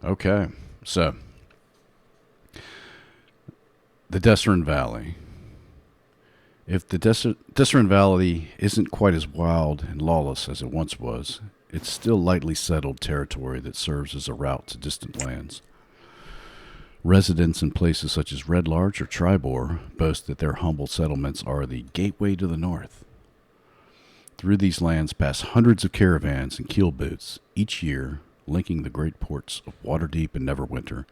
Okay, so the Decern Valley. If the Decern Valley isn't quite as wild and lawless as it once was, it's still lightly settled territory that serves as a route to distant lands. Residents in places such as Red Larch or Tribor boast that their humble settlements are the gateway to the north. Through these lands pass hundreds of caravans and keel boats each year, linking the great ports of Waterdeep and Neverwinter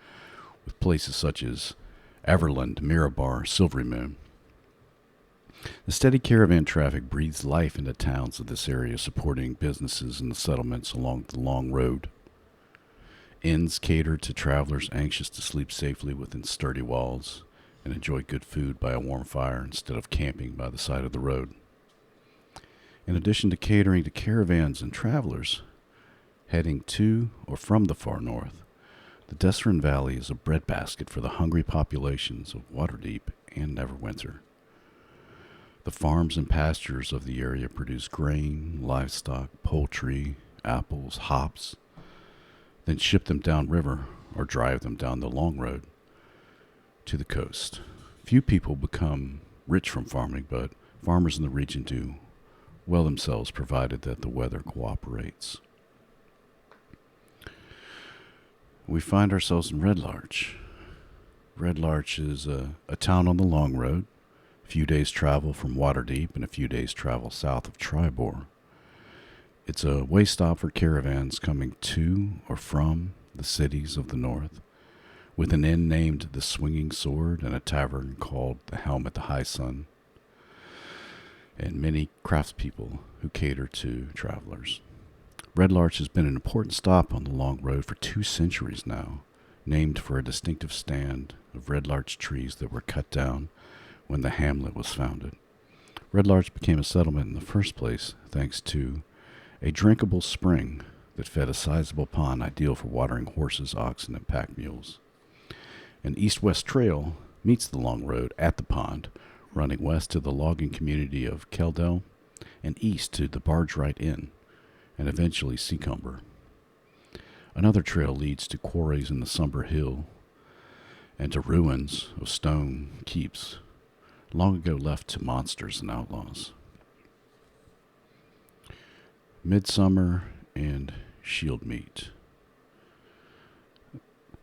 with places such as Everland, Mirabar, Silvery Moon. The steady caravan traffic breathes life into towns of this area, supporting businesses and the settlements along the long road. Inns cater to travelers anxious to sleep safely within sturdy walls and enjoy good food by a warm fire instead of camping by the side of the road. In addition to catering to caravans and travelers heading to or from the far north, the Decern Valley is a breadbasket for the hungry populations of Waterdeep and Neverwinter. The farms and pastures of the area produce grain, livestock, poultry, apples, hops, then ship them downriver or drive them down the long road to the coast. Few people become rich from farming, but farmers in the region do well themselves, provided that the weather cooperates. We find ourselves in Red Larch. Red Larch is a town on the long road, a few days travel from Waterdeep and a few days travel south of Tribor. It's a way stop for caravans coming to or from the cities of the north, with an inn named the Swinging Sword and a tavern called the Helm at the High Sun, and many craftspeople who cater to travelers. Red Larch has been an important stop on the long road for 2 centuries now, named for a distinctive stand of red larch trees that were cut down when the hamlet was founded. Red Larch became a settlement in the first place thanks to a drinkable spring that fed a sizable pond ideal for watering horses, oxen, and pack mules. An east-west trail meets the long road at the pond, running west to the logging community of Keldell and east to the Barge Right Inn, and eventually Seacumber. Another trail leads to quarries in the Somber Hill and to ruins of stone keeps, long ago left to monsters and outlaws. Midsummer and Shield Meat.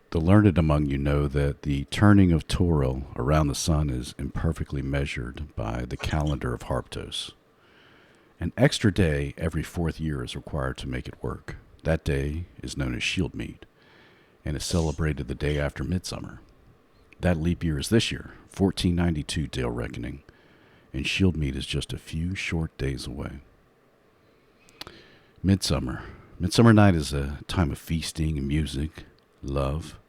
The learned among you know that the turning of Toril around the sun is imperfectly measured by the calendar of Harptos. An extra day every 4th year is required to make it work. That day is known as Shield Meat and is celebrated the day after Midsummer. That leap year is this year, 1492 Dale Reckoning, and Shield Meat is just a few short days away. Midsummer. Midsummer night is a time of feasting and music, love.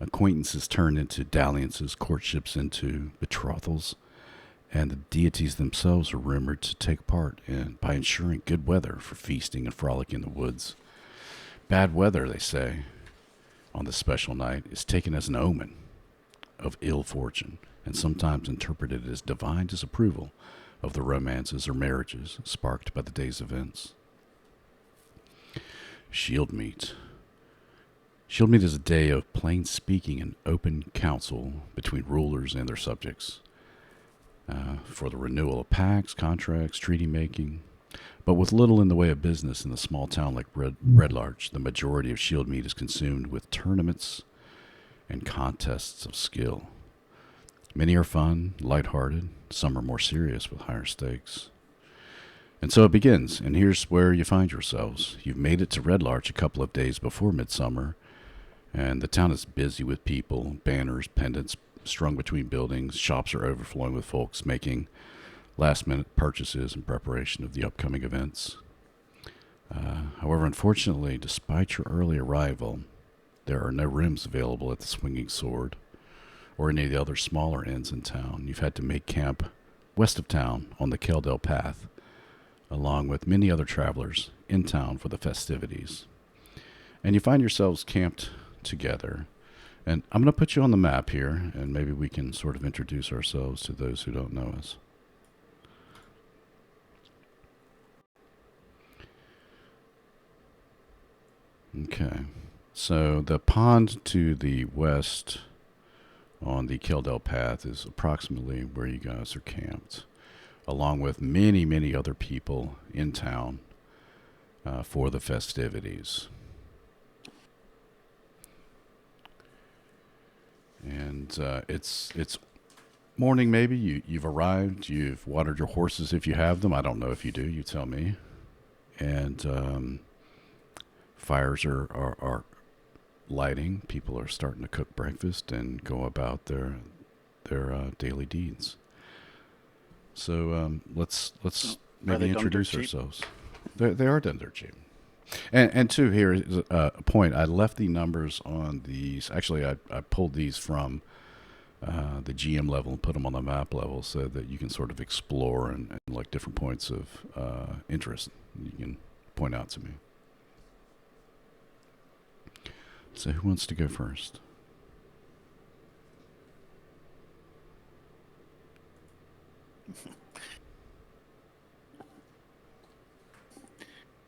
Acquaintances turn into dalliances, courtships into betrothals, and the deities themselves are rumored to take part by ensuring good weather for feasting and frolic in the woods. Bad weather, they say, on this special night is taken as an omen of ill fortune and sometimes interpreted as divine disapproval of the romances or marriages sparked by the day's events. Shield Meat. Shield Meat is a day of plain speaking and open counsel between rulers and their subjects for the renewal of pacts, contracts, treaty making. But with little in the way of business in a small town like Red Larch, the majority of Shield Meat is consumed with tournaments and contests of skill. Many are fun, lighthearted. Some are more serious with higher stakes. And so it begins, and here's where you find yourselves. You've made it to Red Larch a couple of days before Midsummer, and the town is busy with people, banners, pendants strung between buildings. Shops are overflowing with folks making last-minute purchases in preparation of the upcoming events. However, unfortunately, despite your early arrival, there are no rooms available at the Swinging Sword or any of the other smaller inns in town. You've had to make camp west of town on the Keldell Path, along with many other travelers in town for the festivities. And you find yourselves camped together. And I'm going to put you on the map here, and maybe we can sort of introduce ourselves to those who don't know us. Okay. So the pond to the west on the Kildale path is approximately where you guys are camped, along with many, many other people in town for the festivities. And it's morning. Maybe you've arrived. You've watered your horses if you have them. I don't know if you do. You tell me. And fires are lighting. People are starting to cook breakfast and go about their daily deeds. So let's maybe introduce ourselves. They are done dirt cheap. And two, here is a point. I left the numbers on these. Actually, I pulled these from the GM level and put them on the map level so that you can sort of explore and like different points of interest you can point out to me. So who wants to go first?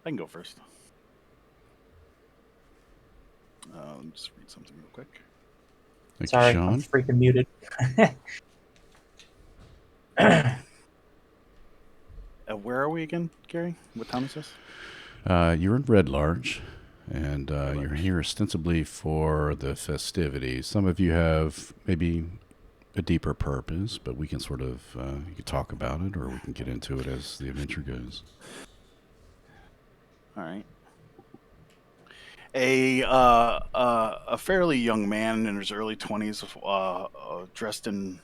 I can go first. Let me just read something real quick. Thank Sorry, you, Sean. I'm freaking muted. Where are we again, Gary? What town is this? You're in Red Larch, and Red you're Larch. here ostensibly for the festivities. Some of you have maybe a deeper purpose, but we can sort of you can talk about it, or we can get into it as the adventure goes. All right. A fairly young man in his early 20s, dressed in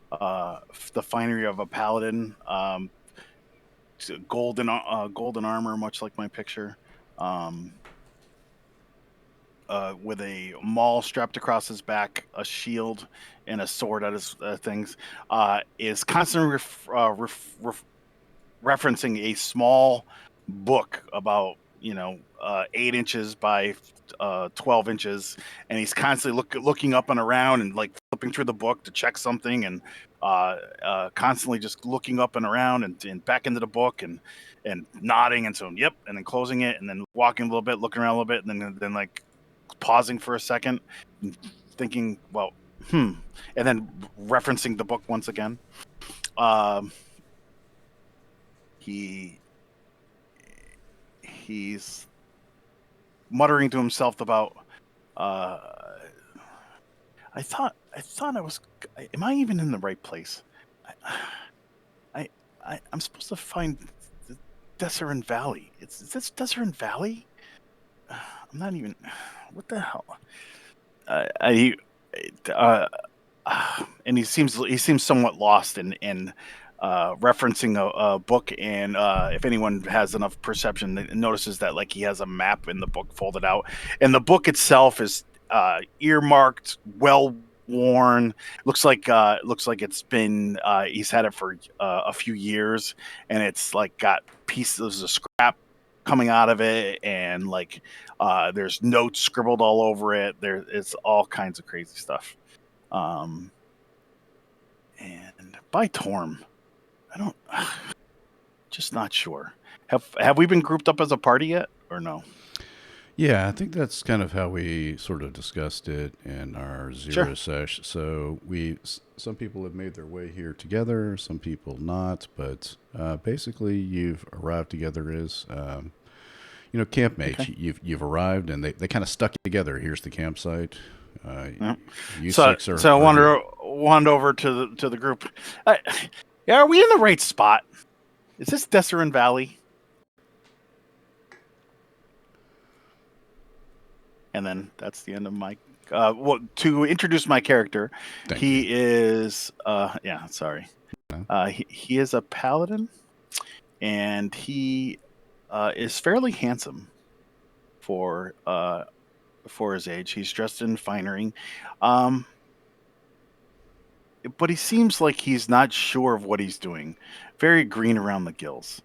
the finery of a paladin, golden armor, much like my picture, with a maul strapped across his back, a shield, and a sword at his things, is constantly referencing a small book about 8 inches by 12 inches, and he's constantly looking up and around and like flipping through the book to check something, and constantly just looking up and around and back into the book and nodding and so yep, and then closing it and then walking a little bit, looking around a little bit, and then like pausing for a second, thinking, well, and then referencing the book once again. He's muttering to himself about I thought I was, am I even in the right place? I'm supposed to find the Decern Valley. Is this Decern Valley? I'm not even, what the hell? And he seems somewhat lost in referencing a book, and if anyone has enough perception, notices that like he has a map in the book folded out, and the book itself is earmarked, well worn. Looks like it's been he's had it for a few years, and it's like got pieces of scrap coming out of it, and like there's notes scribbled all over it. It's all kinds of crazy stuff. And by Torm, I don't, just not sure. Have we been grouped up as a party yet, or no? Yeah, I think that's kind of how we sort of discussed it in our zero sesh. So some people have made their way here together, some people not, but basically you've arrived together as campmates. Okay. You've arrived, and they kind of stuck together. Here's the campsite. You so six are. So I wandered over to the group. Yeah, are we in the right spot? Is this Decern Valley? And then that's the end of my. To introduce my character, he is. Sorry. He is a paladin, and he is fairly handsome for his age. He's dressed in finery, but he seems like he's not sure of what he's doing. Very green around the gills.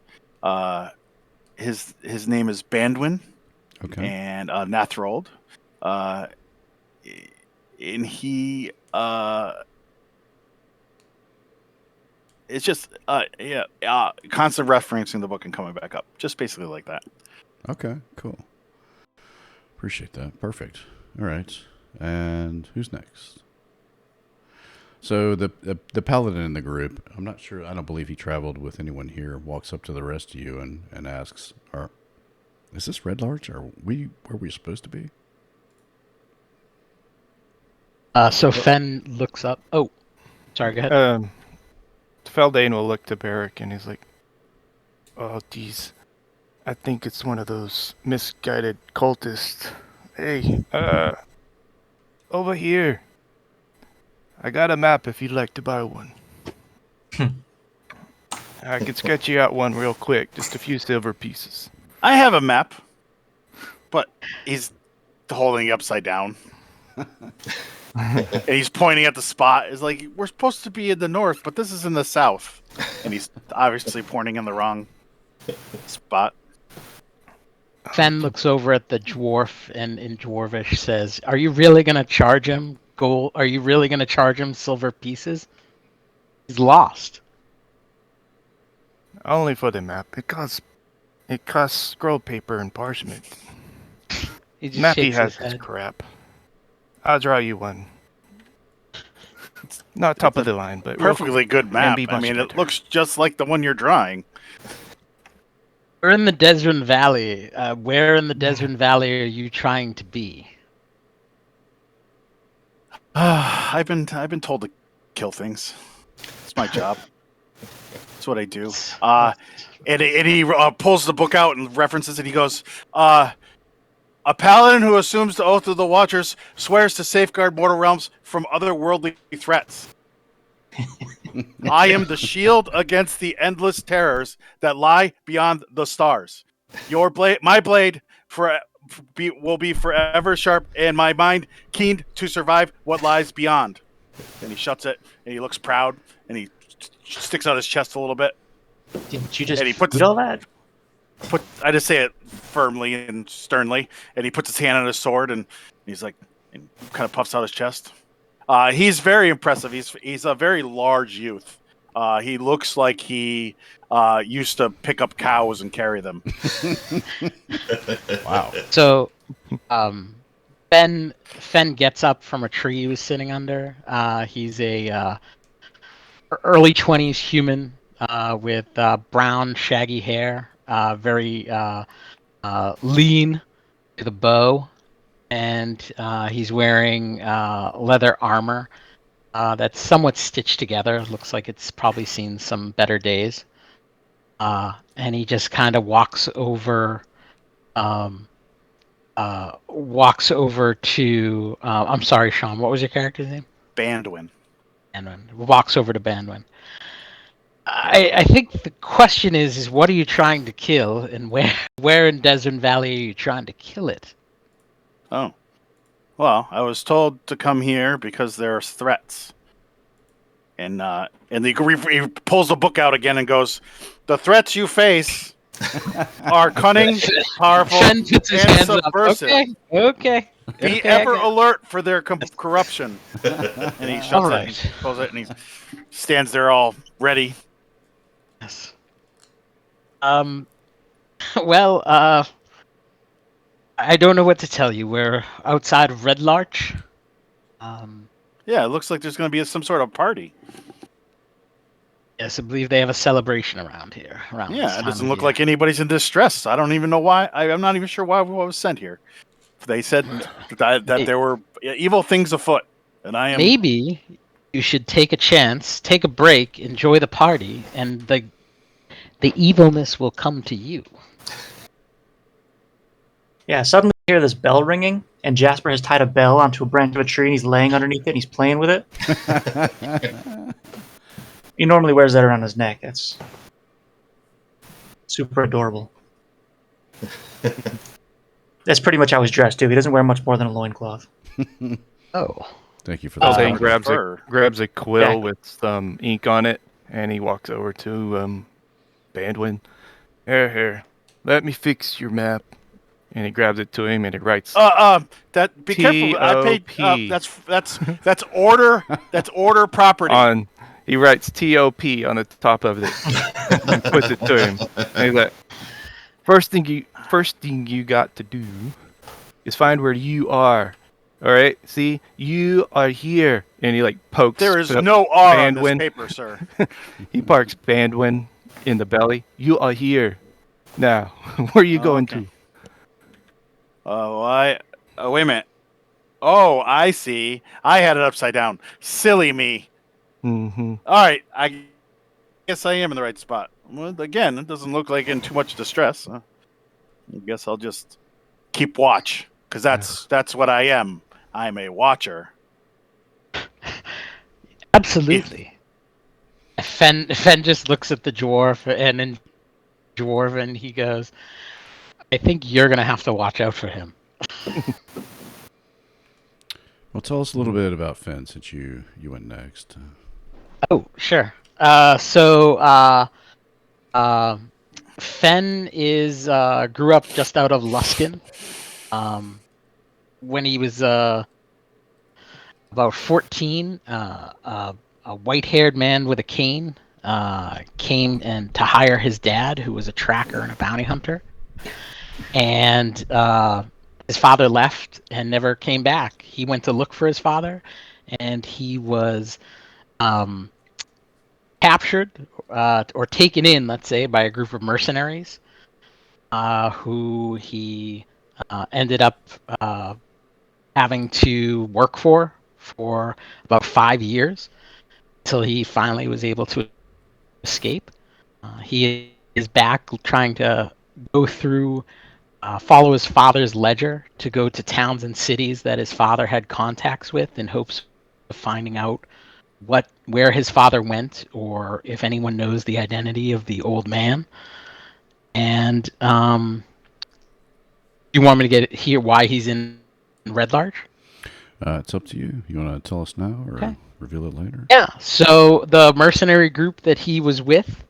His name is Bandwin. Okay. And Nathrold. And he it's just constant referencing the book and coming back up, just basically like that. Okay, cool. Appreciate that. Perfect. All right. And who's next? So the paladin in the group, I'm not sure. I don't believe he traveled with anyone here. Walks up to the rest of you and asks, "Is this Red Larch? Are we where we're supposed to be?" So Fen looks up. Oh, sorry. Go ahead. Feldane will look to Barrick and he's like, "Oh, geez, I think it's one of those misguided cultists. Hey, over here. I got a map if you'd like to buy one. I can sketch you out one real quick, just a few silver pieces." I have a map, but he's holding it upside down. And he's pointing at the spot. It's like, we're supposed to be in the north, but this is in the south. And he's obviously pointing in the wrong spot. Fen looks over at the dwarf and in Dwarvish says, "Are you really going to charge him gold? Are you really going to charge him silver pieces? He's lost." Only for the map. It costs scroll paper and parchment. He just Mappy shakes has his this head. crap. I'll draw you one. It's not top of the line, but real Perfectly good map. be I much mean, it better. looks just like the one you're drawing. We're in the Decern Valley. Where in the Decern Valley are you trying to be? I've been told to kill things. It's my job. That's what I do. And he pulls the book out and references it. He goes, "A paladin who assumes the oath of the Watchers swears to safeguard mortal realms from otherworldly threats. I am the shield against the endless terrors that lie beyond the stars. My blade, will be forever sharp, and my mind keen to survive what lies beyond." And he shuts it, and he looks proud, and he sticks out his chest a little bit. Didn't you just And he puts read all that? I just say it firmly and sternly, and he puts his hand on his sword, and he's like, and kind of puffs out his chest. He's very impressive. He's a very large youth. He looks like he used to pick up cows and carry them. Wow. So, Fen gets up from a tree he was sitting under. He's a early 20s human with brown, shaggy hair, very lean with a bow, and he's wearing leather armor that's somewhat stitched together. Looks like it's probably seen some better days. And he just kind of walks over to I'm sorry, Sean, what was your character's name? Bandwin. Bandwin. Walks over to Bandwin. I think the question is what are you trying to kill, and where in Decern Valley are you trying to kill it? Oh. Well, I was told to come here because there's threats. And he pulls the book out again and goes, "The threats you face are cunning, powerful, Fen puts his and hands up. subversive. Okay. Be ever alert for their corruption." And he shuts All it, right. and he pulls it, and he stands there all ready. Yes. Well, I don't know what to tell you. We're outside of Red Larch. Yeah, it looks like there's going to be some sort of party. Yes, I believe they have a celebration around here. Around this Yeah, it time doesn't of look year. like anybody's in distress. I don't even know why. I'm not even sure why I was sent here. They said that there were evil things afoot, and I am. Maybe you should take a chance, take a break, enjoy the party, and the evilness will come to you. Yeah, suddenly you hear this bell ringing, and Jasper has tied a bell onto a branch of a tree, and he's laying underneath it, and he's playing with it. He normally wears that around his neck. That's super adorable. That's pretty much how he's dressed, too. He doesn't wear much more than a loincloth. Oh. Thank you for that. Feldane fur. grabs a quill Yeah. with some ink on it, and he walks over to Bandwin. Here, let me fix your map. And he grabs it to him, and he writes, That be careful. I paid. T.O.P.. That's order. That's order property. He writes TOP on the top of it and puts it to him. And he's like, first thing you got to do is find where you are. All right, see, you are here, and he like pokes. There is no R on this Bandwin. paper, sir. He parks Bandwin in the belly. You are here. Now, where are you going Okay. Wait a minute. Oh, I see. I had it upside down. Silly me. to? Mm-hmm. All right, I guess I am in the right spot. Well, again, it doesn't look like in too much distress. I guess I'll just keep watch, because that's what I am. I'm a watcher. Absolutely. Fen just looks at the dwarf, and then dwarven, he goes, I think you're gonna have to watch out for him. Well, tell us a little bit about Finn since you went next. Oh, sure. Fen is grew up just out of Luskin. When he was about 14, a white-haired man with a cane came and to hire his dad, who was a tracker and a bounty hunter. And his father left and never came back. He went to look for his father, and he was captured or taken in, let's say, by a group of mercenaries who he ended up having to work for about 5 years until he finally was able to escape. He is back trying to go through, follow his father's ledger to go to towns and cities that his father had contacts with in hopes of finding out where his father went, or if anyone knows the identity of the old man. And you want me to hear why he's in Red Larch? It's up to you. You want to tell us now or Okay. reveal it later? Yeah. So the mercenary group that he was with,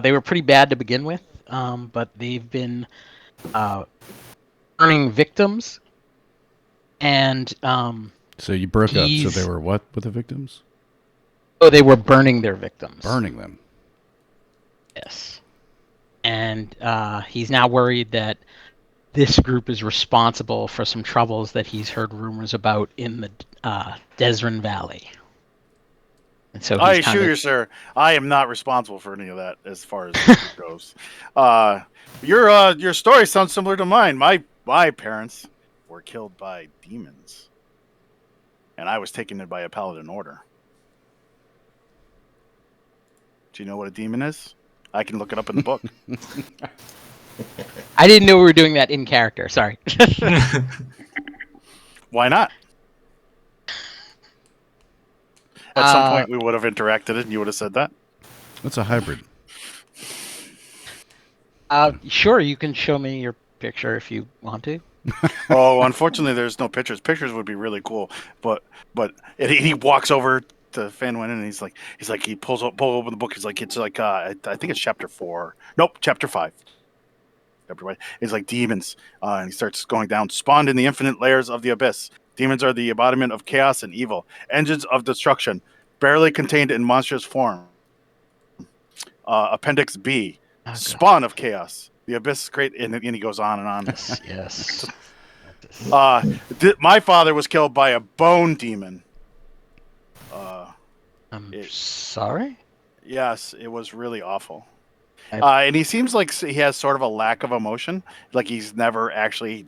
they were pretty bad to begin with, but they've been earning victims. And So you broke up. So they were what with the victims? Oh, they were burning their victims. Burning them. Yes. And he's now worried that this group is responsible for some troubles that he's heard rumors about in the Decern Valley. And so I assure you, sir, I am not responsible for any of that as far as this group goes. Your story sounds similar to mine. My parents were killed by demons, and I was taken in by a paladin order. Do you know what a demon is? I can look it up in the book. I didn't know we were doing that in character. Sorry. Why not? At some point, we would have interacted and you would have said that. That's a hybrid. Sure, you can show me your picture if you want to. Oh, unfortunately, there's no pictures. Pictures would be really cool, but he walks over to Fanwin and he's like he pulls open the book. He's like, it's like I think it's chapter 4. Nope, chapter 5. It's like demons, and he starts going down. Spawned in the infinite layers of the abyss, demons are the embodiment of chaos and evil, engines of destruction, barely contained in monstrous form. Appendix B, spawn of chaos. The abyss great, and he goes on and on. Yes. My father was killed by a bone demon. I'm sorry? Yes, it was really awful. And he seems like he has sort of a lack of emotion, like he's never actually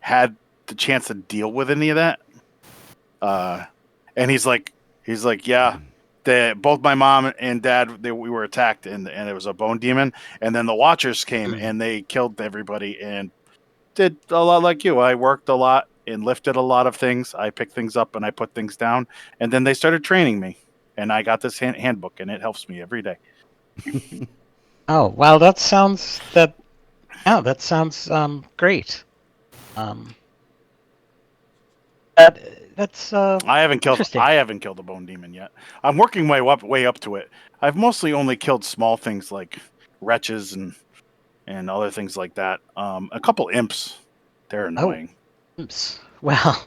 had the chance to deal with any of that. And he's like, yeah, both my mom and dad, we were attacked, and it was a bone demon, and then the Watchers came and they killed everybody and did a lot like you. I worked a lot and lifted a lot of things. I picked things up and I put things down, and then they started training me, and I got this handbook, and it helps me every day. Oh, well, that sounds great. That's I haven't killed a bone demon yet. I'm working my way up to it. I've mostly only killed small things like wretches and other things like that. A couple imps, they're annoying. Imps. Well,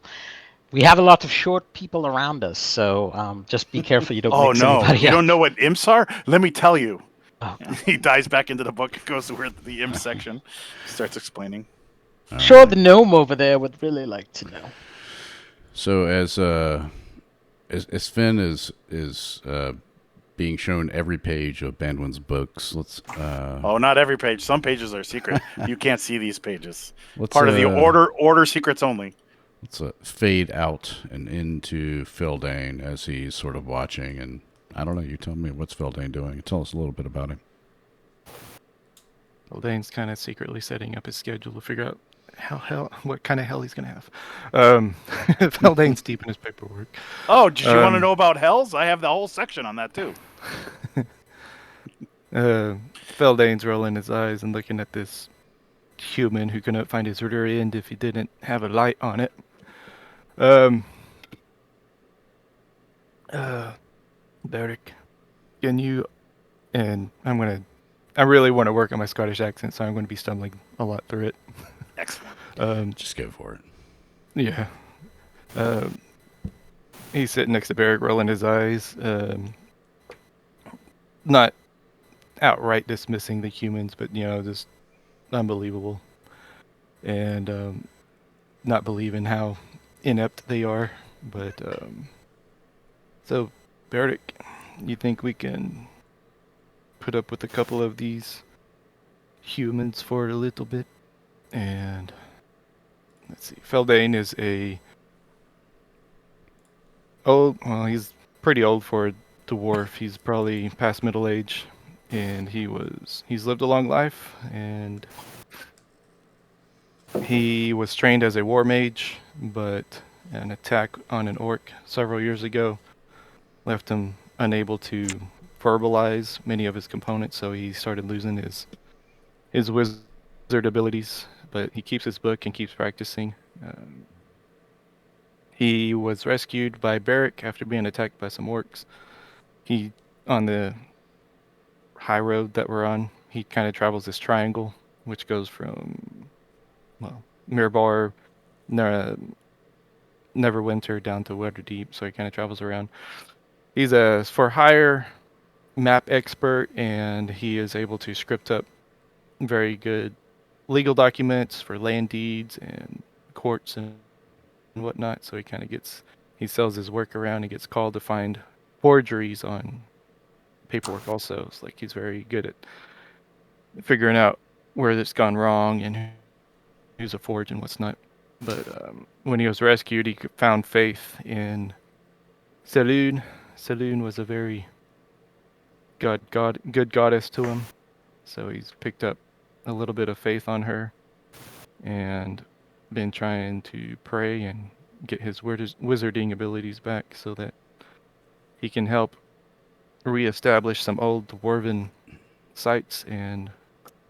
we have a lot of short people around us, so just be careful you don't mix anybody up. You don't know what imps are? Let me tell you. Oh. He dives back into the book and goes to where the imp section starts explaining. All Sure, right. the gnome over there would really like to know. So as Finn is being shown every page of Bandwin's books, let's Oh, not every page. Some pages are secret. You can't see these pages. let's Part of the order secrets only. let's fade out and into Feldane as he's sort of watching. And I don't know. You tell me, what's Feldane doing? Tell us a little bit about him. Dane's kind of secretly setting up his schedule to figure out what kind of hell he's gonna have. Feldane's deep in his paperwork. Oh, did you want to know about hells? I have the whole section on that too. Feldane's rolling his eyes and looking at this human who couldn't find his rear end if he didn't have a light on it. Derek, can you? And I really want to work on my Scottish accent, so I'm going to be stumbling a lot through it. Excellent. Just go for it. Yeah. He's sitting next to Barrick, rolling his eyes. Not outright dismissing the humans, but just unbelievable, and not believing how inept they are. But so, Barrick, you think we can put up with a couple of these humans for a little bit? And let's see, Feldane is he's pretty old for a dwarf. He's probably past middle age, and he's lived a long life, and he was trained as a war mage, but an attack on an orc several years ago left him unable to verbalize many of his components, so he started losing his wizard abilities, but he keeps his book and keeps practicing. He was rescued by Barrick after being attacked by some orcs. He, on the high road that we're on, he kind of travels this triangle, which goes from, Mirbar, Neverwinter down to Waterdeep, so he kind of travels around. He's a for-hire map expert, and he is able to script up very good legal documents for land deeds and courts and whatnot. So he sells his work around. He gets called to find forgeries on paperwork also. It's like he's very good at figuring out where it's gone wrong and who's a forge and what's not. But when he was rescued, he found faith in Selûne. Selûne was a very good goddess to him, so he's picked up a little bit of faith on her and been trying to pray and get his wizarding abilities back so that he can help reestablish some old dwarven sites and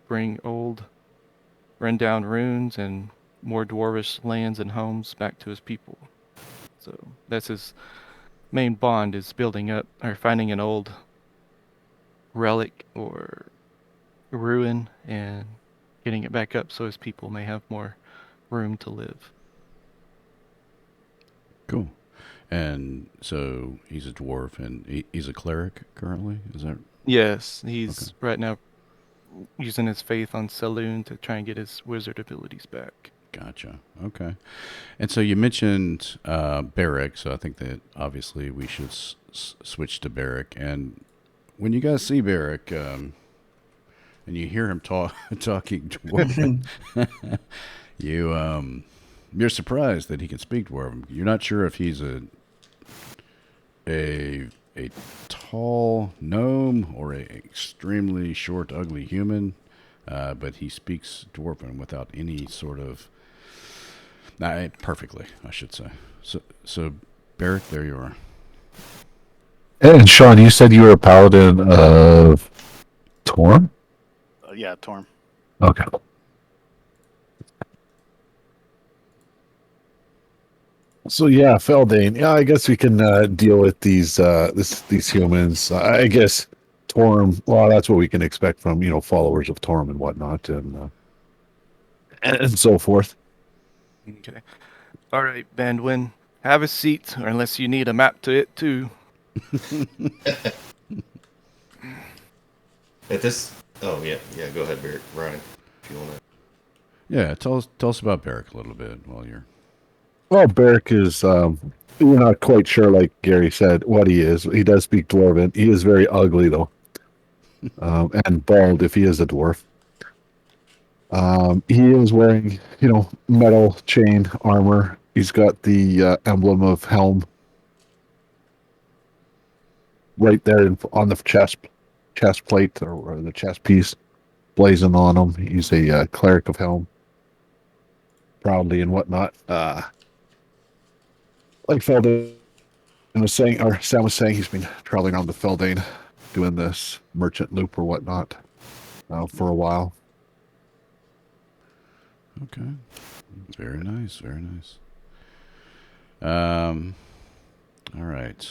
bring old rundown runes and more dwarvish lands and homes back to his people. So that's his main bond, is building up or finding an old relic or ruin and getting it back up so his people may have more room to live. Cool. And so he's a dwarf, and he's a cleric currently. Is that? Yes, he's right now using his faith on Selûne to try and get his wizard abilities back. Gotcha. Okay. And so you mentioned Barrick, so I think that obviously we should switch to Barrick. And when you guys see Barrick, and you hear him talking dwarven, you're surprised that he can speak dwarven. You're not sure if he's a tall gnome or a extremely short, ugly human, but he speaks dwarven without any sort of perfectly, I should say. So Barrick, there you are. And Sean, you said you were a paladin of Torm? Yeah, Torm. Okay. So yeah, Feldane. Yeah, I guess we can deal with these humans. I guess Torm. Well, that's what we can expect from followers of Torm and whatnot, and so forth. Okay. All right, Bandwin, have a seat, or unless you need a map to it too. At this, oh yeah, go ahead, Ryan, if you want to. Yeah, tell us about Barrick a little bit while you're. Well, Beric is, we're not quite sure, like Gary said, what he is. He does speak Dwarven. He is very ugly, though, and bald if he is a dwarf. He is wearing, metal chain armor. He's got the emblem of Helm right there on the chest plate or the chest piece, blazing on him. He's a cleric of Helm, proudly and whatnot. Like Feldane was saying, or Sam was saying, he's been traveling around with Feldane, doing this merchant loop or whatnot for a while. Okay. Very nice. Very nice. All right.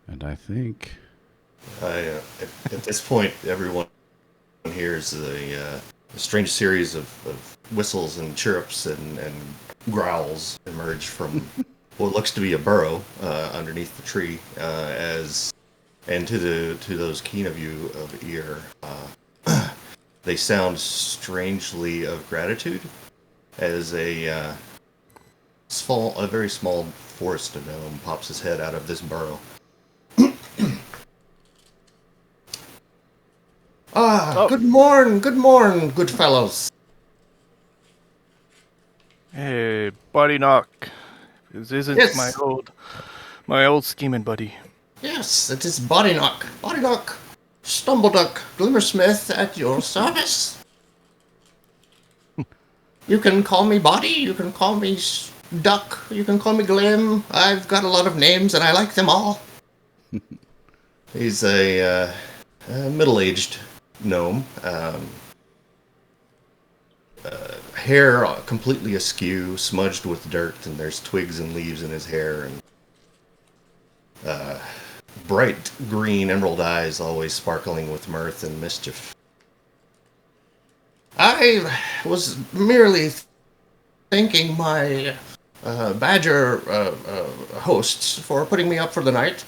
And I think At this point, everyone hears a strange series of whistles and chirrups and growls emerge from what looks to be a burrow underneath the tree. And to those keen of you of ear, they sound strangely of gratitude as a very small forest gnome pops his head out of this burrow. Good morn, good fellows. Hey, buddy knock. This isn't Yes. my old scheming buddy. Yes, it is Bodyknock. Bodyknock, Stumbleduck, Glimmersmith at your service. You can call me Body, you can call me Duck, you can call me Glim. I've got a lot of names and I like them all. He's a middle-aged gnome. Hair completely askew, smudged with dirt, and there's twigs and leaves in his hair, and bright green emerald eyes always sparkling with mirth and mischief. I was merely thanking my badger hosts for putting me up for the night.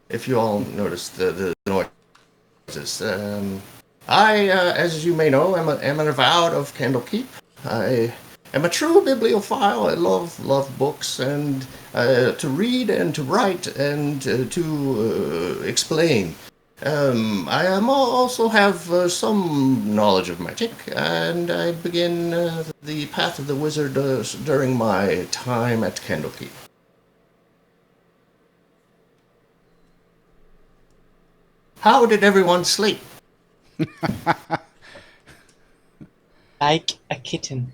If you all noticed the noises. I, as you may know, am an avowed of Candlekeep. I am a true bibliophile. I love books and to read and to write and to explain. I also have some knowledge of magic, and I begin the path of the wizard during my time at Candlekeep. How did everyone sleep? Like a kitten.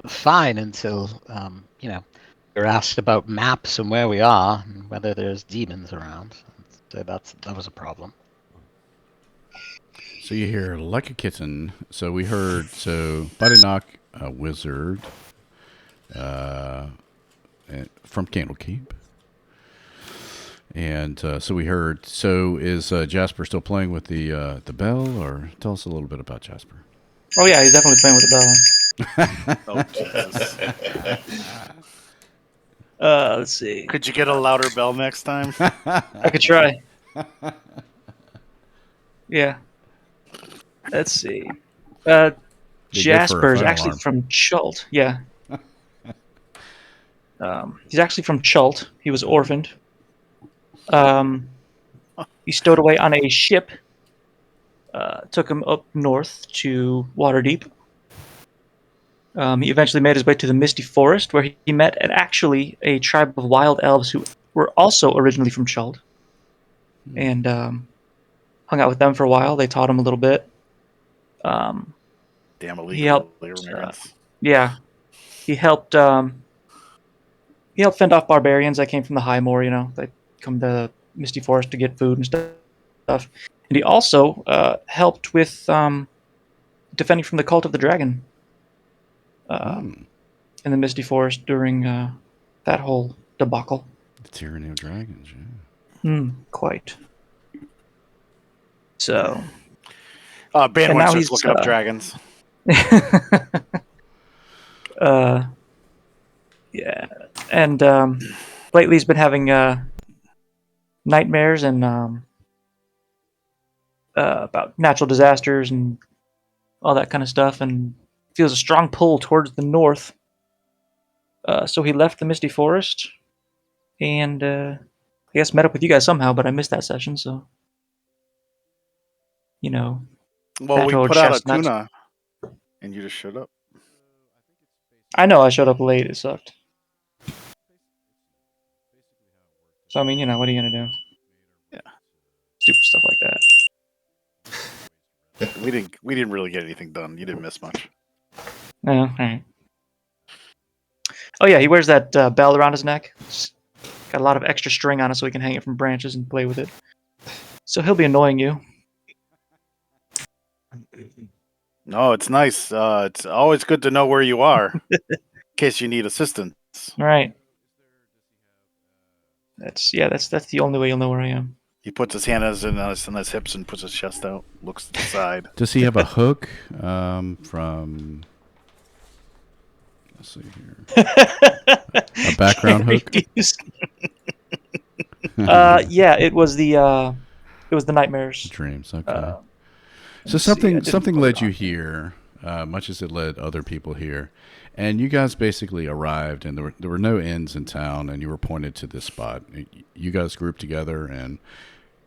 Fine until you're asked about maps and where we are and whether there's demons around. So that was a problem. so. You hear like a kitten. So we heard Bodyknock, a wizard, from Candlekeep. And so we heard. So is Jasper still playing with the bell, or tell us a little bit about Jasper? Oh yeah, he's definitely playing with the bell. Oh, Jesus. Let's see. Could you get a louder bell next time? I could try. Yeah. Let's see. Jasper's fire actually alarm. from Chult. Yeah. He's actually from Chult. He was orphaned. He stowed away on a ship. Took him up north to Waterdeep. He eventually made his way to the Misty Forest, where he met a tribe of wild elves who were also originally from Chult, and hung out with them for a while. They taught him a little bit. Damn illegal He helped, immigrants. Yeah, he helped. He helped fend off barbarians that came from the High Moor. They come to Misty Forest to get food and stuff. And he also helped with defending from the Cult of the Dragon in the Misty Forest during that whole debacle. The Tyranny of Dragons, yeah. Quite. So. Ben now starts he's, looking up dragons. Yeah. And lately he's been having nightmares and about natural disasters and all that kind of stuff, and feels a strong pull towards the north. So he left the Misty Forest, and I guess met up with you guys somehow, but I missed that session, so you know. Well, Fat we Toad put out a Chestnut. tuna, and you just showed up. I know I showed up late. It sucked. So I mean, what are you gonna do? Yeah. Stupid stuff like that. We didn't really get anything done. You didn't miss much. Yeah, all right. Oh yeah, he wears that bell around his neck. It's got a lot of extra string on it, so he can hang it from branches and play with it. So he'll be annoying you. No, it's nice. It's always good to know where you are in case you need assistance. All right. That's the only way you'll know where I am. He puts his hands on his hips and puts his chest out, looks to the side. Does he have a hook from? Let's see here. A background hook. Yeah, it was the nightmares. Dreams. Okay. Uh, So let's see, I didn't something put it led you on. here, much as it led other people here, and you guys basically arrived, and there were no inns in town, and you were pointed to this spot. You guys grouped together, and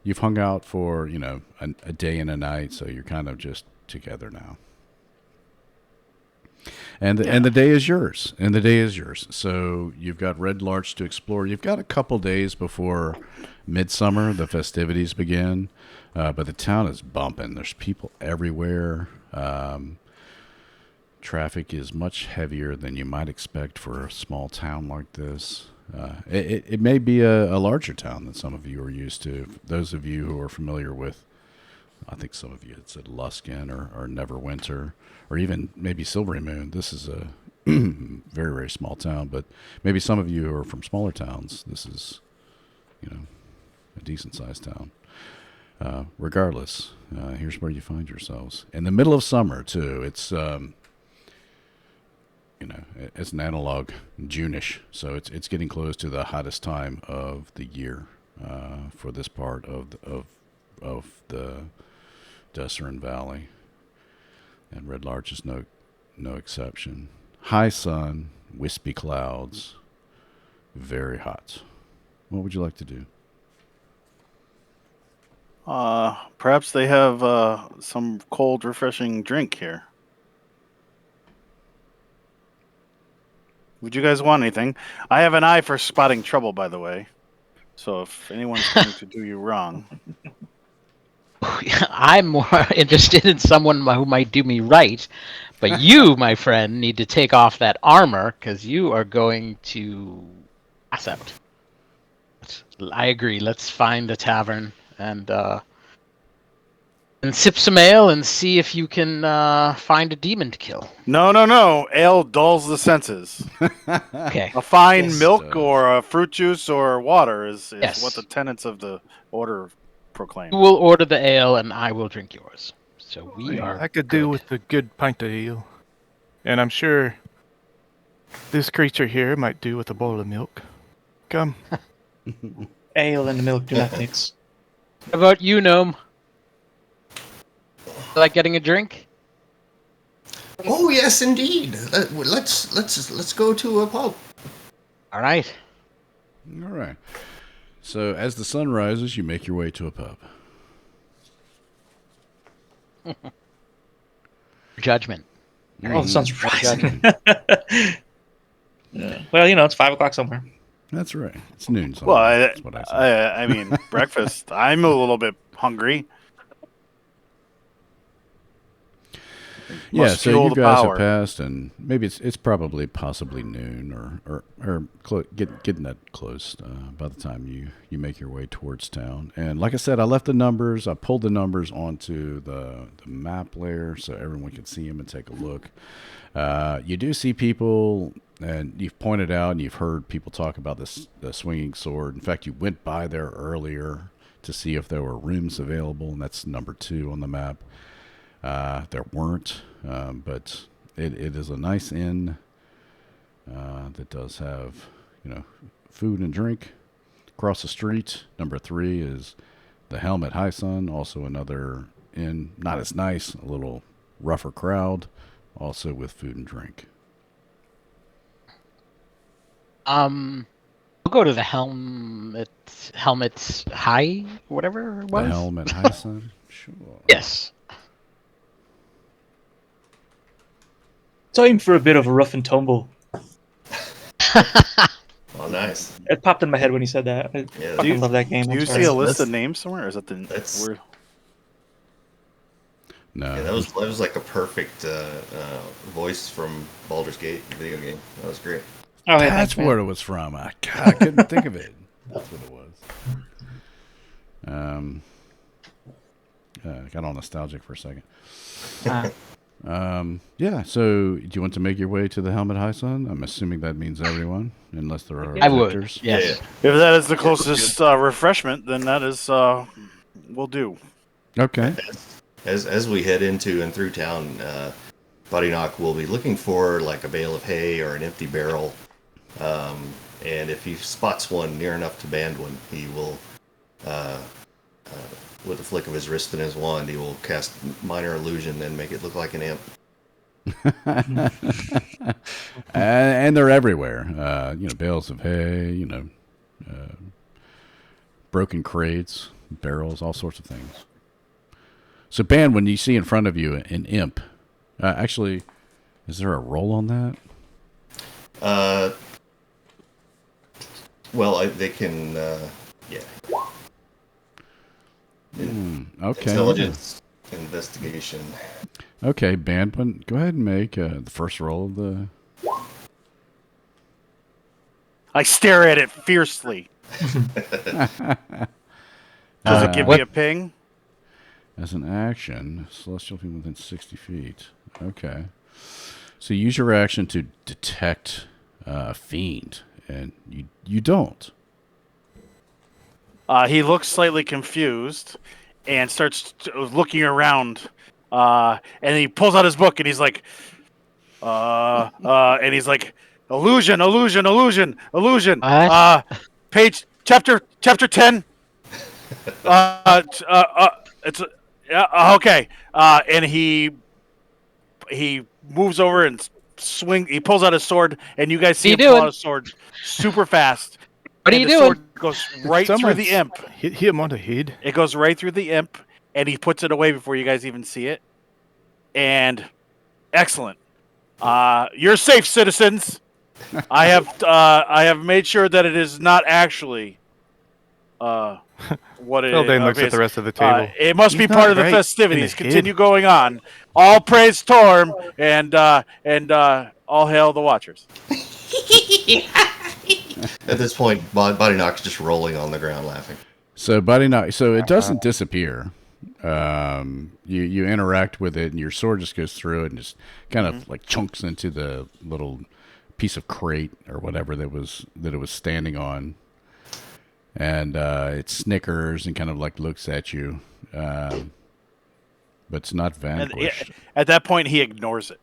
you've hung out for a day and a night, so you're kind of just together now. And the day is yours. And the day is yours. So you've got Red Larch to explore. You've got a couple days before midsummer, the festivities begin. But the town is bumping. There's people everywhere. Traffic is much heavier than you might expect for a small town like this. It may be a larger town than some of you are used to. Those of you who are familiar with, I think some of you had said Luskin or Neverwinter, or even maybe Silvery Moon. This is a very, very small town, but maybe some of you who are from smaller towns, this is, a decent-sized town. Regardless, here's where you find yourselves. In the middle of summer, too. It's, it's an analog, June-ish, so it's getting close to the hottest time of the year for this part of the Decern Valley. And Red Larch is no exception. High sun, wispy clouds, very hot. What would you like to do? Perhaps they have some cold, refreshing drink here. Would you guys want anything? I have an eye for spotting trouble, by the way. So if anyone's going to do you wrong, I'm more interested in someone who might do me right, but you, my friend, need to take off that armor because you are going to pass out. I agree. Let's find a tavern and sip some ale and see if you can find a demon to kill. No. Ale dulls the senses. Okay. A fine Yes. milk or a fruit juice or water is Yes. what the tenets of the order proclaim. You will order the ale and I will drink yours. So we are. I could do with a good pint of ale. And I'm sure this creature here might do with a bowl of milk. Come. Ale and milk do not mix. How about you, Gnome? Like getting a drink? Oh yes, indeed. Let's go to a pub. All right. All right. So as the sun rises, you make your way to a pub. Judgment. Oh, the sun's rising. Judgment. Yeah. Well, it's 5 o'clock somewhere. That's right. It's noon. Somewhere. Well, That's what I said. I mean, breakfast. I'm a little bit hungry. Yeah, Must so fuel you the guys power. have passed, and maybe it's probably possibly noon or getting that close by the time you make your way towards town. And like I said, I left the numbers. I pulled the numbers onto the map layer so everyone can see them and take a look. You do see people, and you've pointed out and you've heard people talk about the swinging sword. In fact, you went by there earlier to see if there were rooms available, and that's number 2 on the map. There weren't, but it is a nice inn that does have, food and drink. Across the street, number 3 is the Helmet High Sun, also another in not as nice, a little rougher crowd, also with food and drink. We'll go to the Helmet's High, whatever it was. The Helmet High Sun? Sure. Yes. Time for a bit of a rough and tumble. Oh, nice. It popped in my head when he said that. I Yeah, fucking love that game. Do I'm you sorry. see a list That's- of names somewhere, or is that the that's- word? No. Yeah, that was like a perfect voice from Baldur's Gate video game. That was great. Oh, hey, That's thanks, man. where it was from. I couldn't think of it. That's what it was. Got all nostalgic for a second. Yeah, so do you want to make your way to the Helmet High Sun? I'm assuming that means everyone, unless there are I would. objectors. Yes. If that is the closest refreshment, then that is will do. Okay. As we head into and through town, Buddy Knock will be looking for like a bale of hay or an empty barrel. And if he spots one near enough to band one, he will, with a flick of his wrist and his wand, he will cast minor illusion and make it look like an imp. And they're everywhere. Bales of hay, broken crates, barrels, all sorts of things. So, Ben, when you see in front of you an imp, actually, is there a roll on that? Well, they can, yeah. Okay. Intelligence investigation. Okay, Bandman, go ahead and make the first roll of the. I stare at it fiercely. Does it give me a ping? As an action, celestial being within 60 feet. Okay. So use your action to detect a fiend, and you don't. He looks slightly confused and starts looking around. And he pulls out his book and he's like, illusion. Page chapter 10. It's okay. And he moves over and he pulls out his sword, and you guys see him pull out his sword super fast. What are and you the doing? sword goes right through the imp. Hit him on the head. It goes right through the imp, and he puts it away before you guys even see it. And excellent. You're safe, citizens. I have made sure that it is not actually what it Feldane looks at is. the rest of the table. It must be He's part not of the right festivities. in the head. Continue going on. All praise Torm, and all hail the Watchers. At this point, Buddy Knock's just rolling on the ground laughing. So it doesn't disappear. You interact with it, and your sword just goes through it and just kind of like chunks into the little piece of crate or whatever that it was standing on, and it snickers and kind of like looks at you, but it's not vanquished. At that point, he ignores it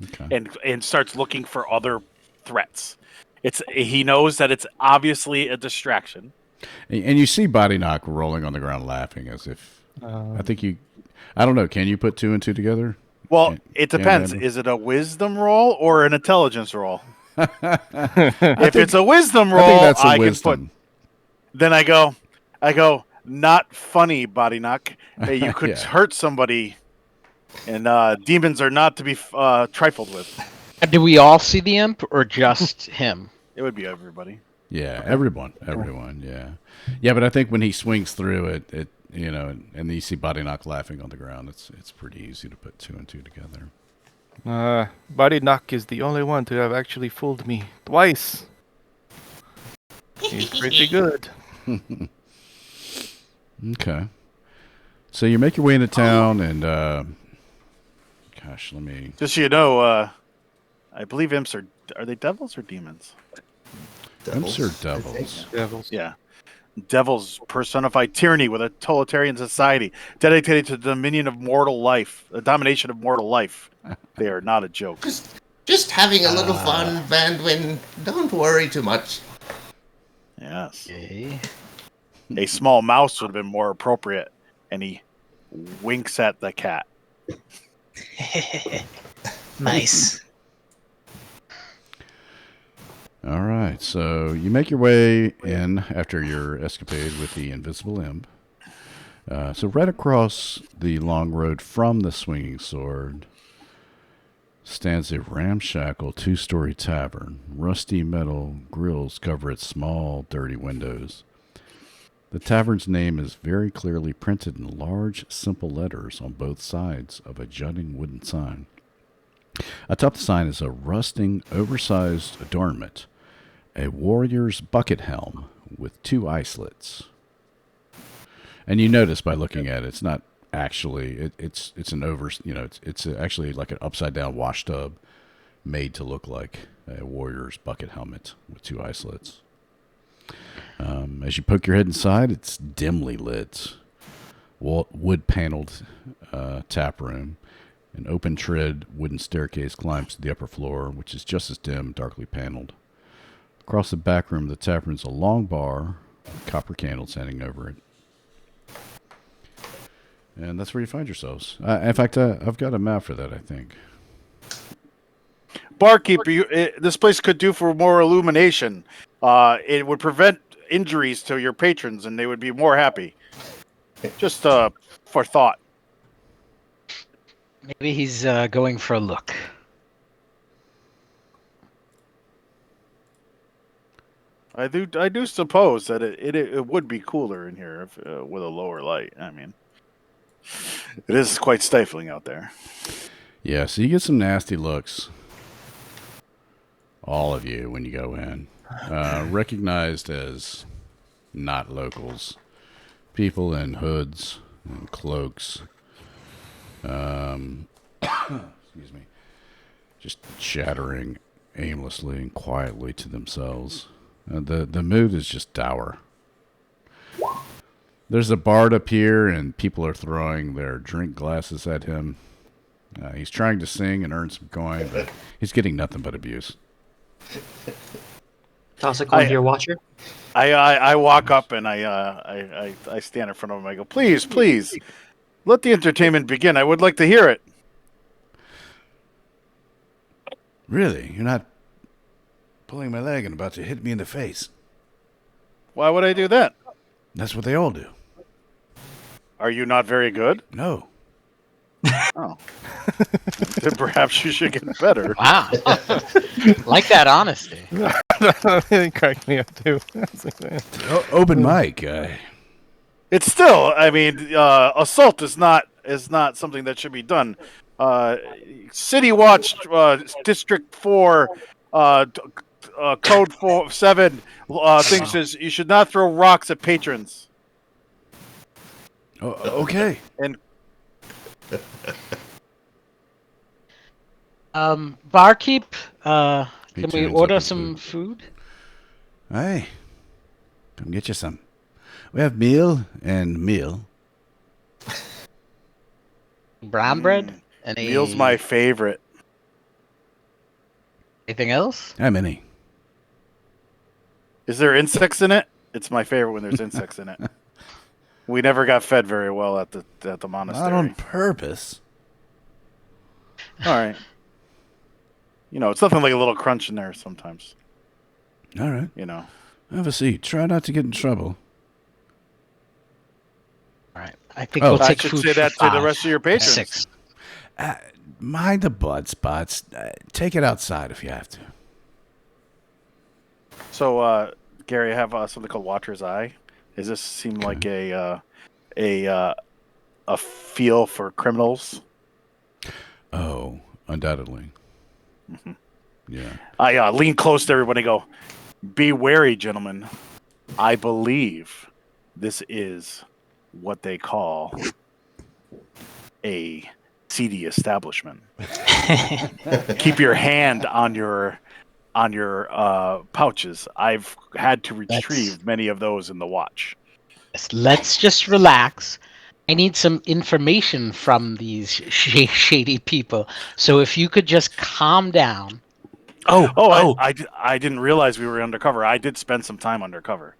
Okay. and starts looking for other threats. He knows that it's obviously a distraction. And you see Body Knock rolling on the ground laughing as if I don't know. Can you put two and two together? Well, it depends. Amber? Is it a wisdom roll or an intelligence roll? If it's a wisdom roll, I think that's a I wisdom. can put. Then I go. Not funny, Body Knock. Hey, you could Yeah. hurt somebody, and demons are not to be trifled with. Do we all see the imp or just him? It would be everybody. Yeah, everyone, yeah. But I think when he swings through it, and you see Body Knock laughing on the ground, it's pretty easy to put two and two together. Body Knock is the only one to have actually fooled me twice. He's pretty good. Okay. So you make your way into town, and gosh, let me. Just so you know, I believe imps are they devils or demons? Imps are I think. devils. Devils. Yeah. Devils personify tyranny with a totalitarian society dedicated to the domination of mortal life. They are not a joke. Just having a little fun, Vandwin. Don't worry too much. Yes. Okay. A small mouse would have been more appropriate. And he winks at the cat. Nice. All right, so you make your way in after your escapade with the invisible imp. So right across the long road from the Swinging Sword stands a ramshackle two-story tavern. Rusty metal grills cover its small, dirty windows. The tavern's name is very clearly printed in large, simple letters on both sides of a jutting wooden sign. Atop the sign is a rusting, oversized adornment, a warrior's bucket helm with 2 islets. And you notice by looking at it, it's not actually, it's an it's actually like an upside down wash tub made to look like a warrior's bucket helmet with 2 islets. As you poke your head inside, it's dimly lit. Wood paneled tap room. An open tread wooden staircase climbs to the upper floor, which is just as dim, darkly paneled. Across the back room of the tap room is a long bar, with copper candles hanging over it. And that's where you find yourselves. In fact, I've got a map for that, I think. Barkeeper, this place could do for more illumination. It would prevent injuries to your patrons, and they would be more happy. Just for thought. Maybe he's going for a look. I do suppose that it would be cooler in here if, with a lower light. I mean, it is quite stifling out there. Yeah, so you get some nasty looks. All of you when you go in. Recognized as not locals. People in hoods and cloaks. Excuse me. Just chattering aimlessly and quietly to themselves. The mood is just dour. There's a bard up here, and people are throwing their drink glasses at him. He's trying to sing and earn some coin, but he's getting nothing but abuse. Toss a coin to your watcher. I walk up and I stand in front of him. I go, please, let the entertainment begin. I would like to hear it. Really? You're not pulling my leg and about to hit me in the face? Why would I do that? That's what they all do. Are you not very good? No. Oh. Then perhaps you should get better. Wow. Like that honesty. It cracked me up too. Open mic. It's still, I mean, assault is not something that should be done. City Watch, District 4, Code 7 thing says you should not throw rocks at patrons. Okay. And Barkeep, can we turns up order his some mood. food? Hey, come get you some. We have meal and meal. Brown bread? Any... meal's my favorite. Anything else? How many? Is there insects in it? It's my favorite when there's insects in it. We never got fed very well at the monastery. Not on purpose. All right. You know, it's nothing like a little crunch in there sometimes. All right. You know. Have a seat. Try not to get in trouble. All right. I think Oh, we'll I take should food say for that to 5. the rest of your patrons. 6. Mind the blood spots. Take it outside if you have to. So, Gary, I have something called Watcher's Eye. Does this seem like a feel for criminals? Oh, undoubtedly. Mm-hmm. Yeah. I lean close to everybody and go, be wary, gentlemen. I believe this is what they call a seedy establishment. Keep your hand on your pouches. I've had to retrieve many of those in the watch. Let's just relax. I need some information from these shady people. So if you could just calm down. I didn't realize we were undercover. I did spend some time undercover.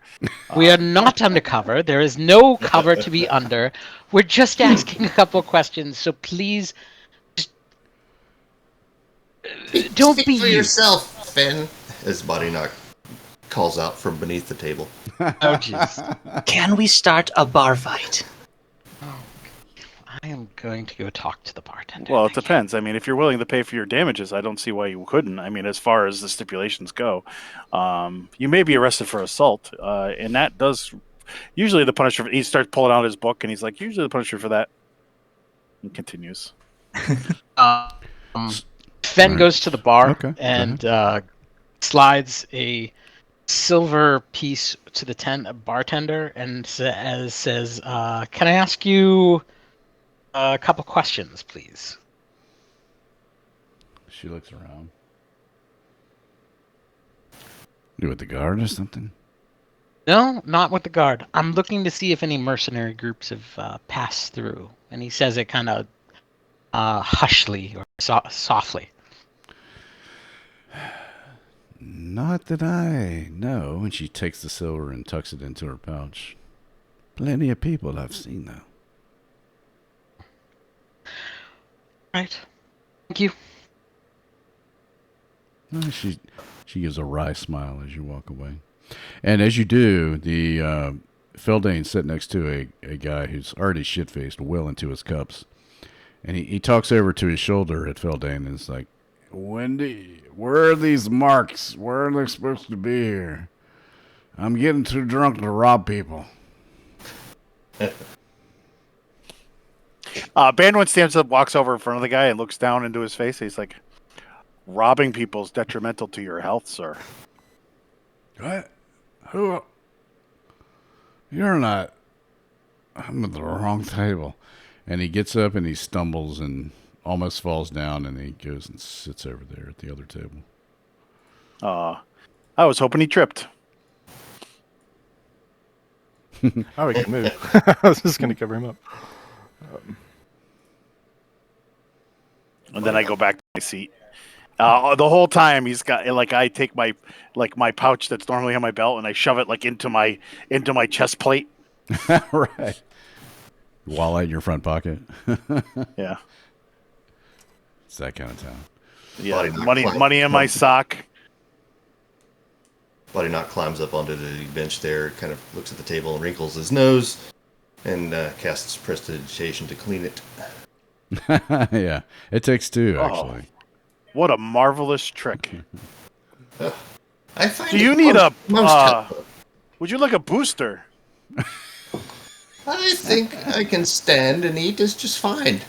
We are not undercover. There is no cover to be under. We're just asking a couple of questions, so please don't Speak be for you. yourself, Finn. As Body Knock calls out from beneath the table. Oh, jeez. Can we start a bar fight? I am going to go talk to the bartender. Well, it Thank you. depends. I mean, if you're willing to pay for your damages, I don't see why you couldn't. I mean, as far as the stipulations go, you may be arrested for assault, and that does usually the punishment. He starts pulling out his book, and he's like, usually the punishment for that. And continues. Fen Right. goes to the bar Okay, go and slides a silver piece to the bartender and says, "Can I ask you a couple questions, please?" She looks around. You with the guard or something? No, not with the guard. I'm looking to see if any mercenary groups have passed through. And he says it kind of hushly or softly. Not that I know. And she takes the silver and tucks it into her pouch. Plenty of people I've seen, though. Right. Thank you. Oh, she gives a wry smile as you walk away. And as you do, the Feldane's sitting next to a guy who's already shit-faced well into his cups. And he talks over to his shoulder at Feldane and is like, Wendy, where are these marks? Where are they supposed to be here? I'm getting too drunk to rob people. Bandwin stands up, walks over in front of the guy, and looks down into his face. He's like, robbing people is detrimental to your health, sir. What? Who? You're not. I'm at the wrong table. And he gets up and he stumbles and almost falls down, and he goes and sits over there at the other table. I was hoping he tripped. Oh, we can move. I was just going to cover him up. And then I go back to my seat. The whole time he's got I take my pouch that's normally on my belt and I shove it into my chest plate. Right. Wallet in your front pocket. Yeah. It's that kind of town. Yeah. Money in my sock. Body Knock climbs up onto the bench there, kind of looks at the table and wrinkles his nose, and casts prestidigitation to clean it. Yeah. It takes two, actually. What a marvelous trick. I find Do you it need most helpful. would you like a booster? I think I can stand and eat is just fine.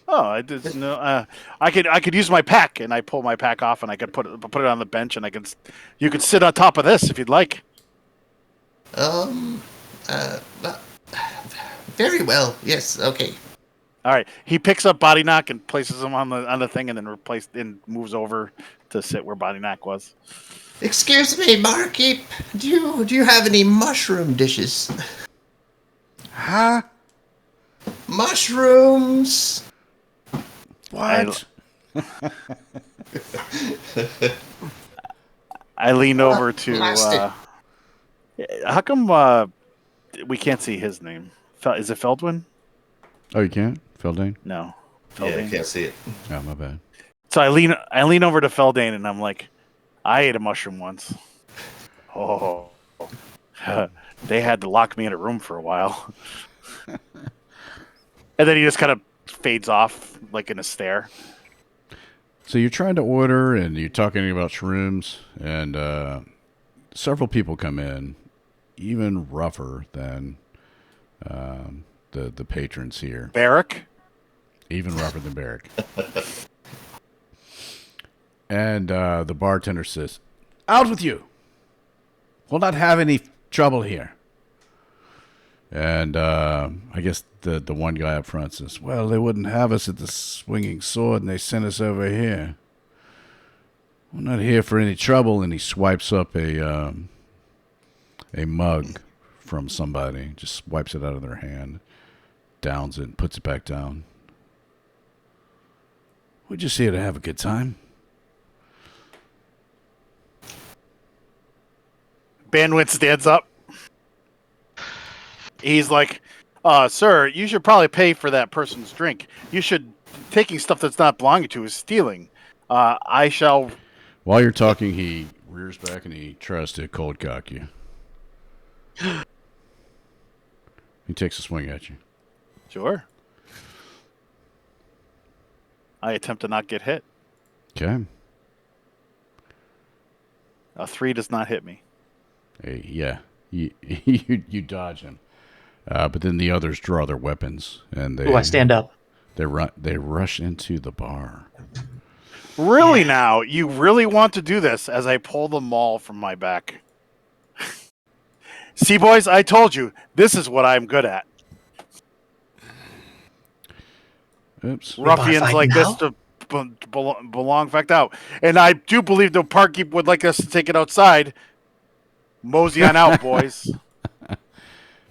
Oh, I did no. I could use my pack, and I pull my pack off, and I could put it on the bench, and you could sit on top of this if you'd like. Very well. Yes. Okay. All right. He picks up Body Knock and places him on the thing, and then moves over to sit where Body Knock was. Excuse me, barkeep. Do you have any mushroom dishes? Huh? Mushrooms. What? I lean over to. Plastic. How come we can't see his name? Is it Feldwin? Oh, you can't? Feldane? No. Yeah, I Feldane? can't see it. Oh, my bad. So I lean over to Feldane and I'm like, I ate a mushroom once. Oh. They had to lock me in a room for a while. And then he just kind of fades off like in a stare. So you're trying to order, and you're talking about shrooms, and several people come in, even rougher than the patrons here. Barrack? Even rougher than Barrack. And the bartender says, "Out with you! We'll not have any trouble here." And I guess the one guy up front says, "Well, they wouldn't have us at the Swinging Sword, and they sent us over here. We're not here for any trouble." And he swipes up a mug from somebody, just wipes it out of their hand, downs it, and puts it back down. "We're just here to have a good time." Banwin stands up. He's like, sir, you should probably pay for that person's drink. You should taking stuff that's not belonging to is stealing. I shall. While you're talking, he rears back and he tries to cold cock you. He takes a swing at you. Sure. I attempt to not get hit. Okay. A 3 does not hit me. Hey, yeah. You dodge him. But then the others draw their weapons and they. Ooh, I stand up. They rush into the bar. Really now? You really want to do this as I pull the maul from my back? See, boys, I told you, this is what I'm good at. Oops. Ruffians fight like now? this to belong fact out. And I do believe the park keep would like us to take it outside. Mosey on out, boys.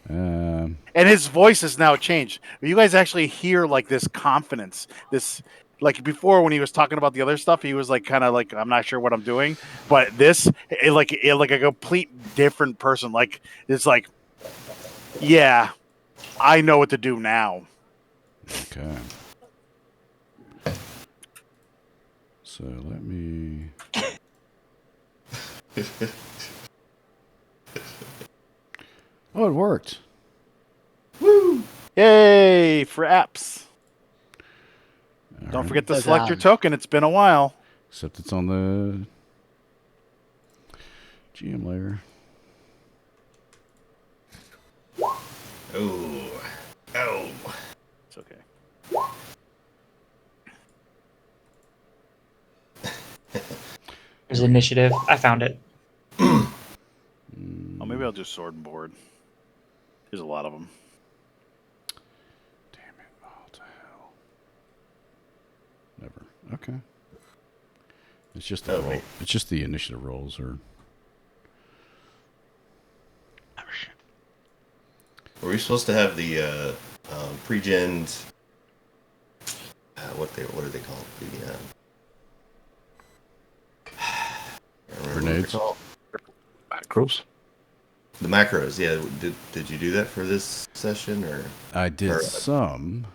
And his voice has now changed. You guys actually hear like this confidence, this like before when he was talking about the other stuff, he was like kind of like I'm not sure what I'm doing, but this like a complete different person. Like it's like, yeah, I know what to do now. Okay. So let me. Oh, it worked. Woo! Yay for apps. All Don't right. forget to Says, select your token. It's been a while. Except it's on the GM layer. Oh. Oh. It's okay. There's initiative. I found it. Oh, maybe I'll just sword and board. There's a lot of them. Damn it! Oh, to hell. Never. Okay. It's just the roll. wait. It's just the initiative rolls, or Oh, shit. Were we supposed to have the pre-gen? What are they called? The I don't remember what they're Grenades? called. Macros. The macros. Yeah. Did you do that for this session or? I did Or- some.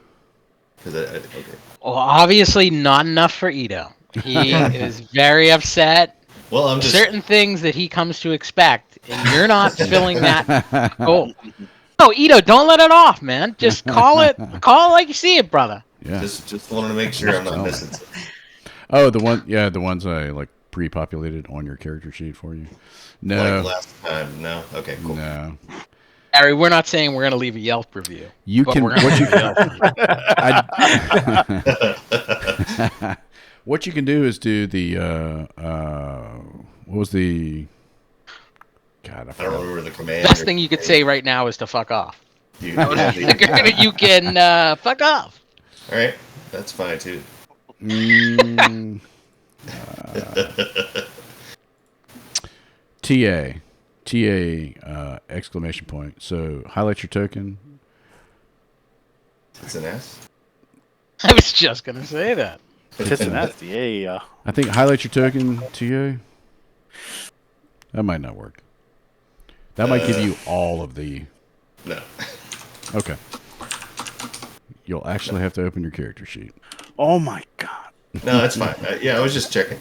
Because okay. Well, obviously not enough for Ito. He is very upset. Well, I'm just. Certain things that he comes to expect, and you're not filling that goal. No, Ito, don't let it off, man. Just call it like you see it, brother. Yeah. Just wanted to make sure I'm not Tell me. missing something. Oh, the ones I like pre-populated on your character sheet for you. No, Like last time. No. Okay. Cool. no. Harry, we're not saying we're going to leave a Yelp review. You but can we're gonna what you leave a Yelp review. what you can do is do the what was the God? I I don't forgot. remember the command. Best or- thing you could say right now is to fuck off. You, You can fuck off. all right. That's fine too. Mm, TA exclamation point. So highlight your token. It's an S. I was just going to say that. It's an S. Yeah. I think highlight your token, TA. That might not work. That might give you all of the. No. Okay. You'll actually have to open your character sheet. Oh my god. No, that's fine. Yeah, I was just checking.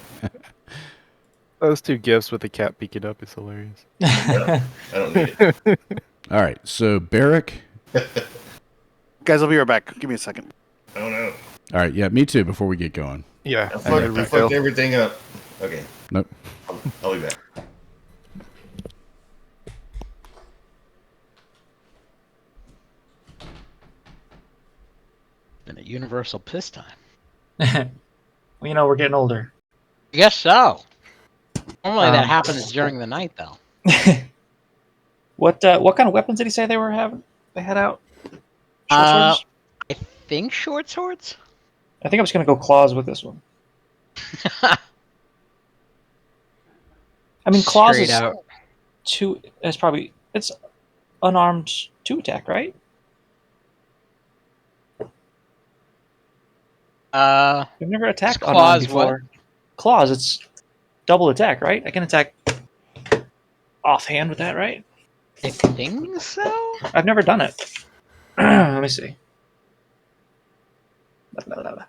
Those two gifts with the cat peeking up is hilarious. I don't need it. All right. So Barrick. Guys, I'll be right back. Give me a second. Oh no. All right. Yeah, me too. Before we get going. Yeah, I I gotta fucked refill. everything up. Okay. Nope. I'll be back. Been a universal piss time. Well, you know, we're getting older. I guess so. Normally that Um, happens during the night, though. What kind of weapons did he say they were having? They had out. Short swords? I think short swords. I think I'm just gonna go claws with this one. I mean, claws Straight is out. two. It's unarmed 2 attack, right? I've never attacked Is unarmed claws what? before. Claws, it's double attack, right? I can attack offhand with that, right? I think so. I've never done it. Let me see. Blah, blah, blah.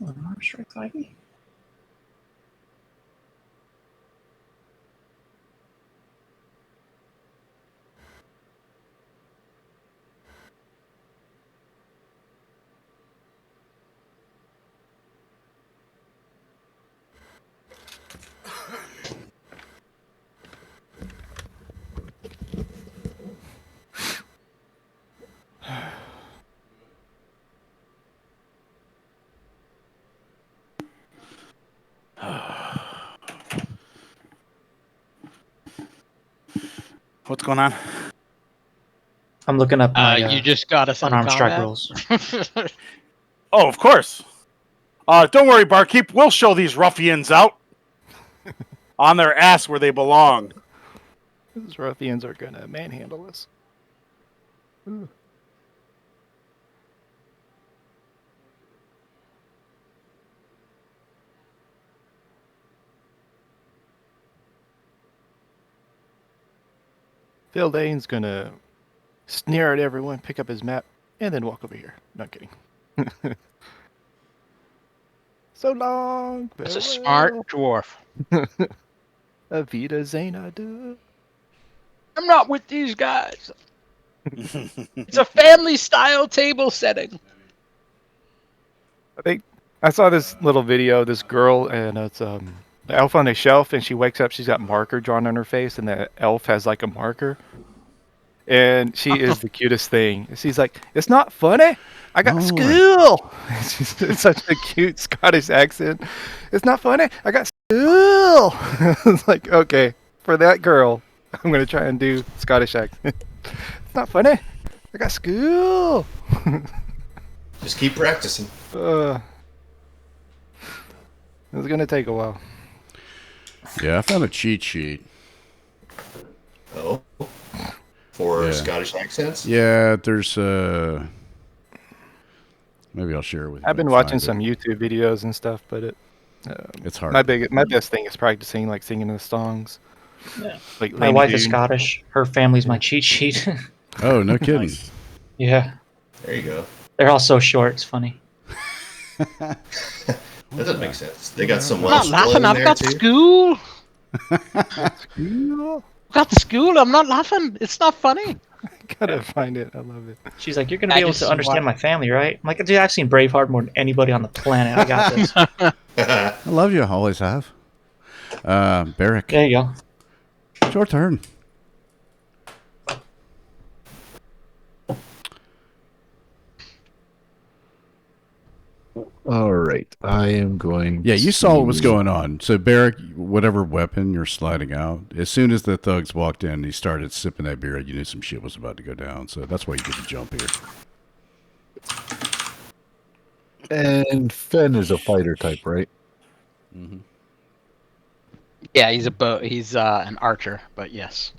Arm strike 5e. What's going on? I'm looking up my You just got us in unarmed strike combat. rolls. Oh, of course. Don't worry, barkeep. We'll show these ruffians out on their ass where they belong. Those ruffians are gonna manhandle us. Ooh. Phil Dane's gonna sneer at everyone, pick up his map, and then walk over here. Not kidding. So long. That's a Farewell. smart dwarf. Avita Zainadu. I'm not with these guys. It's a family style table setting. I think I saw this little video. This girl and it's the elf on a shelf, and she wakes up. She's got marker drawn on her face, and the elf has like a marker. And she is the cutest thing. She's like, "It's not funny. I got school." It's such a cute Scottish accent. It's not funny. I got school. It's like, okay, for that girl, I'm gonna try and do Scottish accent. It's not funny. I got school. Just keep practicing. It's gonna take a while. Yeah, I found a cheat sheet. Oh. For Yeah. Scottish accents? Yeah, there's maybe I'll share it with you. I've been watching some YouTube videos and stuff, but It's hard. my best thing is practicing, like singing the songs. Yeah. Like My Lady wife is Doon. Scottish. Her family's my cheat sheet. Oh, no kidding. Nice. Yeah. There you go. They're all so short. It's funny. That doesn't make sense. They got some I'm not Welsh laughing. blood in I've there got too. school. School. Got school. I'm not laughing. It's not funny. Gotta find it. I love it. She's like, "You're gonna I be able just to understand my family, right?" I'm like, "Dude, I've seen Braveheart more than anybody on the planet. I got this." I love you. I always have. Barrick, There you go. it's your turn. All right, I am going. Yeah, you saw what was to- going on. So Barrick, whatever weapon you're sliding out, as soon as the thugs walked in and he started sipping that beer, you knew some shit was about to go down. So that's why you get the jump here. And Fenn is a fighter type, right? Mm-hmm. Yeah, he's he's an archer, but yes.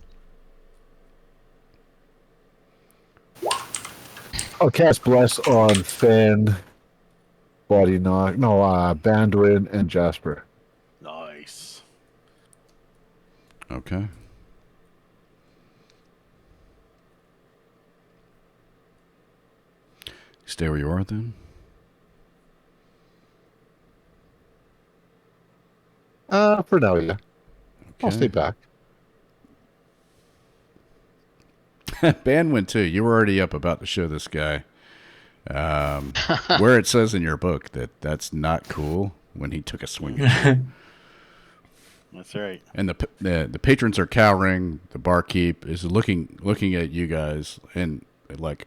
I'll cast Bless on Fenn, Body Knock, no, Bandwin, and Jasper. Nice. Okay. Stay where you are then. For now, yeah. I'll Okay. stay back. Ban went too. You were already up about to show this guy where it says in your book that that's not cool when he took a swing at you. That's right. And the patrons are cowering. The barkeep is looking at you guys and like,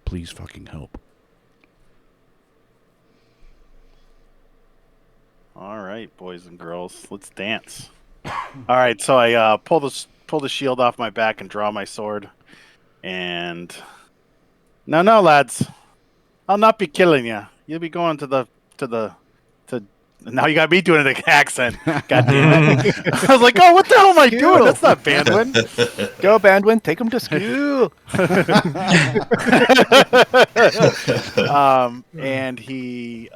please fucking help. All right, boys and girls, let's dance. All right, so I pull the shield off my back and draw my sword. And no, lads, I'll not be killing you. You'll be going to Now you got me doing an accent. God damn it. I was like, oh, what the hell am I doing? That's not Bandwin. Go, Bandwin. Take him to school. And he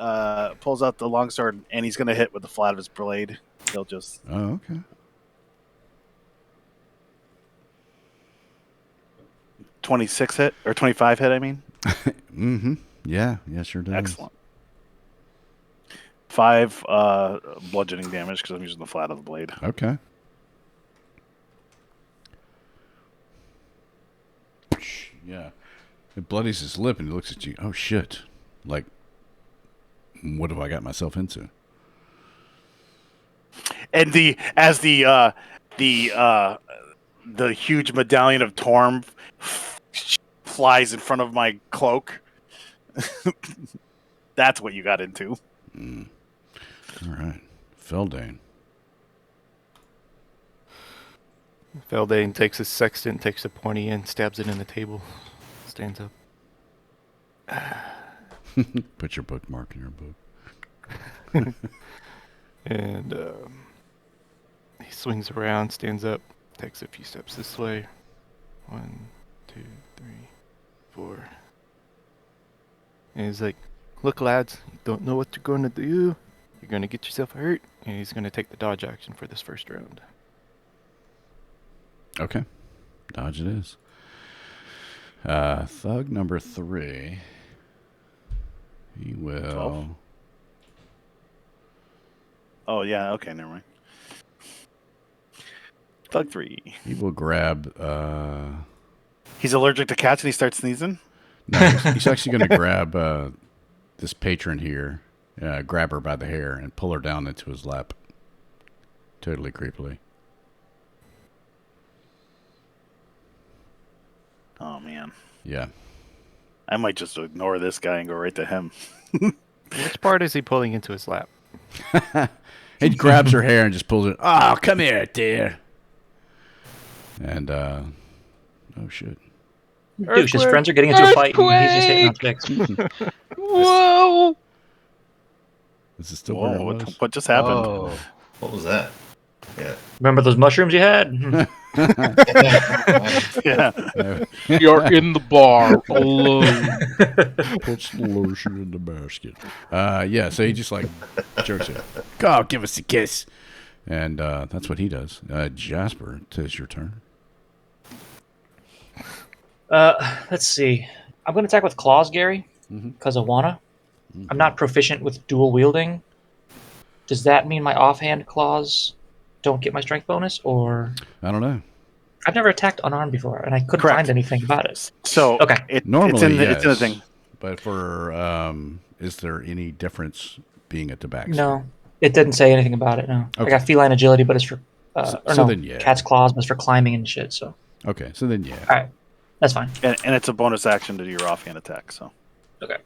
pulls out the longsword, and he's going to hit with the flat of his blade. He'll just... Oh, okay. 26 hit, or 25 hit, I mean. Mm-hmm. Yeah, sure does. Excellent. 5 bludgeoning damage because I'm using the flat of the blade. Okay. Yeah. It bloodies his lip and he looks at you. Oh, shit. Like, what have I got myself into? And the huge medallion of Torm flies in front of my cloak. That's what you got into. Mm. All right. Feldane. Feldane takes his sextant, takes a pointy end, stabs it in the table, stands up. Put your bookmark in your book. And he swings around, stands up, takes a few steps this way. 1, 2, 3, 4. And he's like, look, lads, you don't know what you're going to do. You're going to get yourself hurt. And he's going to take the dodge action for this first round. Okay. Dodge it is. Thug number 3. He will... 12? Oh, yeah, okay, never mind. Thug 3. He will grab... He's allergic to cats and he starts sneezing? No, he's actually going to grab this patron here, grab her by the hair, and pull her down into his lap. Totally creepily. Oh, man. Yeah. I might just ignore this guy and go right to him. Which part is he pulling into his lap? He grabs her hair and just pulls it. Oh, come here, dear. And, oh, shit. Douche, his friends are getting into a fight and he's just hitting on sticks. Whoa! This is still Whoa, where it was? what just happened? Oh. What was that? Yeah. Remember those mushrooms you had? Yeah. You're in the bar alone. Put some lotion in the basket. Yeah, so he just like jerks it. Go, give us a kiss. And that's what he does. Jasper, it's your turn. Let's see. I'm going to attack with claws, Gary, because I wanna. I'm not proficient with dual wielding. Does that mean my offhand claws don't get my strength bonus, or... I don't know. I've never attacked unarmed before, and I couldn't Correct. find anything about it. So, Okay. Normally, it's in the thing. But for, is there any difference being at the back? No, it didn't say anything about it, no. Okay. I got feline agility, but it's for... then, yeah. cat's claws, but it's for climbing and shit, so... Okay, so then, yeah. Alright, that's fine. And it's a bonus action to do your offhand attack, so. Okay.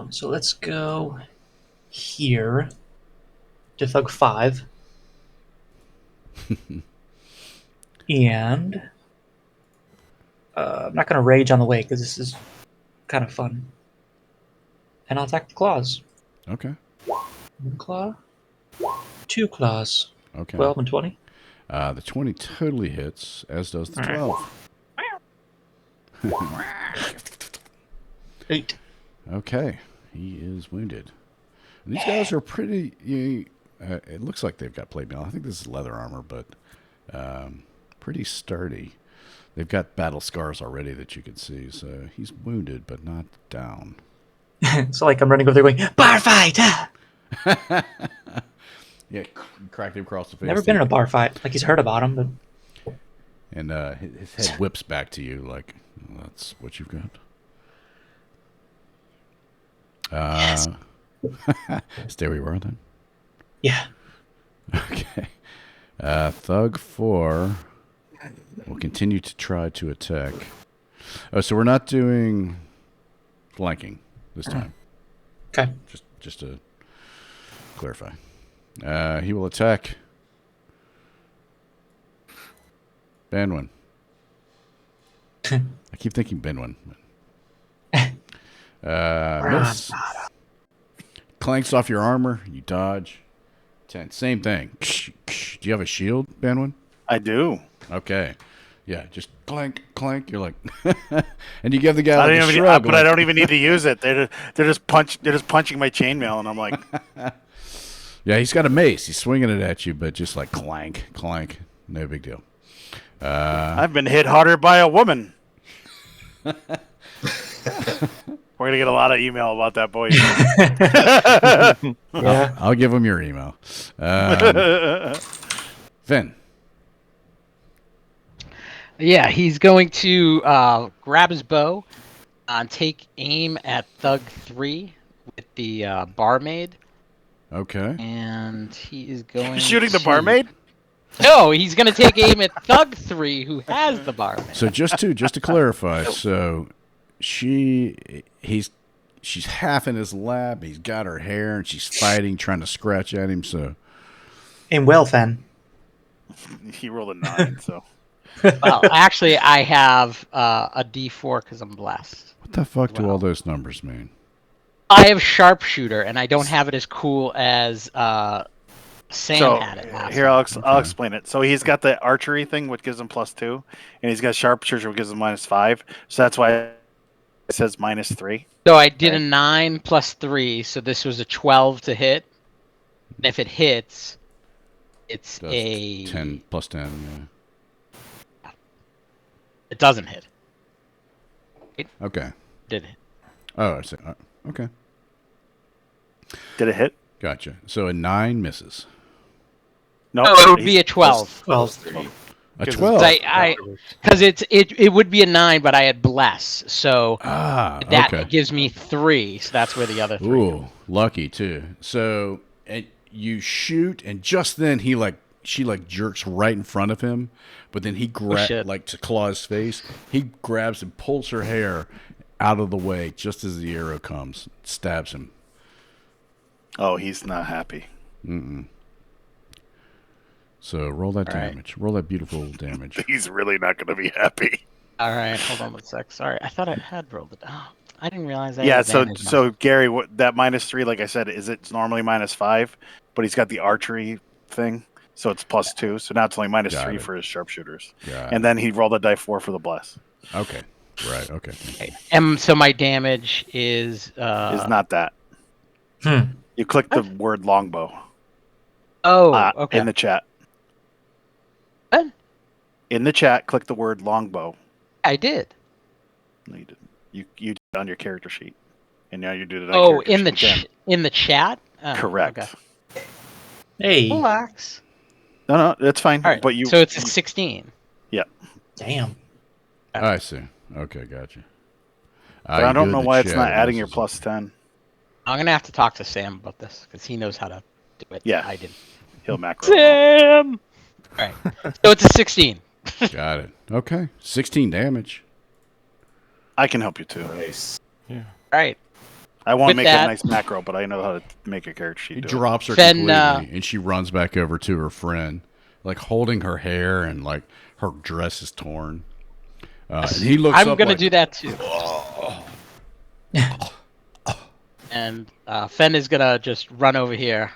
So let's go here to Thug 5. And I'm not going to rage on the way because this is kind of fun. And I'll attack the claws. Okay. 1 claw, 2 claws. Okay. 12 and 20. The 20 totally hits, as does the 12. 8. Okay. He is wounded. And these guys are pretty... it looks like they've got plate mail. I think this is leather armor, but pretty sturdy. They've got battle scars already that you can see, so he's wounded but not down. So like I'm running over there going, bar fight! Ah! Yeah, cracked him across the face. Never been in a bar fight. Like he's heard about him, but... And his head whips back to you like, well, that's what you've got. Yes. Stay where you are then. Yeah. Okay. Thug 4 will continue to try to attack. Oh, so we're not doing flanking this time. Okay. Just to clarify. He will attack Benwin. I keep thinking Benwin. Miss. clanks off your armor. You dodge. 10. Same thing. Do you have a shield, Banwin? I do. Okay. Yeah, just clank, clank. You're like, and you give the guy I like don't a even, shrug. but I don't even need to use it. They're just punching my chainmail, and I'm like, Yeah, he's got a mace. He's swinging it at you, but just like clank, clank. No big deal. I've been hit harder by a woman. We're gonna get a lot of email about that, boys. Yeah. I'll give him your email. Finn. Yeah, he's going to grab his bow and take aim at Thug 3 with the barmaid. Okay. And he is going Shooting the to- barmaid? No, he's going to take aim at Thug 3, who has the barmaid. So just to clarify, so she's half in his lap. He's got her hair, and she's fighting, trying to scratch at him. So Aim well, Fen. He rolled a 9, so Well, actually, I have a D4 because I'm blessed. what the fuck do all those numbers mean? I have sharpshooter, and I don't have it as cool as Sam had it. last here time. I'll explain it. So he's got the archery thing, which gives him +2, and he's got sharpshooter, which gives him -5. So that's why it says -3. So I did a 9 plus 3, so this was a 12 to hit. And if it hits, it's Does a 10 plus 10. It doesn't hit. Yeah. Okay. Did it? Oh, I see. Okay. Did it hit? Gotcha. So a 9 misses. No, No, it would be a 12. Well, A 'Cause 12. Because it would be a 9, but I had bless, so that Okay. gives me 3. So that's where the other 3. Ooh, lucky too. So and you shoot, and just then she jerks right in front of him, but then he shit. to claw his face. He grabs and pulls her hair out of the way just as the arrow comes, stabs him. Oh, he's not happy. So roll that All right. damage. Roll that beautiful damage. He's really not going to be happy. All right, hold on 1 sec. Sorry, I thought I had rolled it. Oh, I didn't realize that. Yeah, so Gary, that -3, like I said, it's normally -5, but he's got the archery thing, so it's +2. So now it's only Got -3 it. for his sharpshooters. Got And then he rolled a die 4 for the bless. Okay. Right. Okay. And so my damage is Is not that. You click the word longbow okay. in the chat. What? In the chat, click the word longbow. I did. No, you didn't. You did it on your character sheet, and now you do it. Oh, in the in the chat. Oh, Correct. Okay. hey, Relax. No, that's fine. All right. But you. So it's a 16. damn. I see. Okay, gotcha. But I don't know why it's not adding your +10. I'm gonna have to talk to Sam about this because he knows how to do it. Yeah. I didn't. He'll macro. Sam. All right. So it's a 16. Got it. Okay. 16 damage. I can help you too. Nice. All right. I won't With make that- a nice macro, but I know how to make a character sheet. He do it. drops her Then, completely, and she runs back over to her friend, like holding her hair, and like her dress is torn. And he looks I'm up gonna like, do that too. And Fen is gonna just run over here.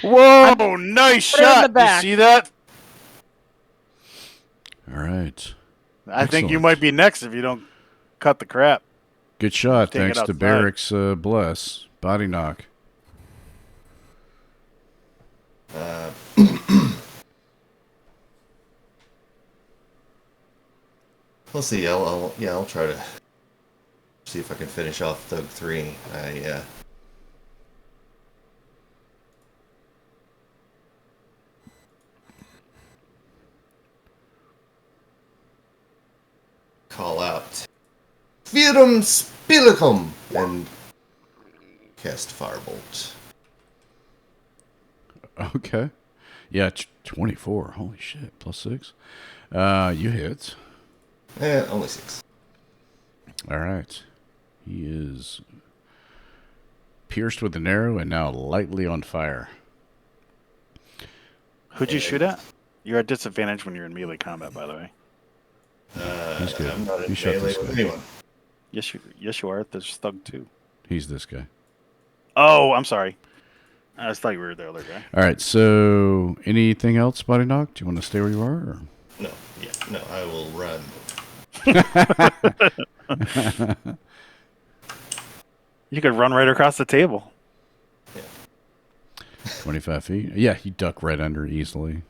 Whoa! Nice Put her in the shot. You back. see that? All right. I think you Excellent. might be next if you don't cut the crap. Good shot. Take it Thanks to outside. Barrick's bless. Body knock. We'll see. I'll try to see if I can finish off Thug 3. I call out Virum Spilicum and cast Firebolt. Okay. Yeah, 24. Holy shit. +6. You hit. Only 6. All right. He is pierced with an arrow and now lightly on fire. Who'd you shoot at? You're at disadvantage when you're in melee combat, by the way. He's good. I'm not in You shot melee this with guy. anyone. Yes, you are. There's Thug 2. He's this guy. Oh, I'm sorry. I just thought you were the other guy. All right. So, anything else, Body Knock? Do you want to stay where you are? Or? No, yeah, no, I will run. 'You could run right across the table. 25 feet. Yeah, you duck right under easily.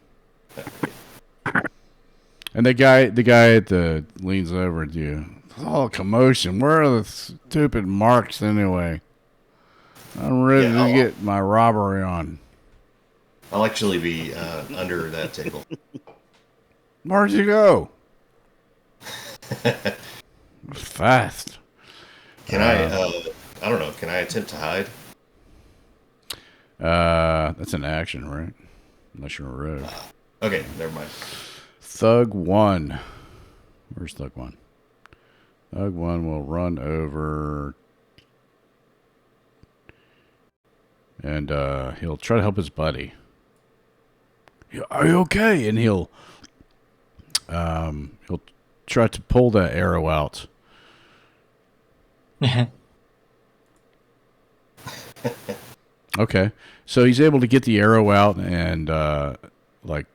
And the guy at the leans over at you. Oh, commotion. Where are the stupid marks anyway? I'm ready to get my robbery on. I'll actually be under that table. Where'd you go? Fast. Can I don't know, can I attempt to hide? That's an action, right? Unless you're a rogue. Okay, never mind. Thug 1. Where's Thug 1? Thug 1 will run over and he'll try to help his buddy. Are you okay? And he'll try to pull that arrow out. Okay. So he's able to get the arrow out and like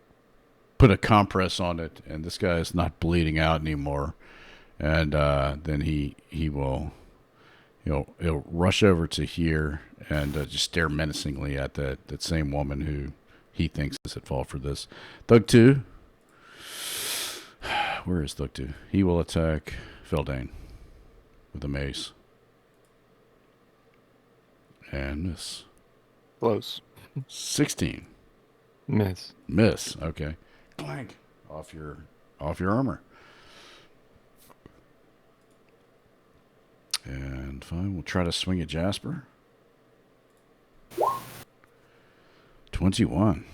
put a compress on it, and this guy is not bleeding out anymore. And then he'll rush over to here and just stare menacingly at that same woman who he thinks is at fault for this. Thug 2. Where is Thug 2? He will attack Feldane with a mace. And miss. Close. 16. Miss. Miss. Okay. Clank. Off your armor. And fine. We'll try to swing at Jasper. 21.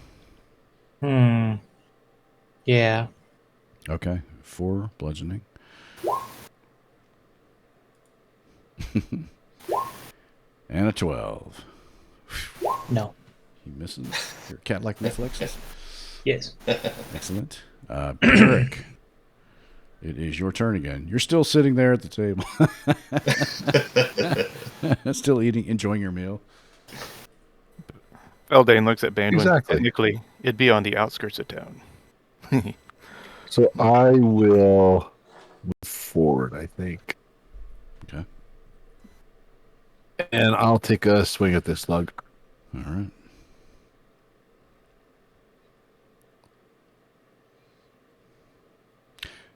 Yeah. Okay. 4 bludgeoning. And a 12. No. He misses. Your cat-like reflexes. Yes. Excellent. Eric, it is your turn again. You're still sitting there at the table. Still enjoying your meal. Feldane looks at Bandwin. Exactly. Technically, it'd be on the outskirts of town. So I will move forward, I think. Okay. And I'll take a swing at this slug. All right.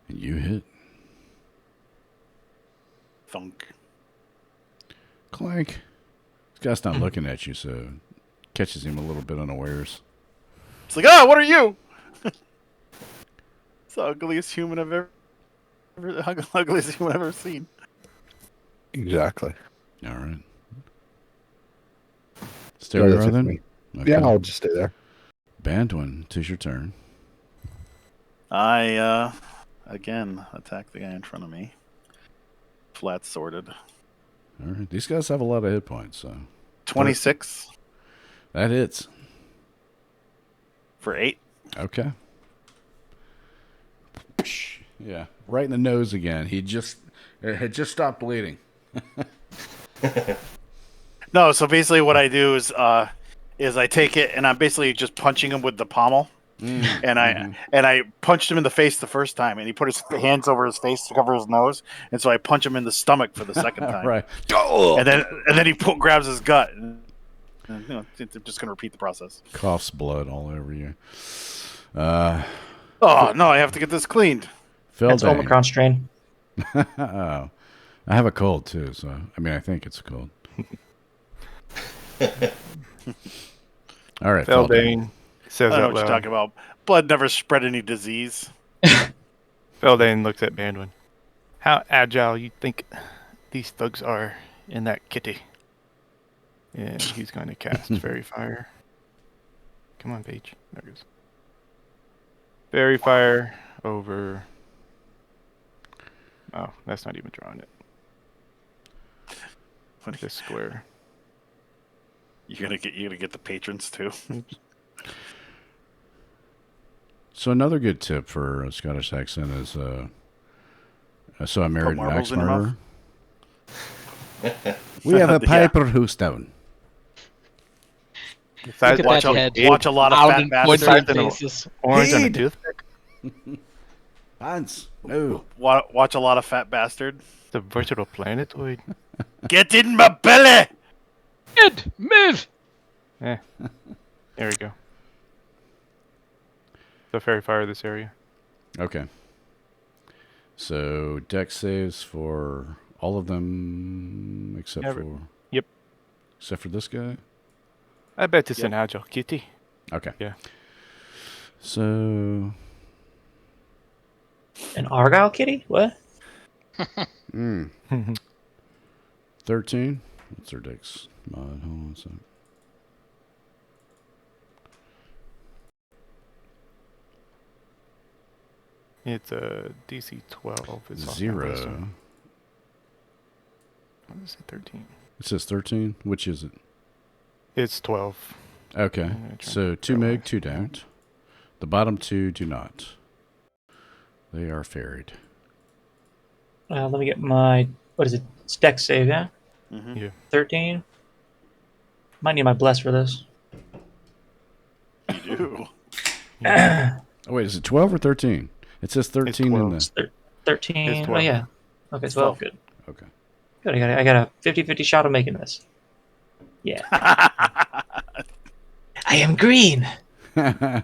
And you hit. Thunk. Clank. This guy's not looking at you, so catches him a little bit unawares. It's like, ah, what are you? It's the ugliest human I've ever seen. Exactly. All right. Stay where you are then? Okay. Yeah, I'll just stay there. Bandwin, 'tis your turn. I again attack the guy in front of me. Flat sworded. All right. These guys have a lot of hit points, so 26 that hits. for 8. Okay. Yeah, right in the nose again. It had just stopped bleeding. No, so basically what I do is I take it and I'm basically just punching him with the pommel. And I punched him in the face the first time, and he put his hands over his face to cover his nose, and so I punch him in the stomach for the second time. Right. And then he grabs his gut. And, I'm just gonna repeat the process. Coughs blood all over you. Oh no, I have to get this cleaned. That's Feldane. Omicron strain. Oh, I have a cold too, so I think it's a cold. All right, Feldane says I know out what you're loud. talking about. Blood never spread any disease. Feldane looks at Bandwin. How agile you think these thugs are in that kitty? And he's going to cast Fairy Fire. Come on, Paige. There it goes. Fairy Fire over... Oh, that's not even drawing it. This square. You're gonna get the patrons too. So another good tip for a Scottish accent is, so I married an marbles axe in your murderer. We have a Yeah. piper who's down. Besides, at Watch that a, head. watch a lot of Out fat in bastards. wood-type Besides, faces. orange on a Heed. toothpick. Hans, no. Watch a lot of fat bastard. It's a versatile planetoid. Get in my belly! Ed, move! There we go. So fairy fire this area. Okay. So deck saves for all of them except for. Yep. Except for this guy. I bet it's an agile kitty. Okay. Yeah. So An Argyle kitty? What? 13. What's their dex mod? Hold on a sec. It's a DC 12. It's off my 0. list. What does it say 13? It says 13. Which is it? It's 12. Okay. I'm gonna try So and 2 go meg, off. 2 don't. The bottom 2 do not. They are ferried. Let me get my, what is it? It's dex save, yeah? Mm-hmm. Yeah. 13. Might need my bless for this. You do. Oh, wait. Is it 12 or 13? It says 13 in 12. the. 13. It's Oh, 12. yeah. Okay, 12. Good. Okay. Good. I got a 50-50 shot of making this. Yeah. I am green. You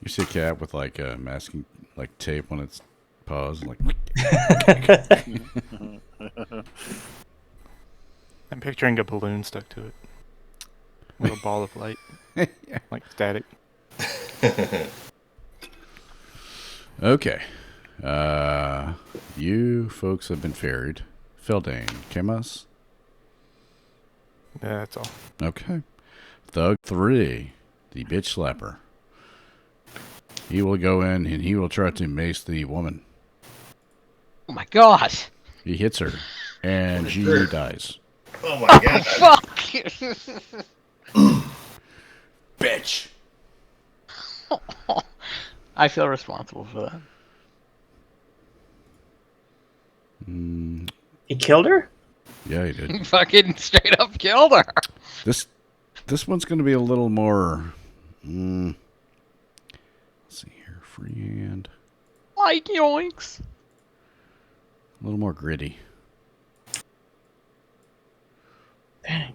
see a cat with like masking like tape on its paws, like. I'm picturing a balloon stuck to it. With a ball of light. Like static. Okay. You folks have been ferried. Feldane, Kemas. Yeah, that's all. Okay. Thug 3, the bitch slapper. He will go in and he will try to mace the woman. Oh my god! He hits her, and she dies. Oh my god. Fuck! Bitch! I feel responsible for that. He killed her? Yeah, he did. He fucking straight up killed her. This one's going to be a little more. Let's see here, freehand. Like yoinks. A little more gritty. Dang.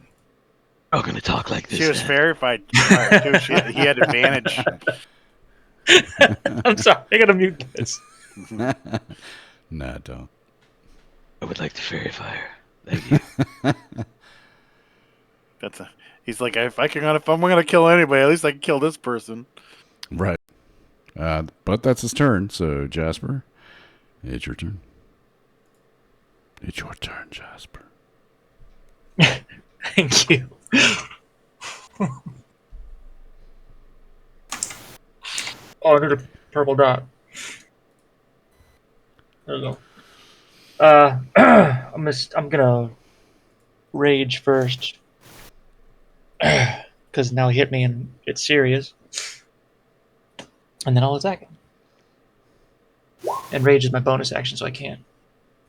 I'm gonna talk like this. She was verified. Too. He had advantage. I'm sorry. I gotta mute this. Nah, don't. I would like to verify her. Thank you. He's like, if I'm gonna kill anybody, at least I can kill this person. Right. But that's his turn. So Jasper, it's your turn. It's your turn, Jasper. Thank you. Oh, I need a purple dot. There we go. I'm gonna rage first. Because now he hit me and it's serious. And then I'll attack him. And rage is my bonus action, so I can't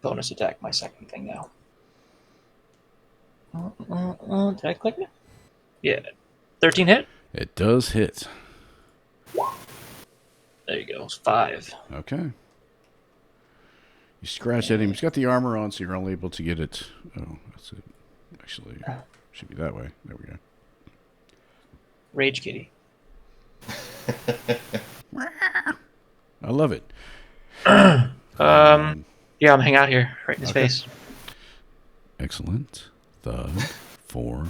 bonus attack my second thing now. Did I click it? Yeah. 13 hit? It does hit. There you go. It's 5. Okay. You scratch at him. He's got the armor on, so you're only able to get it. Oh, that's it. Actually, should be that way. There we go. Rage kitty. I love it. Yeah, I'm hang out here, right in his Okay. face. Excellent. Thug 4.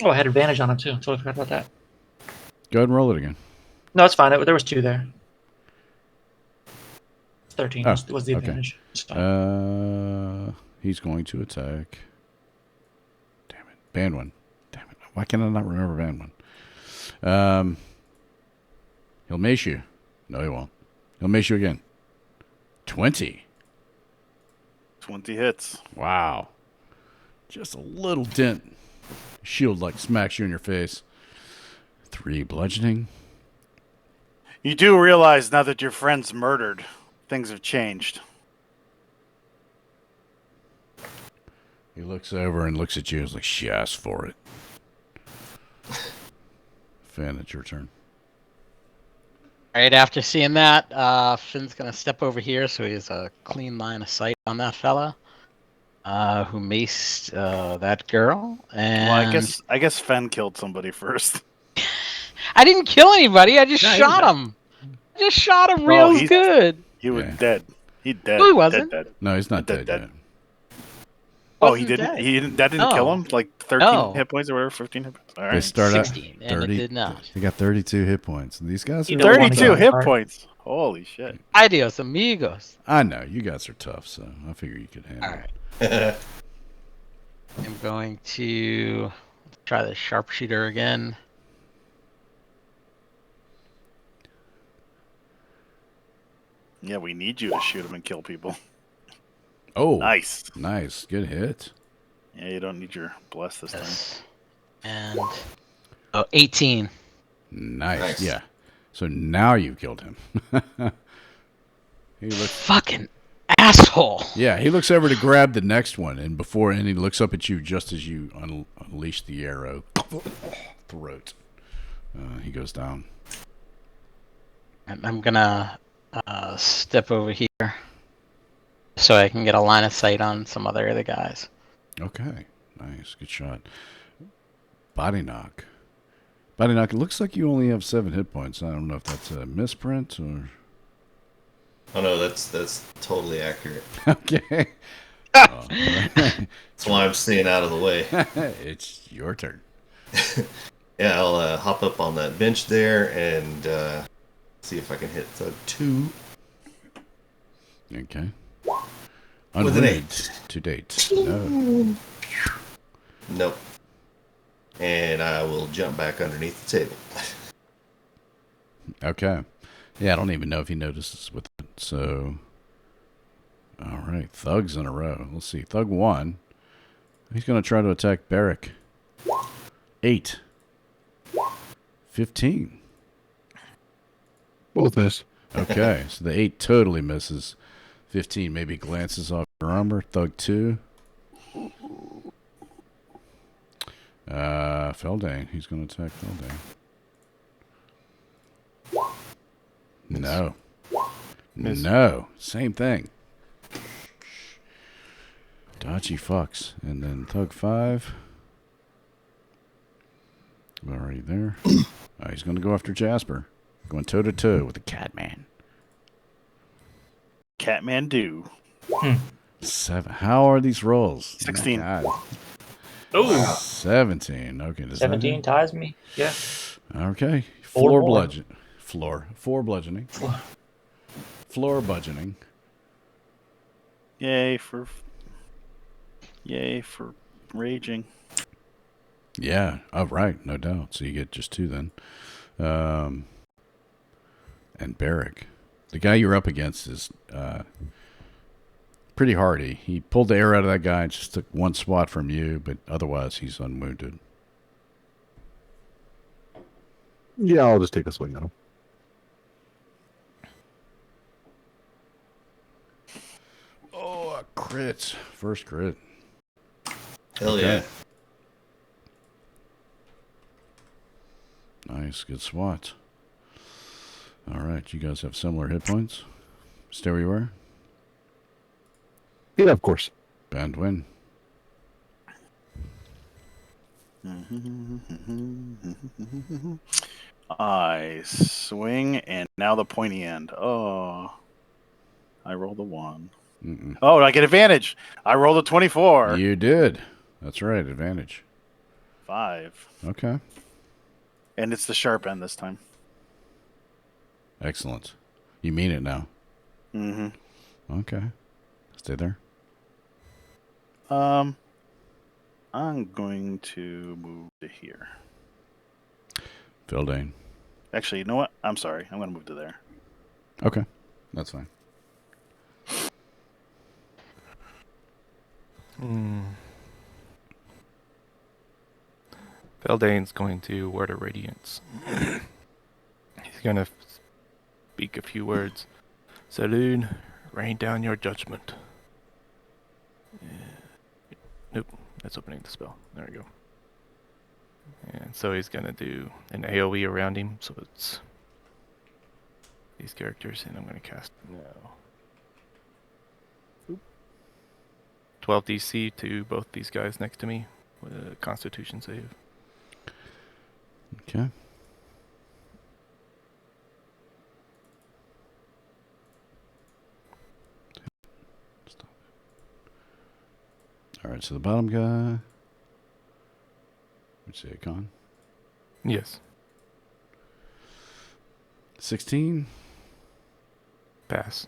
Oh, I had advantage on him too. Totally forgot about that. Go ahead and roll it again. No, it's fine. There was 2 there. 13 Oh, was the okay. advantage. It's fine. He's going to attack. Damn it. Band 1. Damn it. Why can I not remember band 1? He'll mace you. No, he won't. He'll mace you again. 20. 20 hits. Wow. Just a little dent. Shield like smacks you in your face. 3 bludgeoning. You do realize now that your friend's murdered, things have changed. He looks over and looks at you and is like, she asked for it. Finn, it's your turn. Right after seeing that, Finn's gonna step over here so he has a clean line of sight on that fella who maced that girl. And Well, I guess Fenn killed somebody first. I didn't kill anybody. I just Yeah, shot he's him. I just shot him No, real he's- good. He was Yeah. dead. He dead. No, he wasn't. Dead. No, he's not dead Dead. yet. Oh, he Wasn't didn't. dead. He didn't. That didn't kill No. him. Like 13 No. hit points or whatever, 15 hit points. All They right. start at 16, and it 30. did not. They got 32 hit points. These guys are. You don't wanna 32 go hit hard. points. Holy shit. Adios, amigos. I know you guys are tough, so I figure you could handle All it. right. I'm going to try the sharpshooter again. Yeah, we need you to shoot him and kill people. Oh, Nice. nice, good hit. Yeah, you don't need your bless this time. Yes. And 18. Nice. Nice. Yeah. So now you've killed him. He looks. Fucking asshole. Yeah, he looks over to grab the next one, and he looks up at you just as you unleash the arrow. Throat. He goes down. And I'm gonna step over here so I can get a line of sight on some other guys. Okay. Nice. Good shot. Body knock. Body knock. It looks like you only have 7 hit points. I don't know if that's a misprint or. Oh no, that's totally accurate. Okay. Oh, That's why I'm staying out of the way. it's your turn. Yeah, I'll hop up on that bench there and see if I can hit Thug 2 Okay. with an Unread 8. to date. No. Nope. And I will jump back underneath the table. Okay. Yeah, I don't even know if he notices with it. So, all right, thugs in a row. Let's see. Thug 1. He's going to try to attack Barrick. 8. 15. Both miss. Okay, so the 8 totally misses. 15 maybe glances off your armor. Thug 2. Feldane. He's going to attack Feldane. No. Miss. No. Same thing. Dodgy fucks. And then Thug 5. Already there. He's going to go after Jasper. Going toe to toe with the Catman. Catman do. 7. How are these rolls? 16. Oh my God. Oh, 17. Okay. Does that 17 hit? ties me. Yeah. Okay. Four Floor more. bludgeon. Floor bludgeoning. Floor bludgeoning. Yay for raging. Yeah. Oh, right. No doubt. So you get just 2 then. And Barrick. The guy you're up against is pretty hardy. He pulled the air out of that guy and just took 1 swat from you, but otherwise he's unwounded. Yeah, I'll just take a swing at him. Oh, a crit. First crit. Hell Okay. yeah. Nice. Good swat. All right. You guys have similar hit points. Stay where you are. Yeah, of course. Band win. I swing, and now the pointy end. Oh, I rolled a 1. Mm-mm. Oh, I get advantage. I rolled a 24. You did. That's right. Advantage. 5. Okay. And it's the sharp end this time. Excellent. You mean it now. Mm-hmm. Okay. Stay there. I'm going to move to here. Feldane. Actually, you know what? I'm sorry. I'm going to move to there. Okay. That's fine. Feldane's going to Word of Radiance. He's going to speak a few words. Saloon, rain down your judgment. Nope, that's opening the spell. There we go. And so he's gonna do an AoE around him, so it's these characters, and I'm gonna cast now. 12 DC to both these guys next to me with a Constitution save. Okay. Stop it. All right, so the bottom guy. Let's see, a con. Yes. 16. Pass.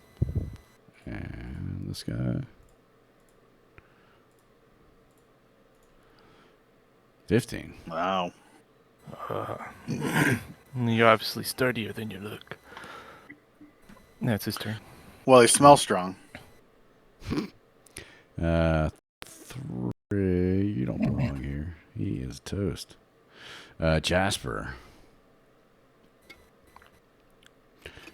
And this guy. 15. Wow. You're obviously sturdier than you look. That's his turn. Well, he smells strong. 3. You don't belong here. He is toast. Jasper.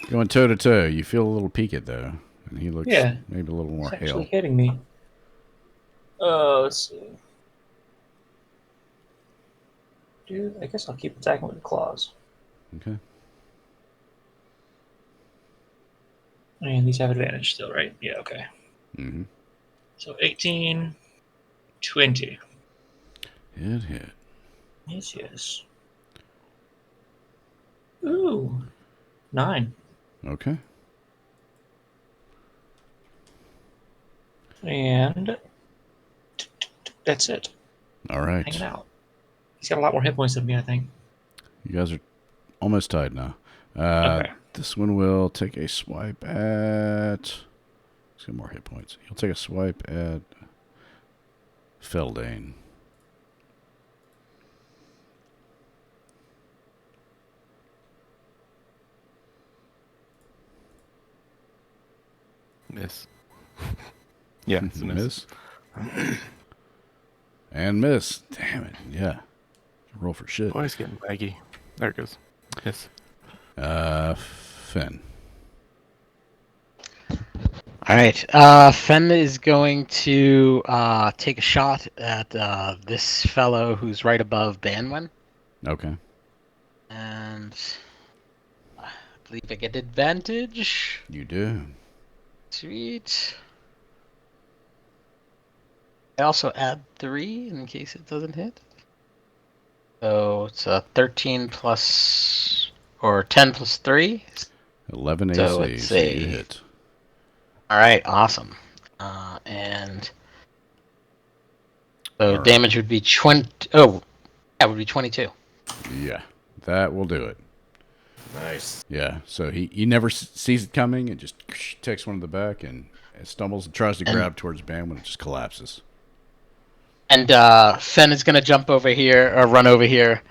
Going toe to toe. You feel a little peaked though. And he looks maybe a little more It's actually hale. hitting me. Let's see. Dude, I guess I'll keep attacking with the claws. Okay. And these have advantage still, right? Yeah, okay. Mm-hmm. So 18, 20. Hit. Yes. Ooh. 9. Okay. And that's it. All right. Hanging out. He's got a lot more hit points than me, I think. You guys are almost tied now. Okay. This one will take a swipe at... He's got more hit points. He'll take a swipe at Feldane. Miss. Yeah, it's a miss. And miss. Damn it. Yeah. Roll for shit. Boy's getting laggy. There it goes. Miss. Finn. All right. Fen is going to take a shot at this fellow who's right above Banwin. Okay. And I believe I get advantage. You do. Sweet. I also add 3 in case it doesn't hit. So it's a 13 plus, or 10 plus 3. 11 So AC. it's So you a- hit. All right, awesome. And so All right. damage would be 20. Oh, that would be 22. Yeah. That will do it. Nice. Yeah. So he never sees it coming and just takes one in the back and stumbles and tries to grab towards Bam when it just collapses. And Fen is gonna jump over here or run over here.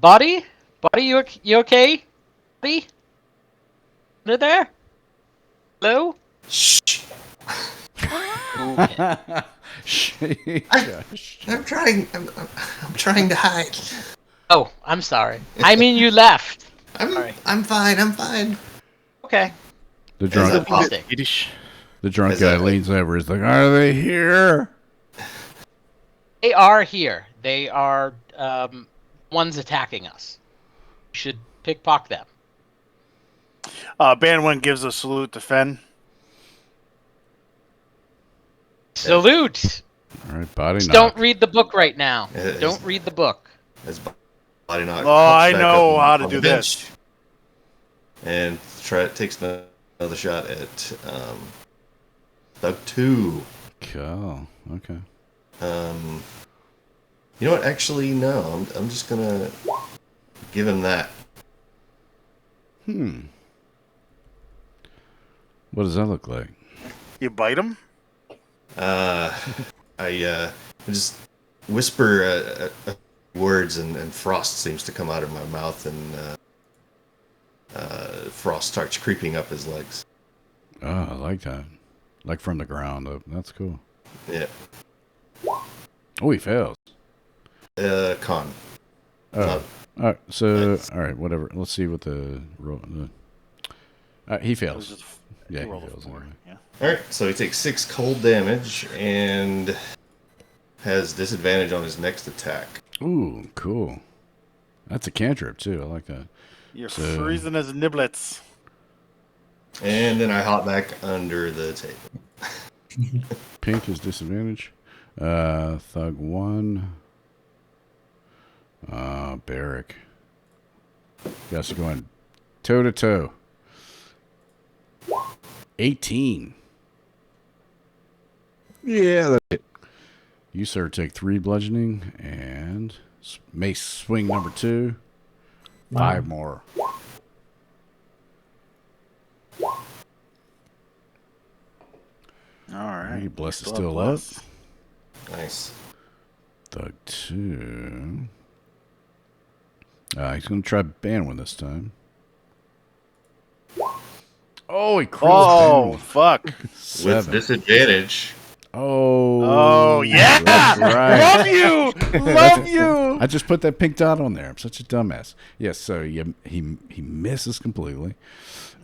Body, you okay? Body, under there? Hello? Shh. I'm trying. I'm trying to hide. Oh, I'm sorry. I mean, you left. Sorry. I'm fine. I'm fine. Okay. The drunk, Yiddish. the drunk Is guy that- leans over. He's like, "Are they here?" They are here. They are ones attacking us. You should pickpocket them. Banwin gives a salute to Fen. Salute. All right, body Just knock. don't read the book right now. Is- Don't read the book. His body knock. Oh, I pops back know up how to on do the this. bench And takes another shot at Doug 2. Cool. Okay. You know what? Actually, no. I'm just gonna give him that. What does that look like? You bite him? I just whisper words, and frost seems to come out of my mouth, and frost starts creeping up his legs. Oh, I like that. Like from the ground up. That's cool. Yeah. Oh, he fails. Con. Oh, All right. So, all right, whatever. Let's see what the roll. He It was fails. just- Yeah, he he rolled a fails 4. anyway. Yeah. All right, so he takes 6 cold damage and has disadvantage on his next attack. Ooh, cool. That's a cantrip too. I like that. You're So- freezing as niblets. And then I hop back under the table. Pink is disadvantage. Thug 1. Barrack. Guys are going toe to toe. 18. Yeah, that's it. You, sir, take 3 bludgeoning and mace swing number 2. 5 more. All right. Your bless is Still still have up. bless. Nice. Thug 2. He's going to try Banwin this time. Oh, he crits Oh, Banwin. fuck. With 7. disadvantage. Oh. Oh, yeah. That's right. Love you. Love you. I just put that pink dot on there. I'm such a dumbass. Yes, so he misses completely.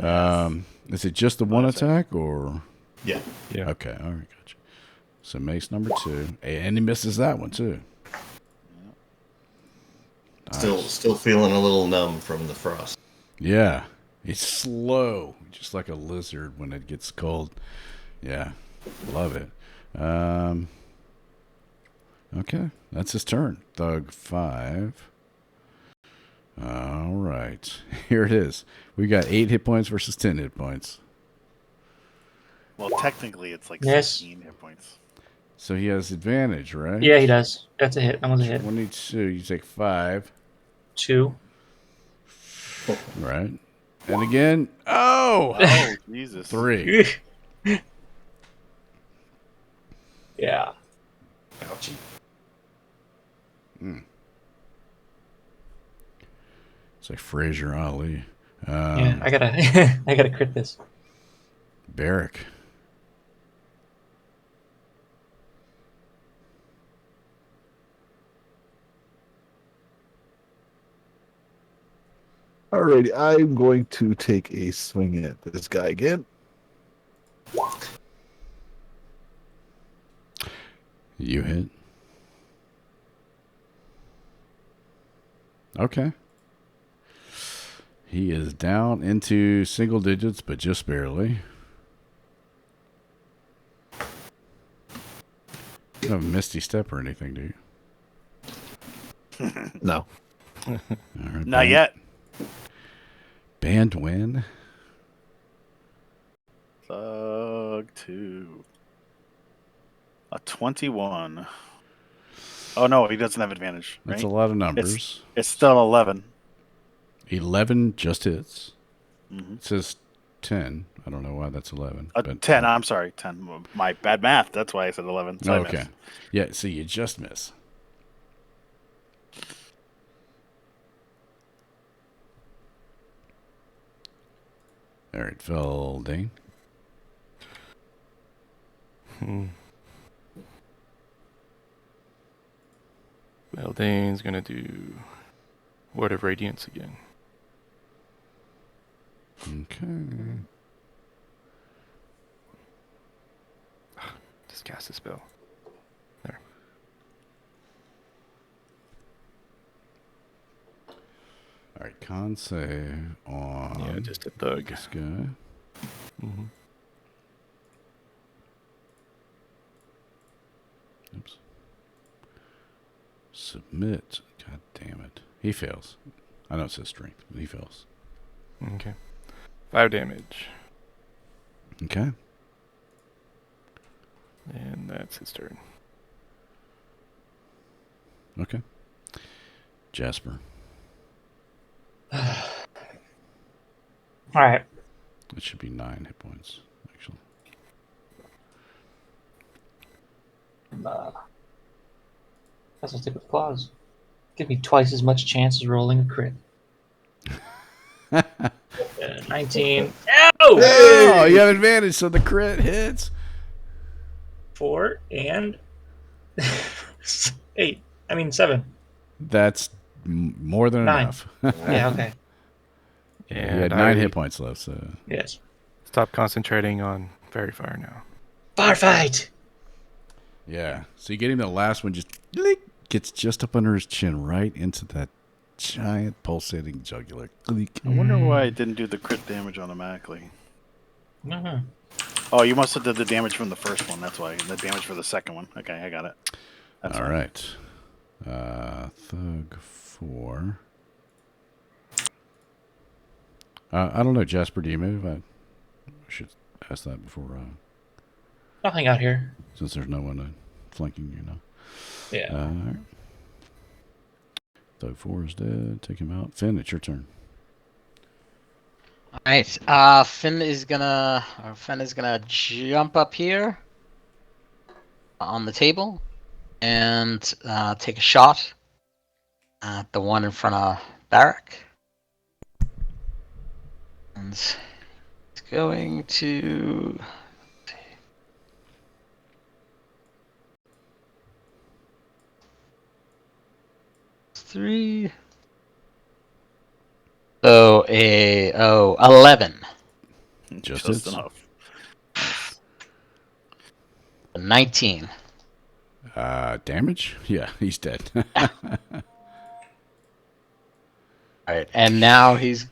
Is it just the one attack or? Yeah. Yeah. Okay, all right, gotcha. So mace number 2, and he misses that one too. Still feeling a little numb from the frost. Yeah, it's slow, just like a lizard when it gets cold. Yeah, love it. Okay, that's his turn. Thug 5. All right, here it is. We got 8 hit points versus 10 hit points. Well, technically, it's like Yes. 16 hit points. So he has advantage, right? Yeah, he does. That's a hit. That one's a hit. 22. You take 5. 2. Right. And again. Oh! Oh, Jesus. 3. Yeah. Ouchie. It's like Fraser Ali. Yeah, I gotta, I gotta crit this. Barrack. Alrighty, I'm going to take a swing at this guy again. You hit. Okay. He is down into single digits, but just barely. You don't have a Misty Step or anything, do you? No. All right, Not yet. Band win. Thug 2. A 21. Oh, no, he doesn't have advantage, right? That's a lot of numbers. It's still 11. 11 just hits. Mhm. It says 10. I don't know why that's 11. 10, I'm sorry, 10. My bad math. That's why I said 11. So I Okay. missed. Yeah, see, you just miss. All right, Feldane. Beldane's gonna do Word of Radiance again. Okay. Just cast a spell. There. All right, con save on Yeah, just a thug. this guy. Mm-hmm. Oops. Submit. God damn it. He fails. I know it says strength, but he fails. Okay. 5 damage. Okay. And that's his turn. Okay. Jasper. All right. It should be 9 hit points, actually. Guess I'll stick with claws. Give me twice as much chance as rolling a crit. 19. Oh, you have advantage, so the crit hits. 4 and 8. I mean 7. That's more than 9. enough. Yeah, okay. He And had 9 hit points left. So Yes. Stop concentrating on Fairy Fire now. Bar fight! yeah, so you get him the last one, just gets just up under his chin, right into that giant pulsating jugular. I wonder why it didn't do the crit damage automatically. Uh-huh. Oh, you must have did the damage from the first one. That's why. The damage for the second one. Okay, I got it. That's All fine. right. Thug 4. I don't know, Jasper, do you move? I should ask that before, I'll hang out here. since there's no one flanking you now. Yeah. All right. Thug 4 is dead. Take him out. Finn, it's your turn. All right. Finn is gonna jump up here on the table and take a shot at the one in front of Barrack. And it's going to. Three. So 11. Just Just hits. enough. 19. Damage? Yeah, he's dead. All right, and now he's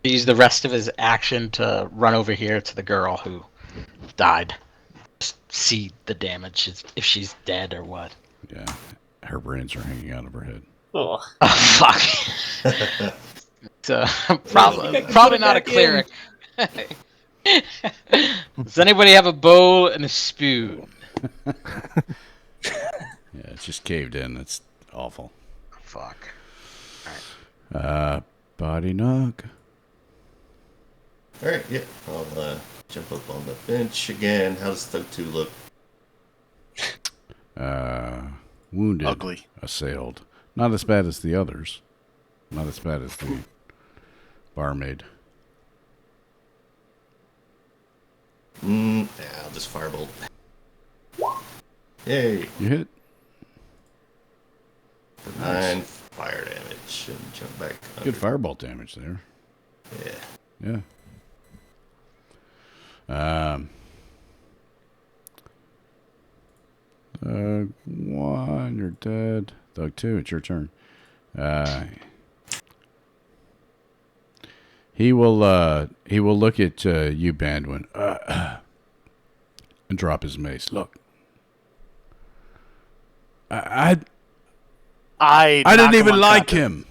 used the rest of his action to run over here to the girl who died. Just see the damage, if she's dead or what. Yeah, her brains are hanging out of her head. Oh. Oh, fuck. So, probably not a cleric. Does anybody have a bowl and a spoon? Yeah, it's just caved in. It's awful. Fuck. Body knock. Alright, yeah. I'll jump up on the bench again. How does Thug 2 look? Wounded. Ugly. Assailed. Not as bad as the others. Not as bad as the barmaid. Yeah, I'll just firebolt. Yay! You hit? For 9 fire damage and jump back. Good firebolt damage there. Yeah. Yeah. Thug 1, you're dead. Thug 2, it's your turn. He will look at you, Bandwin, and drop his mace. Look, I didn't even like him.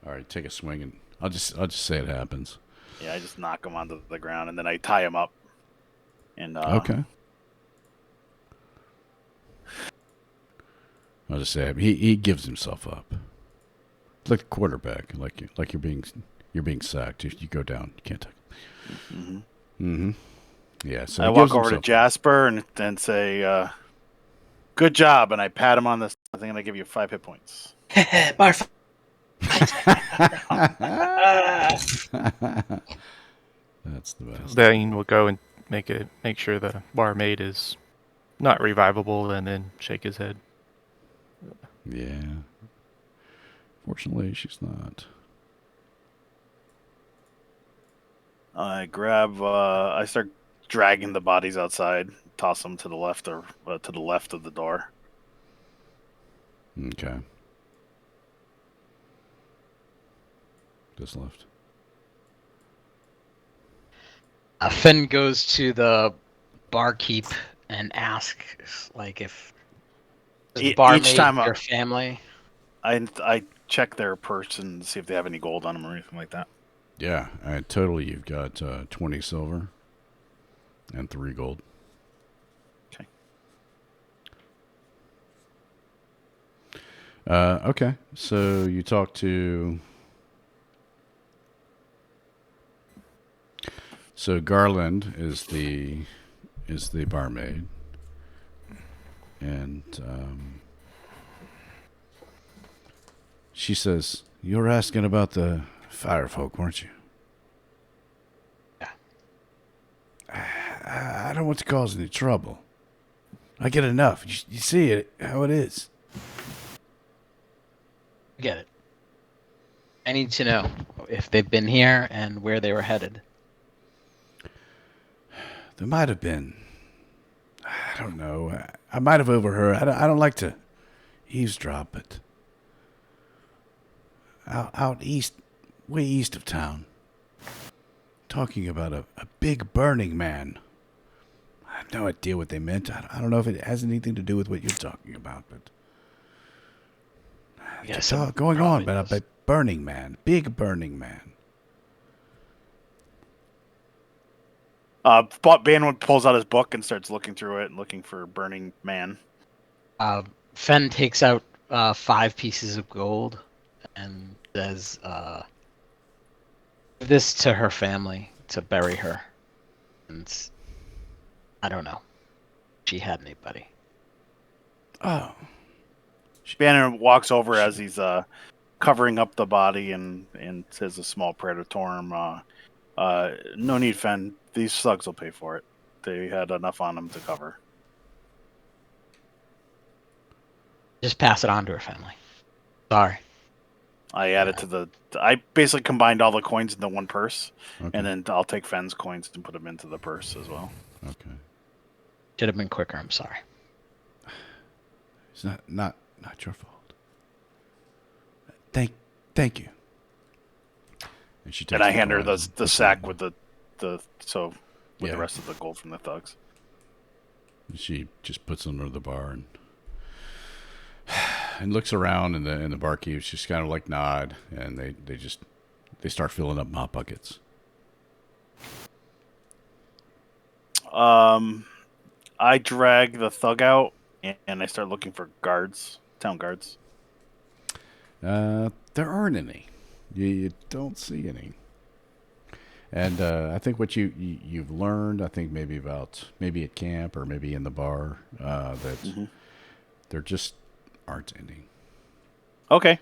All right, take a swing, and I'll just say it happens. Yeah, I just knock him onto the ground and then I tie him up. And Okay. I'll just say he gives himself up. It's like a quarterback, like you're being sacked. If you go down, you can't take. Yeah. So I he walk gives over to himself up. Jasper and say, "Good job," and I pat him on the. I think I give you 5 hit points. Bar fight! That's the best. Then we'll go and make sure the barmaid is not revivable, and then shake his head. Yeah. Fortunately, she's not. I start dragging the bodies outside, toss them to the left or to the left of the door. Okay. Just left. Finn goes to the barkeep and asks, like, if the barmaid Each time your family. I check their purse and see if they have any gold on them or anything like that. Yeah. Totally, you've got 20 silver and 3 gold. Okay. Okay. So you talk to. So Garland is the barmaid, and she says, "You were asking about the fire folk, weren't you?" Yeah. I don't want to cause any trouble. I get enough. You see it how it is. Get it. I need to know if they've been here and where they were headed. There might have been. I don't know. I might have overheard. I don't like to eavesdrop, but out east, way east of town, talking about a big burning man. I have no idea what they meant. I don't know if it has anything to do with what you're talking about, but Yes, it's all going on about a burning man, big burning man. Banwood pulls out his book and starts looking through it, looking for Burning Man. Fen takes out 5 pieces of gold and says, "Give this to her family to bury her." And I don't know. She had anybody. Oh, Bannon walks over as he's covering up the body and says a small prayer to Torm. No need, Fen. These slugs will pay for it. They had enough on them to cover. Just pass it on to her family. Sorry. I added to the. I basically combined all the coins into one purse, okay. and then I'll take Fen's coins and put them into the purse as well. Okay. Should have been quicker. I'm sorry. It's not your fault. Thank you. And she takes And I hand her coins the and sack puts with the Yeah. rest of the gold from the thugs. She just puts them under the bar and looks around, and the barkeeps just kind of like nod, and they start filling up mop buckets. I drag the thug out and I start looking for town guards. There aren't any. You don't see any. And I think what you've learned, I think maybe at camp or maybe in the bar, that there just aren't any. Okay,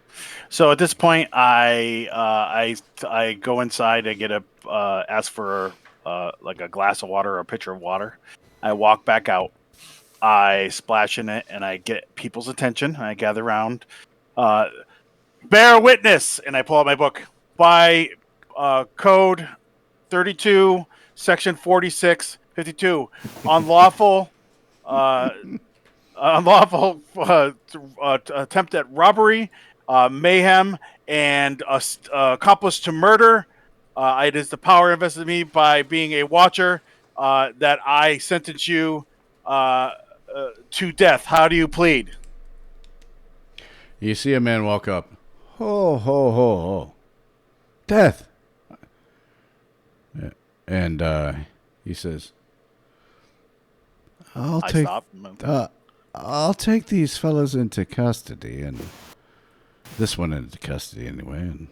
so at this point, I go inside. I get ask for like a glass of water or a pitcher of water. I walk back out. I splash in it, and I get people's attention. I gather around. Bear witness, and I pull out my book by code 32, section 46, 52, unlawful attempt at robbery, mayhem, and accomplice to murder. It is the power invested in me by being a watcher that I sentence you to death. How do you plead? You see a man walk up. Ho, ho, ho, ho. Death. And he says, I'll take these fellas into custody, and this one into custody anyway. And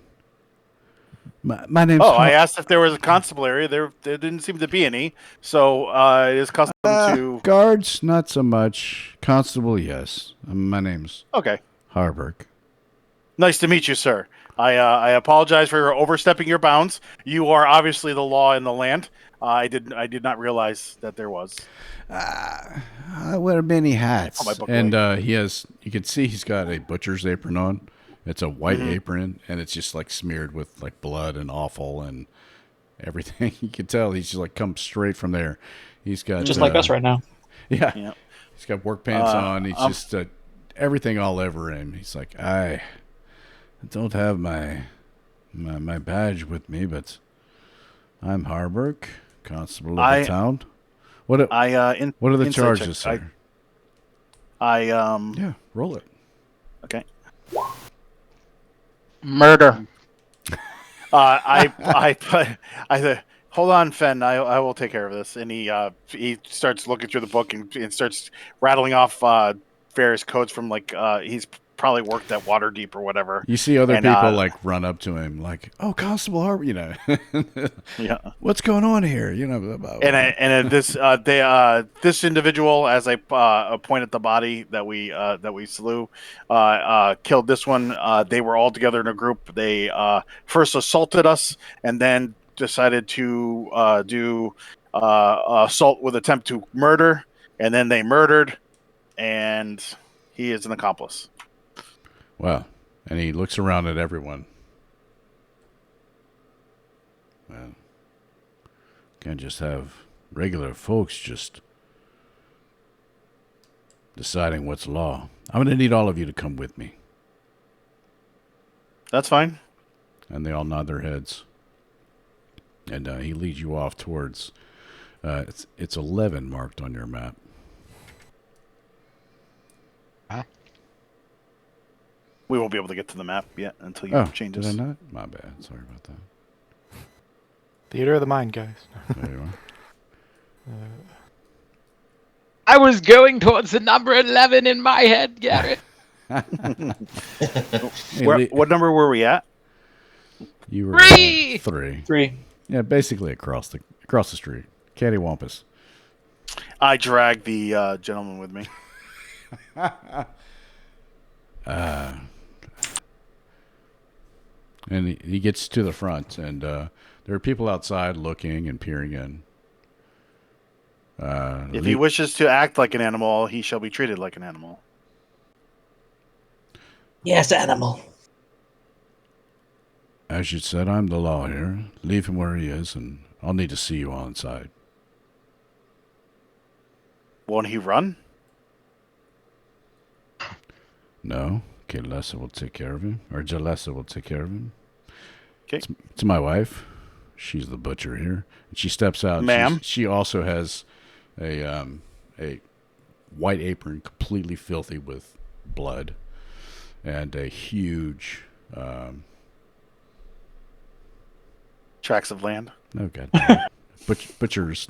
my name's I asked if there was a constabulary. There didn't seem to be any. So it is custom to guards, not so much. Constable, yes. My name's okay. Harburg. Nice to meet you, sir. I apologize for overstepping your bounds. You are obviously the law in the land. I did not realize that there was. I wear many hats, and you can see he's got a butcher's apron on. It's a white apron, and it's just like smeared with like blood and offal and everything. You can tell he's just like come straight from there. He's got just like us right now. Yeah, Yep. He's got work pants on. He's just everything all over him. He's like, I don't have my badge with me, but I'm Harburg, constable of the town. What are the charges, sir? Yeah, roll it. Okay. Murder. I hold on, Fen. I will take care of this. And he starts looking through the book and starts rattling off various codes from he's probably worked at Waterdeep or whatever. You see other people like run up to him like, "Oh, Constable Harper," yeah. What's going on here? This individual, as I point at the body that we slew, killed this one. They were all together in a group. They first assaulted us and then decided to do assault with attempt to murder, and then they murdered, and he is an accomplice. Well, And he looks around at everyone. Well, can't just have regular folks just deciding what's law. I'm going to need all of you to come with me. That's fine. And they all nod their heads. And he leads you off towards... it's 11 marked on your map. We won't be able to get to the map yet until you change did this. I not? My bad. Sorry about that. Theater of the mind, guys. There you are. I was going towards the number 11 in my head, Garrett. What number were we at? You were 3! 3. 3. Yeah, basically across the street. Cattywampus. I dragged the gentleman with me. And he gets to the front, and there are people outside looking and peering in. If he wishes to act like an animal, he shall be treated like an animal. Yes, animal. As you said, I'm the law here. Leave him where he is, and I'll need to see you all inside. Won't he run? No? Jalessa will take care of him. Or Jalessa will take care of him. Okay. It's my wife. She's the butcher here. And she steps out. Ma'am? She also has a white apron completely filthy with blood. And a huge... Tracts of land. oh, God. Butcher's...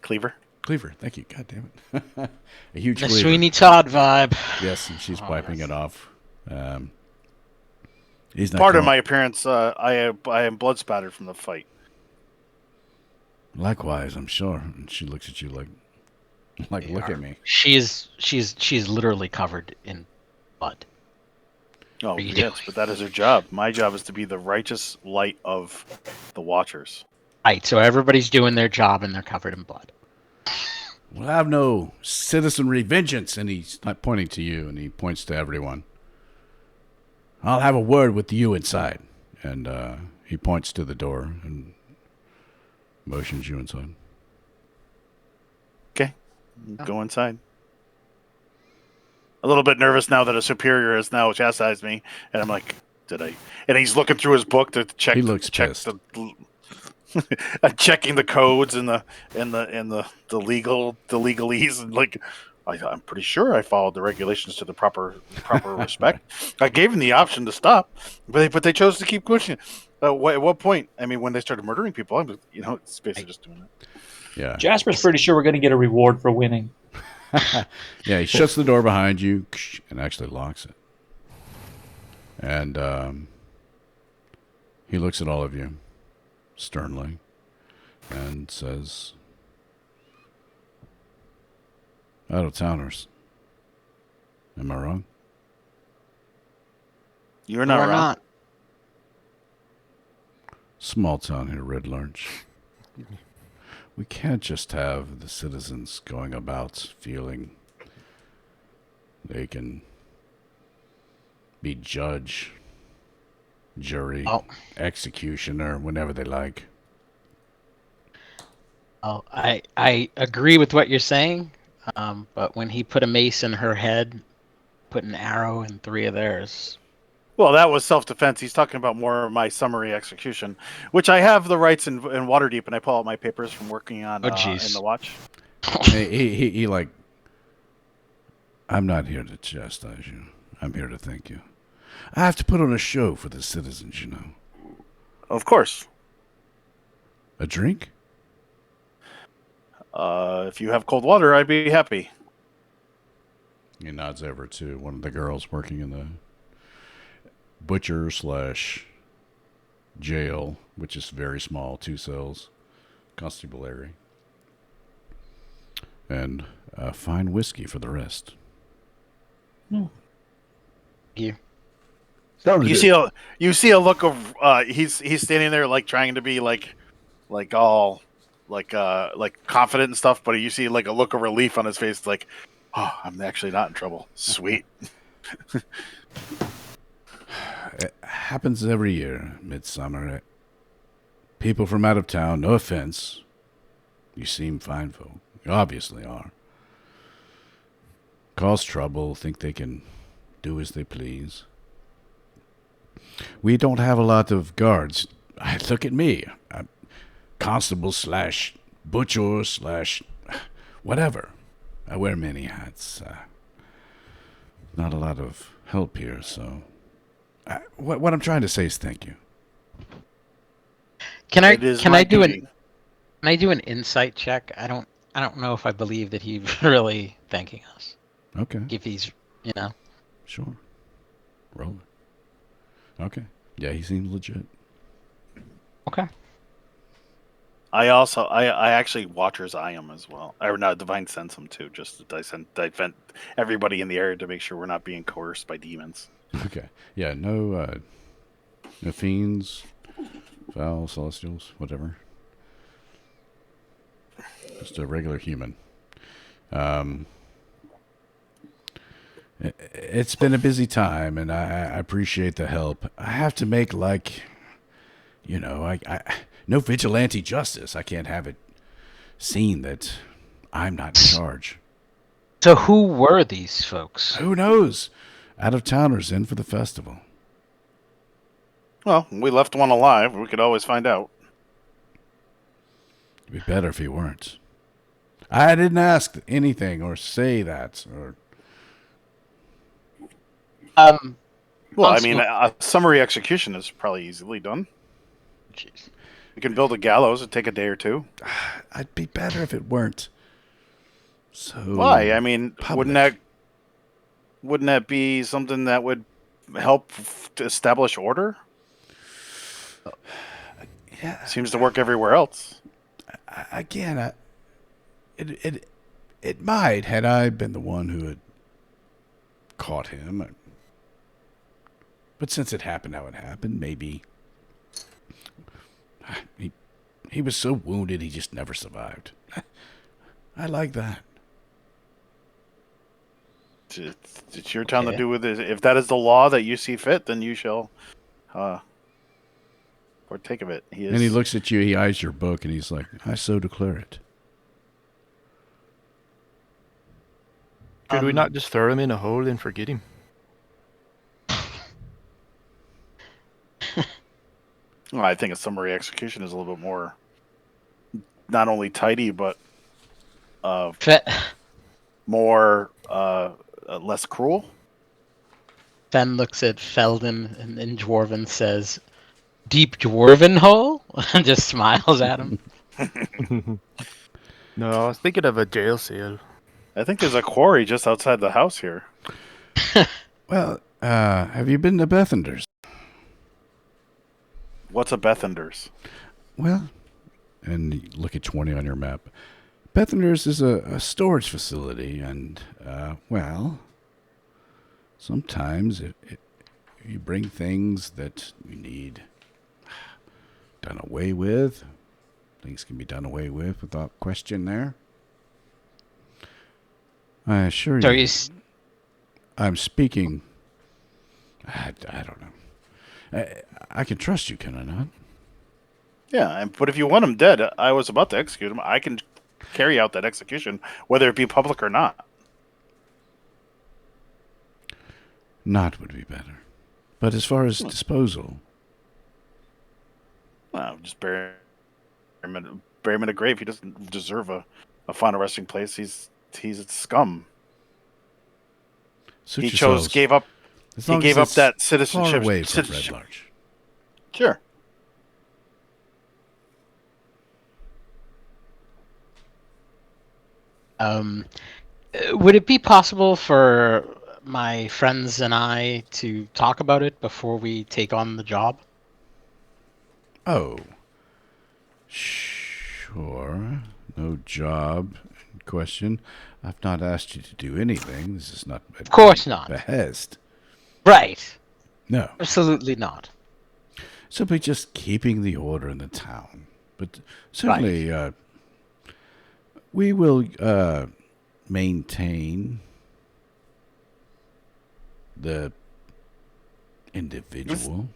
Cleaver. Cleaver. Thank you. God damn it. A huge The cleaver. Sweeney Todd vibe. Yes, and she's wiping it off. He's not Pardon coming- my appearance. I am blood spattered from the fight. Likewise, I'm sure. And she looks at you like look at me. She's literally covered in blood. Oh, are you yes, but that is her job. My job is to be the righteous light of the Watchers. Right, so everybody's doing their job and they're covered in blood. We'll have no citizenry vengeance. And he's not pointing to you, and he points to everyone. I'll have a word with you inside. And he points to the door and motions you inside. Okay, go inside. A little bit nervous now that a superior has now chastised me, and I'm like, did I? And he's looking through his book to check. He looks check pissed. checking the codes and the legalese, and like, I'm pretty sure I followed the regulations to the proper respect. I gave him the option to stop, but they chose to keep pushing. At what point? I mean, when they started murdering people, I'm it's basically just doing it. Yeah. Jasper's pretty sure we're going to get a reward for winning. Yeah, he shuts the door behind you and actually locks it. And he looks at all of you sternly and says, out-of-towners. Am I wrong? You're not Or wrong. not. Small town here, Red Larch. We can't just have the citizens going about feeling they can be judge, jury, executioner, whenever they like. Oh, I agree with what you're saying, but when he put a mace in her head, put an arrow in 3 of theirs. Well, that was self-defense. He's talking about more of my summary execution, which I have the rights in Waterdeep, and I pull out my papers from working on in the Watch. He like, I'm not here to chastise you. I'm here to thank you. I have to put on a show for the citizens, you know. Of course. A drink? If you have cold water, I'd be happy. He nods over to one of the girls working in the butcher / jail, which is very small, 2 cells, constabulary, and fine whiskey for the rest. You. You see a look of he's standing there like trying to be like all like confident and stuff, but you see like a look of relief on his face, like, oh, I'm actually not in trouble. Sweet. It happens every year, midsummer. People from out of town, no offense. You seem fine folk. You obviously are. Cause trouble, think they can do as they please. We don't have a lot of guards. Look at me. I'm constable slash butcher slash whatever. I wear many hats. Not a lot of help here, so... what I'm trying to say is thank you. Can I It is can my I do duty. an can I do an insight check? I don't know if I believe that he's really thanking us. Okay, If he's sure. Roll it. Okay. Yeah, he seems legit. Okay. I actually Watcher's eye him as well. Or not, Divine Sense him too, just to defend everybody in the area to make sure we're not being coerced by demons. Okay. Yeah, no fiends, foul, celestials, whatever. Just a regular human. It's been a busy time, and I appreciate the help. I have to make, no vigilante justice. I can't have it seen that I'm not in charge. So who were these folks? Who knows? Out-of-towners in for the festival. Well, we left one alive. We could always find out. It'd be better if he weren't. I didn't ask anything or say that. Well, I mean, a summary execution is probably easily done. Jeez. You can build a gallows. It'd take a day or two. I'd be better if it weren't. So Why? I mean, public. wouldn't that be something that would help to establish order? Yeah. Seems to work everywhere else. It might had I been the one who had caught him. But since it happened how it happened, maybe he was so wounded he just never survived. I like that. It's your town to Okay. do with it. If that is the law that you see fit, then you shall partake of it. And he looks at you, he eyes your book, and he's like, I so declare it. Could we not just throw him in a hole and forget him? Well, I think a summary execution is a little bit more, not only tidy, but more less cruel. Fen looks at Felden and in Dwarven says, "Deep Dwarven hole?" and just smiles at him. No, I was thinking of a jail cell. I think there's a quarry just outside the house here. Well, have you been to Bethender's? What's a Bethender's? Well, and you look at 20 on your map. Bethender's is a storage facility, and, sometimes if you bring things that you need done away with, things can be done away with without question there. I assure So you, I'm speaking... I don't know. I can trust you, can I not? Yeah, but if you want him dead, I was about to execute him. I can carry out that execution, whether it be public or not. Not would be better. But as far as disposal... Well, just bury him in a grave. He doesn't deserve a final resting place. He's a scum. suit He yourselves. gave up As he long gave as up it's that far citizenship. away from Red Larch. Sure. Would it be possible for my friends and I to talk about it before we take on the job? Oh. Sure. No job in question. I've not asked you to do anything. This is not Of course not. behest. Right. No. Absolutely not. Simply just keeping the order in the town. But certainly we will maintain the individual.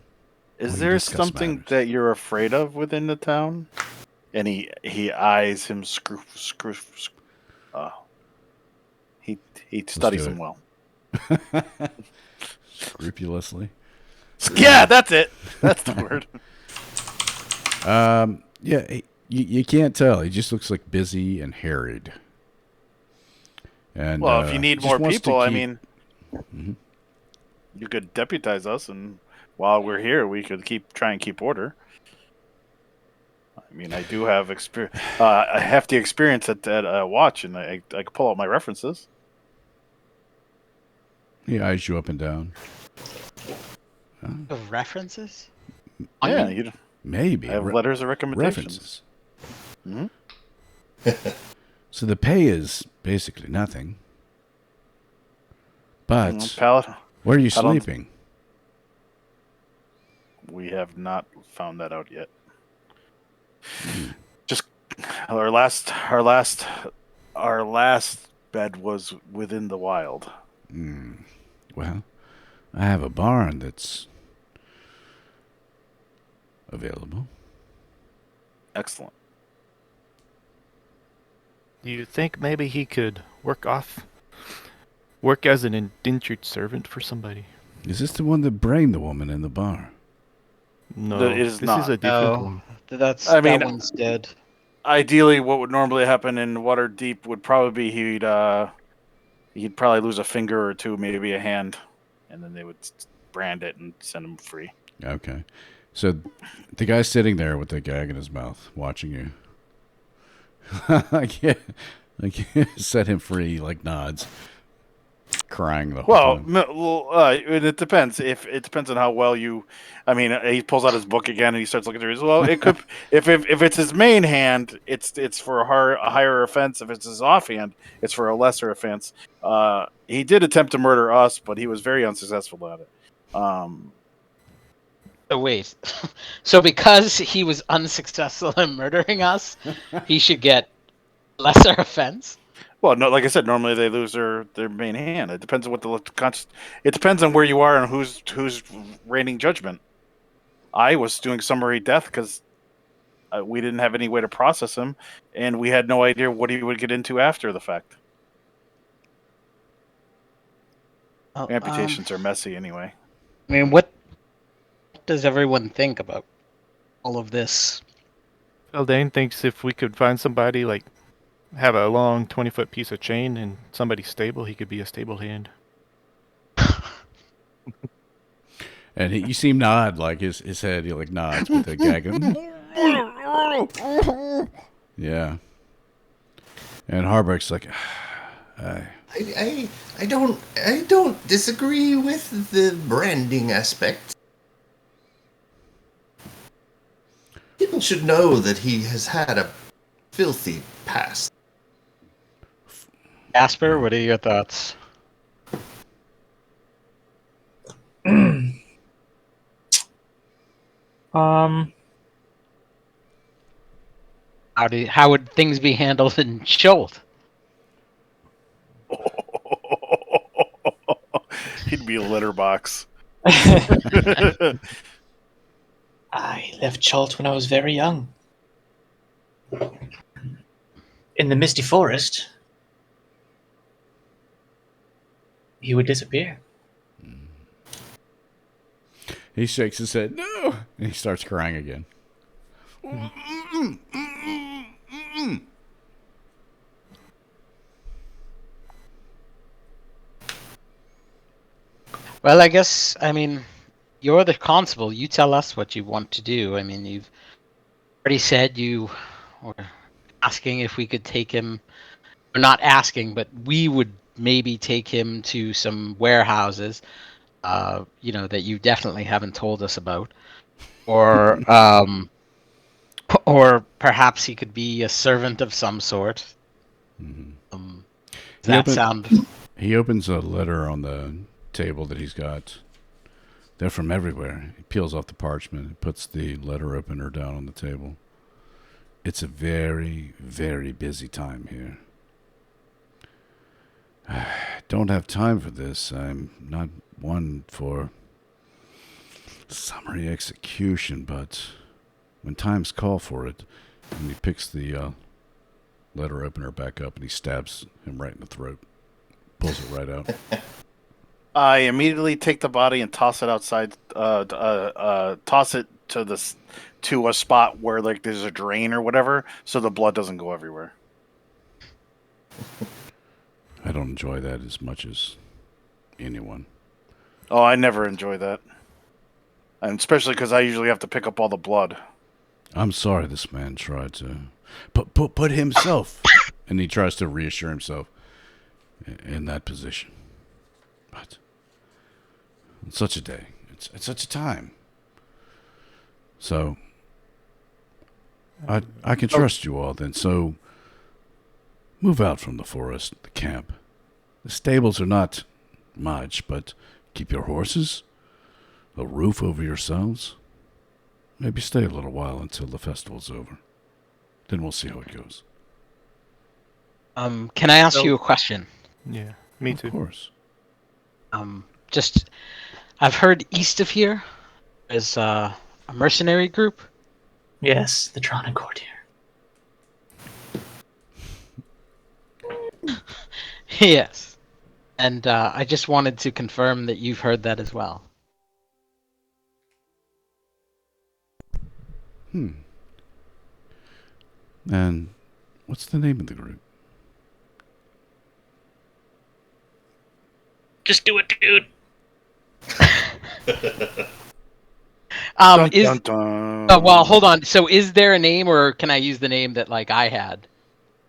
Is We there discuss something matters. that you're afraid of within the town? And he eyes him uh, he studies do him it. well. Scrupulously. Yeah, that's it. That's the word. Yeah, you can't tell. He just looks like busy and harried. And Well, if you need just more wants to people, I keep- mean, Mhm. you could deputize us, and while we're here, we could try and keep order. I mean, I do have a hefty experience at watch, and I can pull out my references. He eyes you up and down. Of references? Yeah, Me? Maybe I have letters of references. recommendations. Mhm. So the pay is basically nothing. But where are you sleeping? We have not found that out yet. Just our last bed was within the wild. Well, I have a barn that's available. Excellent. Do you think maybe he could work as an indentured servant for somebody? Is this the one that brained the woman in the bar? No, It is this not. is a different one. That mean, one's dead. Ideally, what would normally happen in Waterdeep would probably be he'd probably lose a finger or two, maybe a hand, and then they would brand it and send him free. Okay. So the guy's sitting there with the gag in his mouth, watching you. I can't set him free, like nods, crying the whole time. It depends. It depends on how well you. I mean, he pulls out his book again and he starts looking through it. Well, it could if it's his main hand, it's for a higher offense. If it's his offhand, it's for a lesser offense. He did attempt to murder us, but he was very unsuccessful at it. Oh, wait. So because he was unsuccessful in murdering us, he should get lesser offense? Well, no, like I said, normally they lose their main hand. It depends on what it depends on where you are and who's reigning judgment. I was doing summary death because we didn't have any way to process him, and we had no idea what he would get into after the fact. Oh, Amputations are messy anyway. I mean, what does everyone think about all of this? Eldane thinks if we could find somebody, like, have a long 20-foot piece of chain and somebody stable, he could be a stable hand. And you see him nod, like his head, he like nods with the gag. Yeah. And Harbrick's like, I don't disagree with the branding aspect. People should know that he has had a filthy past. Asper, what are your thoughts? How would things be handled in Schult? He'd be a litter box. I left Chult when I was very young. In the Misty Forest, he would disappear. he shakes his head, no! And he starts crying again. Well, I guess, I mean, you're the constable. You tell us what you want to do. I mean, you've already said you were asking if we could take him, or not asking, but we would maybe take him to some warehouses, that you definitely haven't told us about. Or, or perhaps he could be a servant of some sort. Does that sound... He opens a letter on the table that he's got. They're from everywhere. He peels off the parchment and puts the letter opener down on the table. It's a very, very busy time here. I don't have time for this. I'm not one for summary execution, but when times call for it, and he picks the letter opener back up and he stabs him right in the throat, pulls it right out. I immediately take the body and toss it outside. Toss it to a spot where like there's a drain or whatever, so the blood doesn't go everywhere. I don't enjoy that as much as anyone. Oh, I never enjoy that, and especially because I usually have to pick up all the blood. I'm sorry this man tried to put himself, and he tries to reassure himself in that position. But on such a day, it's such a time. So I can trust you all then. So move out from the forest, the camp. The stables are not much, but keep your horses, a roof over yourselves. Maybe stay a little while until the festival's over. Then we'll see how it goes. Can I ask you a question? Yeah, me too. Of course. I've heard east of here is a mercenary group. Yes, the Tron and Courtier. Yes. And I just wanted to confirm that you've heard that as well. And what's the name of the group? Just do it, dude. Dun, Is dun, dun. well, hold on. So, is there a name, or can I use the name that like I had?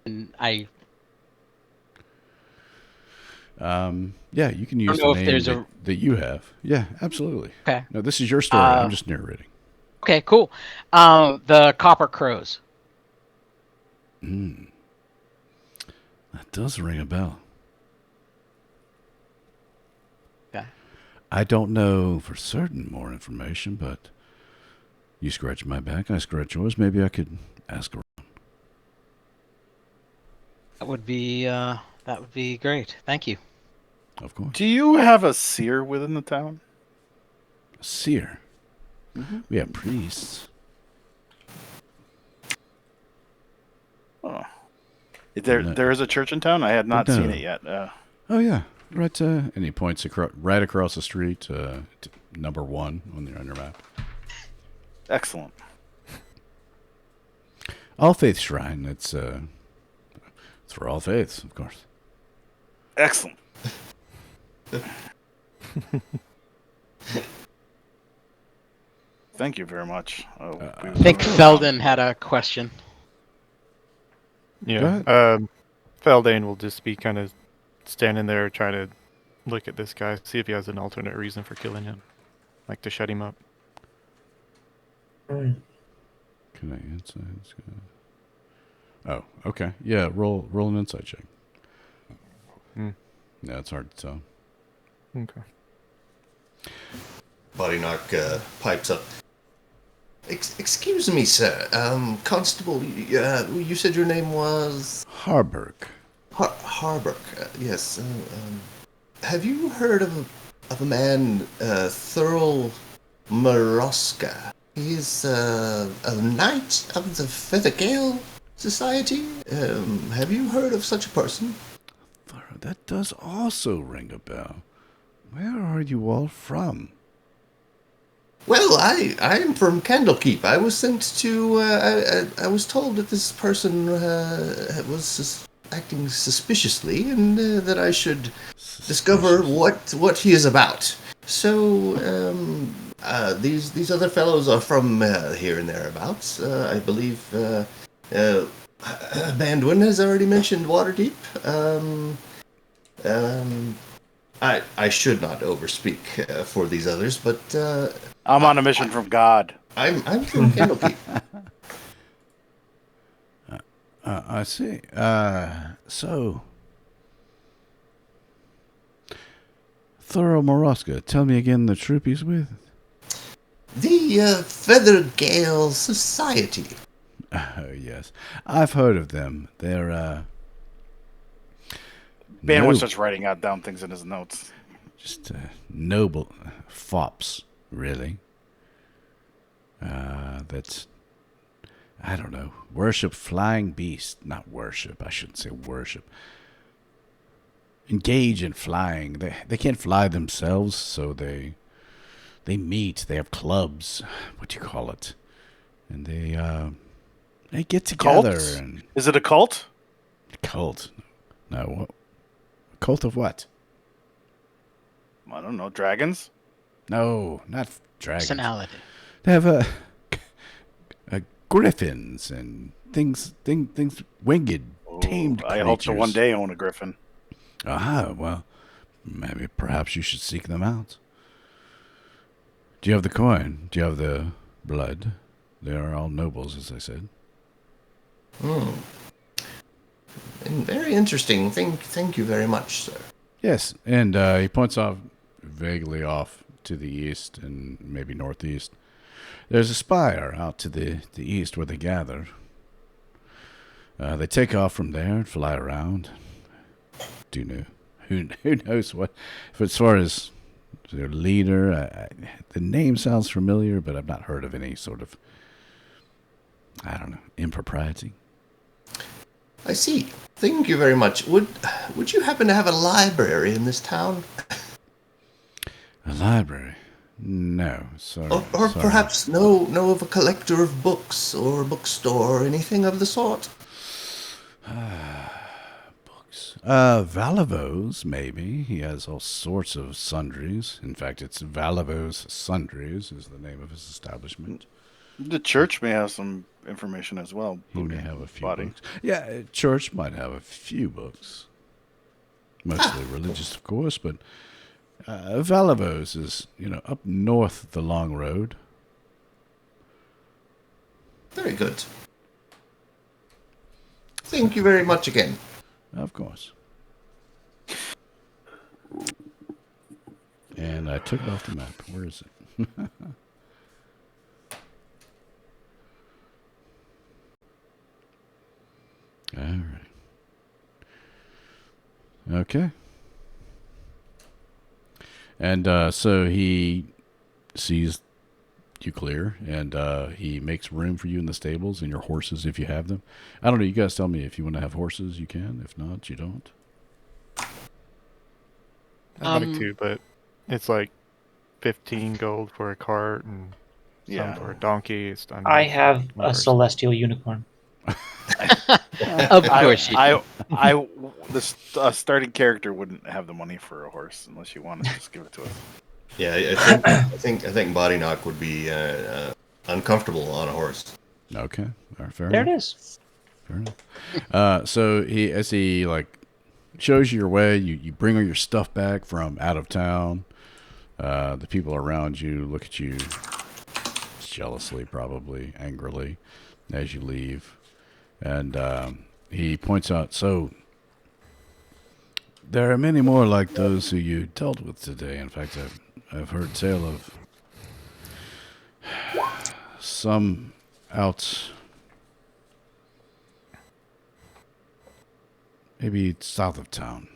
And Yeah, you can use know the if name there's that you have. Yeah, absolutely. Okay. No, this is your story. I'm just narrating. Okay, cool. The Copper Crows. That does ring a bell. Okay. I don't know for certain more information, but you scratch my back, I scratch yours. Maybe I could ask around. That would be great. Thank you. Of course. Do you have a seer within the town? A seer. Mm-hmm. We have priests. Oh. There is a church in town? I had not No. seen it yet. Oh yeah, right. And he points right across the street to number 1 on your map. Excellent. All Faith Shrine. It's for all faiths, of course. Excellent. Thank you very much. I think Felden had a question. Yeah. Feldane will just be kind of standing there trying to look at this guy, see if he has an alternate reason for killing him. Like to shut him up. Can I insight? Oh, okay. Yeah, roll an insight check. Yeah, it's hard to tell. Okay. Body knock pipes up. Excuse me, sir. Constable, you said your name was Harburg. Harburg. Yes. Have you heard of a man, Thurl Maroska? He's a knight of the Feathergale Society. Have you heard of such a person? That does also ring a bell. Where are you all from? Well, I'm from Candlekeep. I was sent to. I was told that this person was acting suspiciously, and that I should discover what he is about. So these other fellows are from here and thereabouts. I believe Bandwin has already mentioned Waterdeep. I should not overspeak for these others, but I'm on a mission from God. I'm from Candlekeep. I see. So, Thorough Moroska, tell me again the troop he's with. The Feathergale Society. Oh, yes. I've heard of them. They're, Bandwin starts writing down things in his notes. just noble fops, really. That's, I don't know, worship flying beasts. Not worship, I shouldn't say worship. Engage in flying. They can't fly themselves, so they meet. They have clubs. What do you call it? And they get together. Cult? And Is it a cult? cult. No, what? Cult of what? I don't know. Dragons? No, not dragons. Personality. They have griffins and things winged, tamed I hope to creatures. one day own a griffin. Well, maybe perhaps you should seek them out. Do you have the coin? Do you have the blood? They are all nobles, as I said. And very interesting. Thank you very much, sir. Yes, and he points off vaguely off to the east and maybe northeast. There's a spire out to the east where they gather. They take off from there and fly around. Who knows what? As far as their leader, the name sounds familiar, but I've not heard of any sort of, I don't know, impropriety. I see. Thank you very much. Would you happen to have a library in this town? A library? No, sorry. Or sorry. perhaps know of a collector of books or a bookstore or anything of the sort? Books. Valavo's, maybe. He has all sorts of sundries. In fact, it's Valavo's Sundries is the name of his establishment. The church may have some information as well. He may have a few Body. books. Yeah, church might have a few books. Mostly religious, of course, but Valavo's is, up north the long road. Very good. Thank you very much again. Of course. And I took it off the map. Where is it? All right. Okay. And so he sees you clear, and he makes room for you in the stables and your horses if you have them. I don't know. You guys tell me if you want to have horses, you can. If not, you don't. I'd like to, but it's like 15 gold for a cart and some for a donkey. I have a celestial unicorn. Of course you do. The starting character wouldn't have the money for a horse unless you want to just give it to us. Yeah, I think Body Knock would be uncomfortable on a horse. Okay. All right, fair There enough. it is. Fair enough. So as he shows you your way, you bring all your stuff back from out of town. The people around you look at you jealously, probably angrily, as you leave. And he points out, so there are many more like those who you dealt with today. In fact, I've heard tale of some out maybe south of town.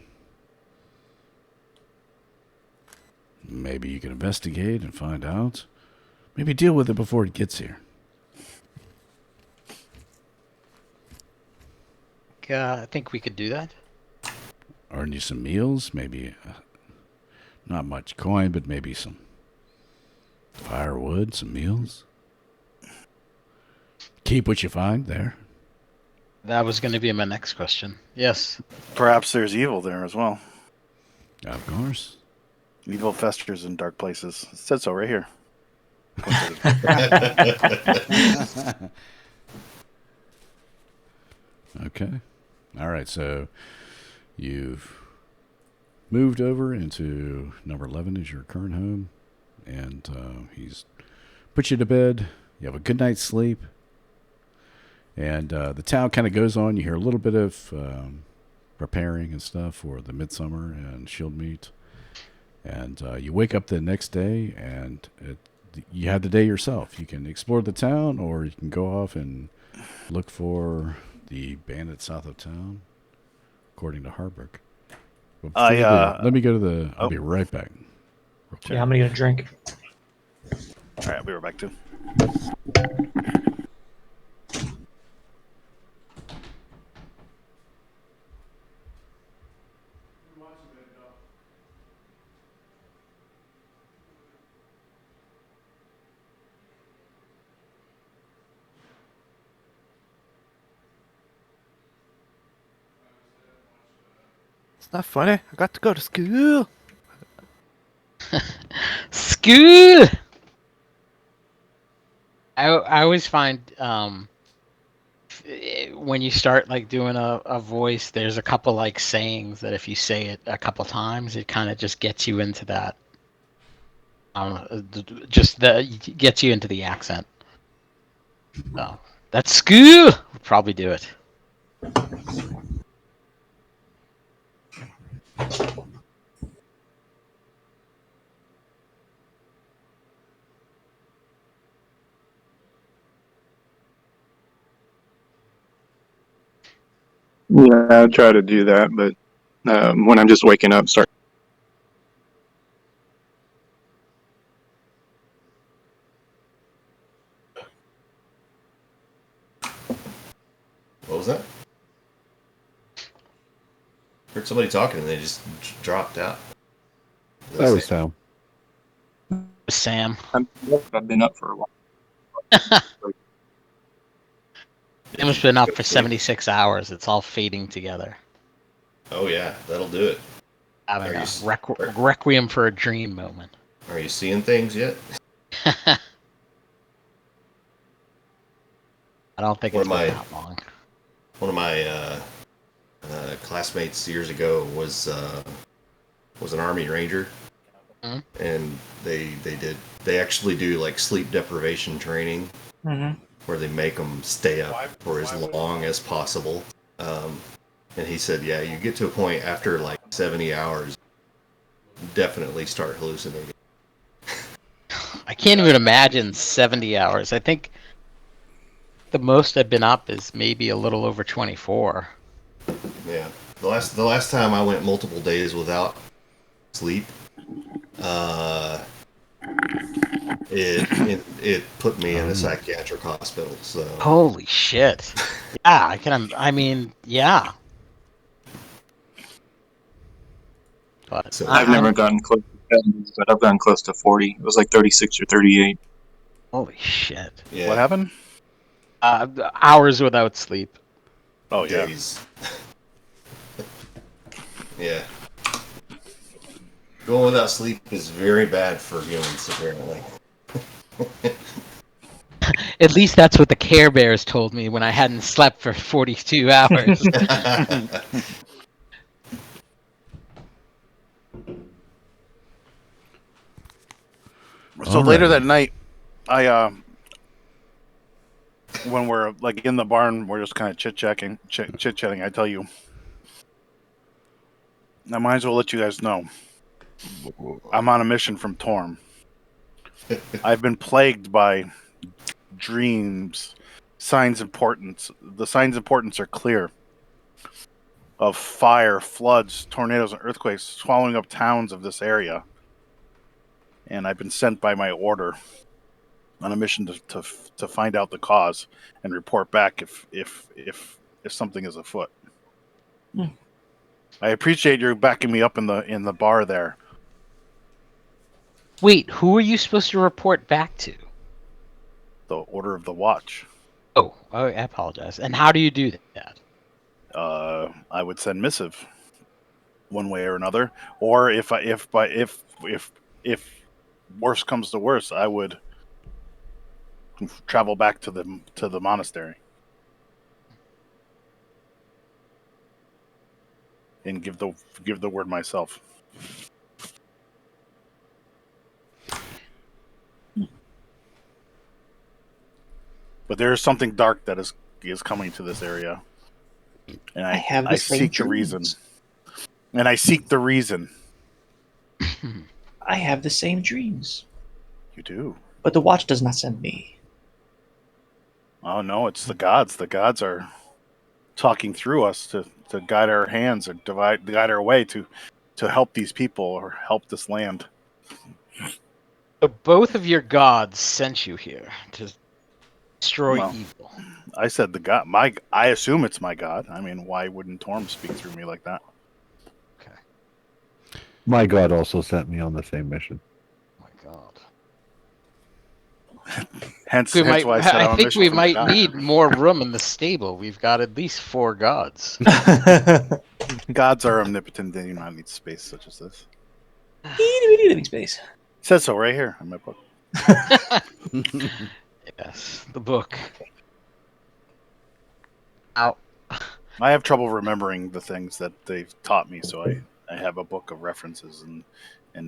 Maybe you can investigate and find out. Maybe deal with it before it gets here. I think we could do that. Earn you some meals, maybe not much coin, but maybe some firewood, some meals. Keep what you find there. That was going to be my next question. Yes. Perhaps there's evil there as well. Of course. Evil festers in dark places. It said so right here. Okay. All right, so you've moved over into number 11 as your current home, and he's put you to bed. You have a good night's sleep, and the town kind of goes on. You hear a little bit of preparing and stuff for the Midsummer and Shield Meet, and you wake up the next day, and you have the day yourself. You can explore the town, or you can go off and look for the bandit south of town, according to Harbrook. But I, before we do, let me go to the. I'll oh. be right back. Yeah, I'm gonna get a drink. All right, I'll be right back too. It's not funny. I got to go to school. School. I always find when you start like doing a voice, there's a couple like sayings that if you say it a couple times, it kind of just gets you into that. I don't know, just gets you into the accent. So that's school. Would probably do it. Yeah, I try to do that, but when I'm just waking up, start. What was that? Heard somebody talking and they just dropped out. That was Sam. Sam. I've been up for a while. Sam's been up for 76 hours. It's all fading together. Oh yeah, that'll do it. Having a requiem for a dream moment. Are you seeing things yet? I don't think it's been that long. One of my classmates years ago was an Army Ranger, and they actually do like sleep deprivation training, where they make them stay up for as long as possible. And he said, yeah, you get to a point after like 70 hours, definitely start hallucinating. I can't even imagine 70 hours. I think the most I've been up is maybe a little over 24. Yeah, the last time I went multiple days without sleep, it put me in a psychiatric hospital. So holy shit! Yeah, I can. I mean, yeah. But So I've never gotten close to 70, but I've gotten close to 40. It was like 36 or 38. Holy shit! yeah, What happened? Hours without sleep. Oh yeah. days. Yeah. Going without sleep is very bad for humans, apparently. At least that's what the Care Bears told me when I hadn't slept for 42 hours. So later that night, I when we're like in the barn, we're just kind of chit chatting. I tell you, I might as well let you guys know. I'm on a mission from Torm. I've been plagued by dreams. Signs of importance. The signs of importance are clear. Of fire, floods, tornadoes, and earthquakes swallowing up towns of this area. And I've been sent by my order on a mission to find out the cause and report back if something is afoot. I appreciate your backing me up in the bar there. Wait, who are you supposed to report back to? The Order of the Watch. Oh, I apologize. And how do you do that? I would send missive, one way or another, or if worse comes to worse, I would travel back to the monastery and give the word myself. But there is something dark that is coming to this area, and I seek the reason. And I seek the reason. I have the same dreams. You do. But the watch does not send me. Oh no, it's the gods. The gods are talking through us to guide our hands or guide our way to help these people or help this land. So both of your gods sent you here to destroy Well, evil. I said the god. I assume it's my god. I mean, why wouldn't Torm speak through me like that? My god also sent me on the same mission. Oh my god. Hence why I said I'm I a think mission we from the might god. need more room in the stable. We've got at least 4 gods. Gods are omnipotent. They do not need space such as this. Living space. It says so right here in my book. Yes, the book. Ow. I have trouble remembering the things that they've taught me, so I have a book of references and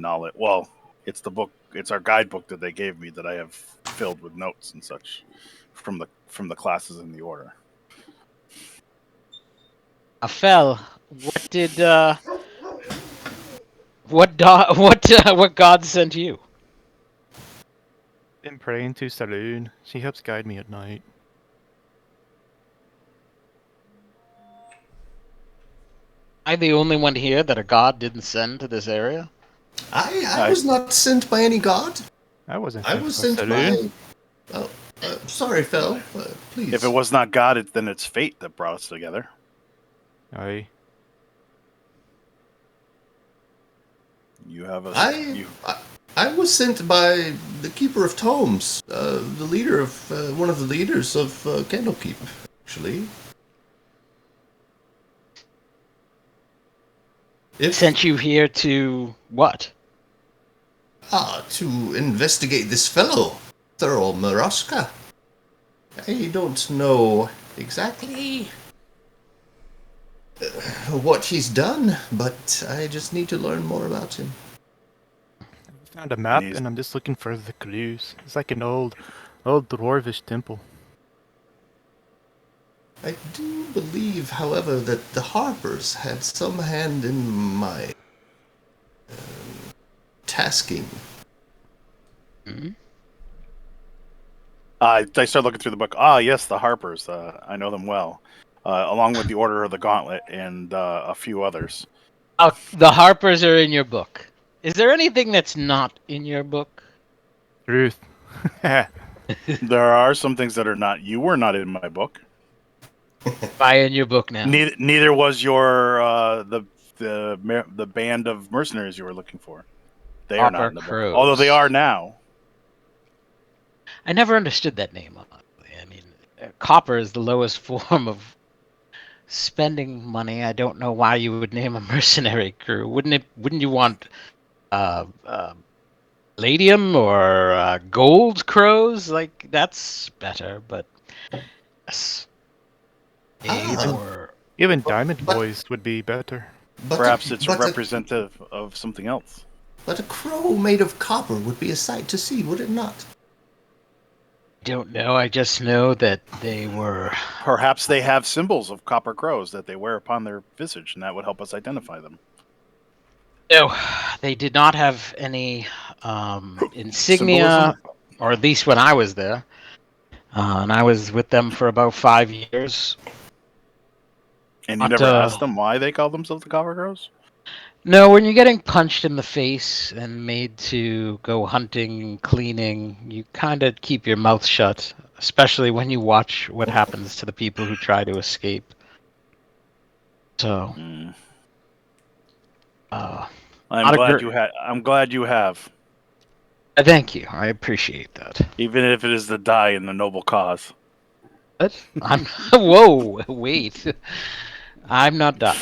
knowledge. Well, it's the book. It's our guidebook that they gave me that I have filled with notes and such from the classes in the order. Afel, what did what god sent you? Been praying to Saloon. She helps guide me at night. Am I the only one here that a god didn't send to this area? I was not sent by any god. I wasn't. I was sent by. Oh, sorry, Fel. Please. If it was not God, then it's fate that brought us together. Aye. You have a. I was sent by the Keeper of Tomes, the leader of one of the leaders of Candlekeep, actually. Sent you here to what? To investigate this fellow, Thurl Maraska. I don't know exactly what he's done, but I just need to learn more about him. I found a map and I'm just looking for the clues. It's like an old dwarvish temple. I do believe, however, that the Harpers had some hand in my tasking. Mm-hmm. I started looking through the book. Yes, the Harpers. I know them well, along with the Order of the Gauntlet and a few others. Oh, the Harpers are in your book. Is there anything that's not in your book? Truth. There are some things that are not. You were not in my book. Buy in your book now. Neither was your the band of mercenaries you were looking for. They are not in the book, although they are now. I never understood that name. I mean, copper is the lowest form of spending money. I don't know why you would name a mercenary crew. Wouldn't you want palladium or gold crows? Like that's better, but yes. Even Diamond Boys would be better. Perhaps it's representative of something else. But a crow made of copper would be a sight to see, would it not? Don't know. I just know that they were. Perhaps they have symbols of copper crows that they wear upon their visage, and that would help us identify them. No, they did not have any insignia, or at least when I was there. And I was with them for about 5 years. And you never asked them why they call themselves the Copper Crows? No, when you're getting punched in the face and made to go hunting and cleaning, you kind of keep your mouth shut, especially when you watch what happens to the people who try to escape. So, I'm glad you have. Thank you. I appreciate that. Even if it is to die in the noble cause. What? Whoa, wait. I'm not done.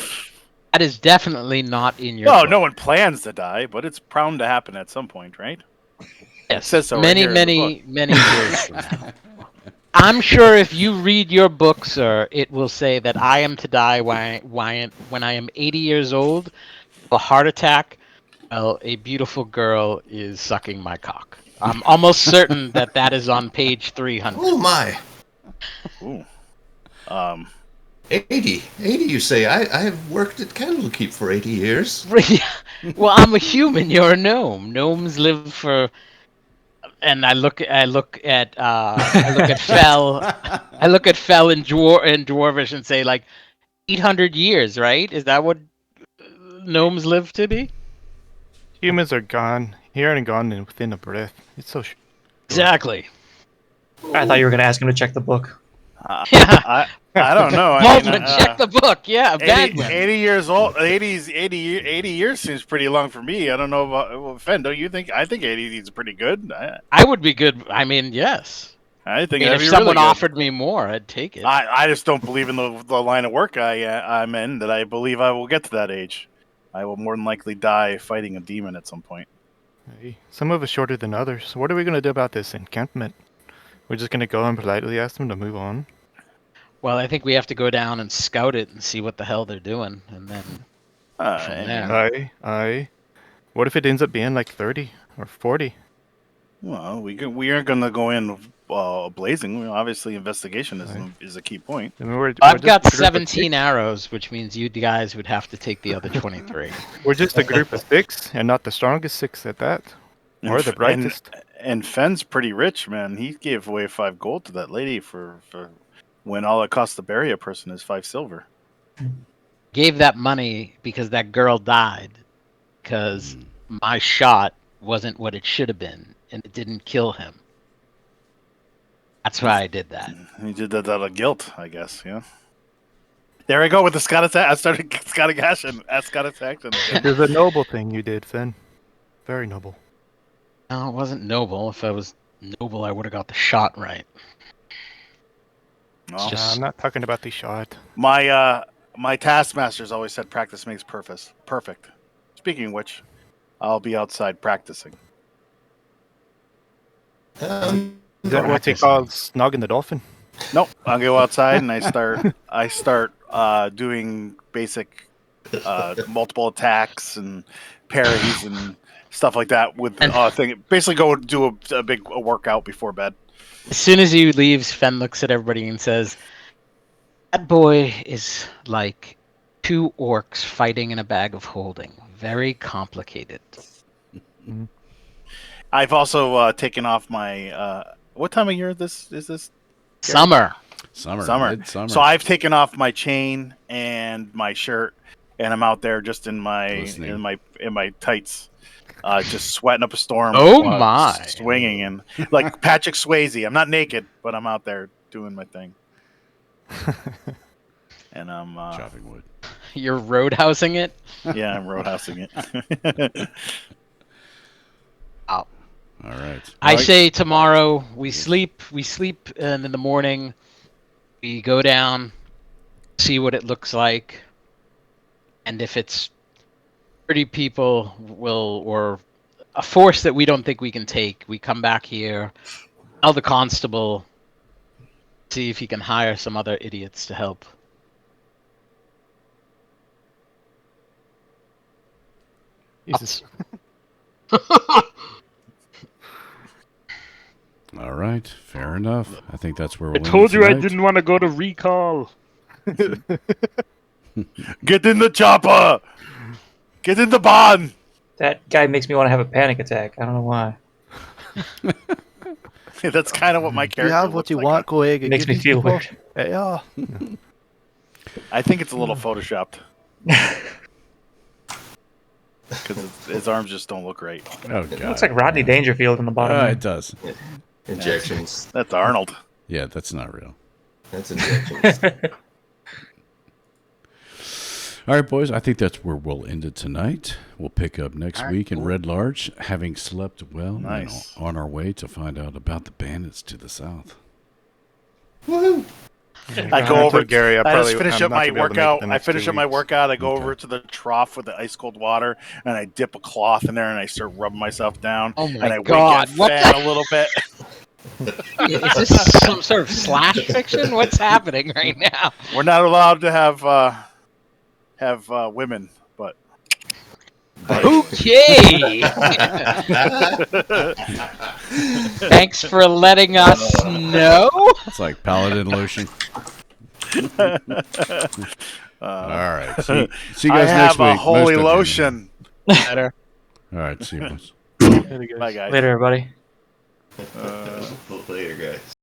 That is definitely not in your book. No one plans to die, but it's bound to happen at some point, right? Yes, it says so many years from now. I'm sure if you read your book, sir, it will say that I am to die when I am 80 years old, a heart attack, while a beautiful girl is sucking my cock. I'm almost certain that is on page 300. Oh my! Ooh. 80 you say? I have worked at Candlekeep for 80 years. Well, I'm a human, you're a gnome. Gnomes live for And I look at Fel. I look at Fel in Dwarvish and say, like, 800 years, right? Is that what gnomes live to be? Humans are gone, here and gone within a breath. It's so Exactly. I thought you were going to ask him to check the book. I don't know. I mean, Baldwin, check the book. Yeah, 80, Bagman. 80 years old. 80 years seems pretty long for me. I don't know about Fen. Don't you think? I think 80 is pretty good. I would be good. I mean, yes. I think I mean, that'd if be someone really good. offered me more, I'd take it. I just don't believe in the line of work I'm in. That I believe I will get to that age. I will more than likely die fighting a demon at some point. Hey, some of us shorter than others. What are we going to do about this encampment? We're just going to go and politely ask them to move on? Well, I think we have to go down and scout it and see what the hell they're doing, and then from there. Aye. What if it ends up being like 30 or 40? Well, we aren't going to go in blazing. Obviously, investigation is a key point. I mean, I've got 17 arrows, which means you guys would have to take the other 23. We're just a group of 6, and not the strongest 6 at that. Or the brightest. And Fenn's pretty rich, man. He gave away 5 gold to that lady for when all it costs to bury a person is 5 silver. Gave that money because that girl died. Because my shot wasn't what it should have been, and it didn't kill him. That's why I did that. He did that out of guilt, I guess. Yeah. There I go with the Scott attack. I started Scott action. Scott attacked him. It was a noble thing you did, Finn. Very noble. No, it wasn't noble. If I was noble, I would have got the shot right. No. Just- I'm not talking about the shot. My taskmasters always said practice makes perfect. Speaking of which, I'll be outside practicing. Is that what they call snogging the dolphin? Nope. I'll go outside and I start doing basic multiple attacks and parries and stuff like that with thing. Basically, go do a big workout before bed. As soon as he leaves, Fen looks at everybody and says, "That boy is like 2 orcs fighting in a bag of holding. Very complicated." I've also taken off my. What time of year is this? Summer. Midsummer. So I've taken off my chain and my shirt, and I'm out there just in my tights, just sweating up a storm. Oh my! Swinging and like Patrick Swayze. I'm not naked, but I'm out there doing my thing. And I'm chopping wood. You're roadhousing it? Yeah, I'm roadhousing it. Oh. All right. I say tomorrow we sleep, and in the morning we go down, see what it looks like, and if it's pretty people or a force that we don't think we can take, we come back here, tell the constable, see if he can hire some other idiots to help. Jesus. All right. Fair enough. I think that's where we'll I told you I tonight. didn't want to go to recall. Get in the chopper! Get in the barn! That guy makes me want to have a panic attack. I don't know why. That's kind of what my character You have what looks you like. want, go egg. It makes me feel weird. Yeah. I think it's a little photoshopped. Because his arms just don't look right. Oh, It God. looks like Rodney Dangerfield in the bottom. there. It does. Injections. That's Arnold. Yeah, that's not real. That's injections. All right, boys. I think that's where we'll end it tonight. We'll pick up next week in Red Larch, having slept well Nice. and on our way to find out about the bandits to the south. Woohoo! I go over. Gary. I just finish up my workout. I finish up my workout. I go Okay. over to the trough with the ice cold water, and I dip a cloth in there, and I start rubbing myself down. Oh my and I God, wake what up Fan a little bit. Is this some sort of slash fiction? What's happening right now? We're not allowed to have women, but Okay. Thanks for letting us know. It's like Paladin lotion. All right. See you I guys have next week. a holy Most of you. Better. lotion. All right. See you, boys. Bye, guys. Later, everybody. Later, guys.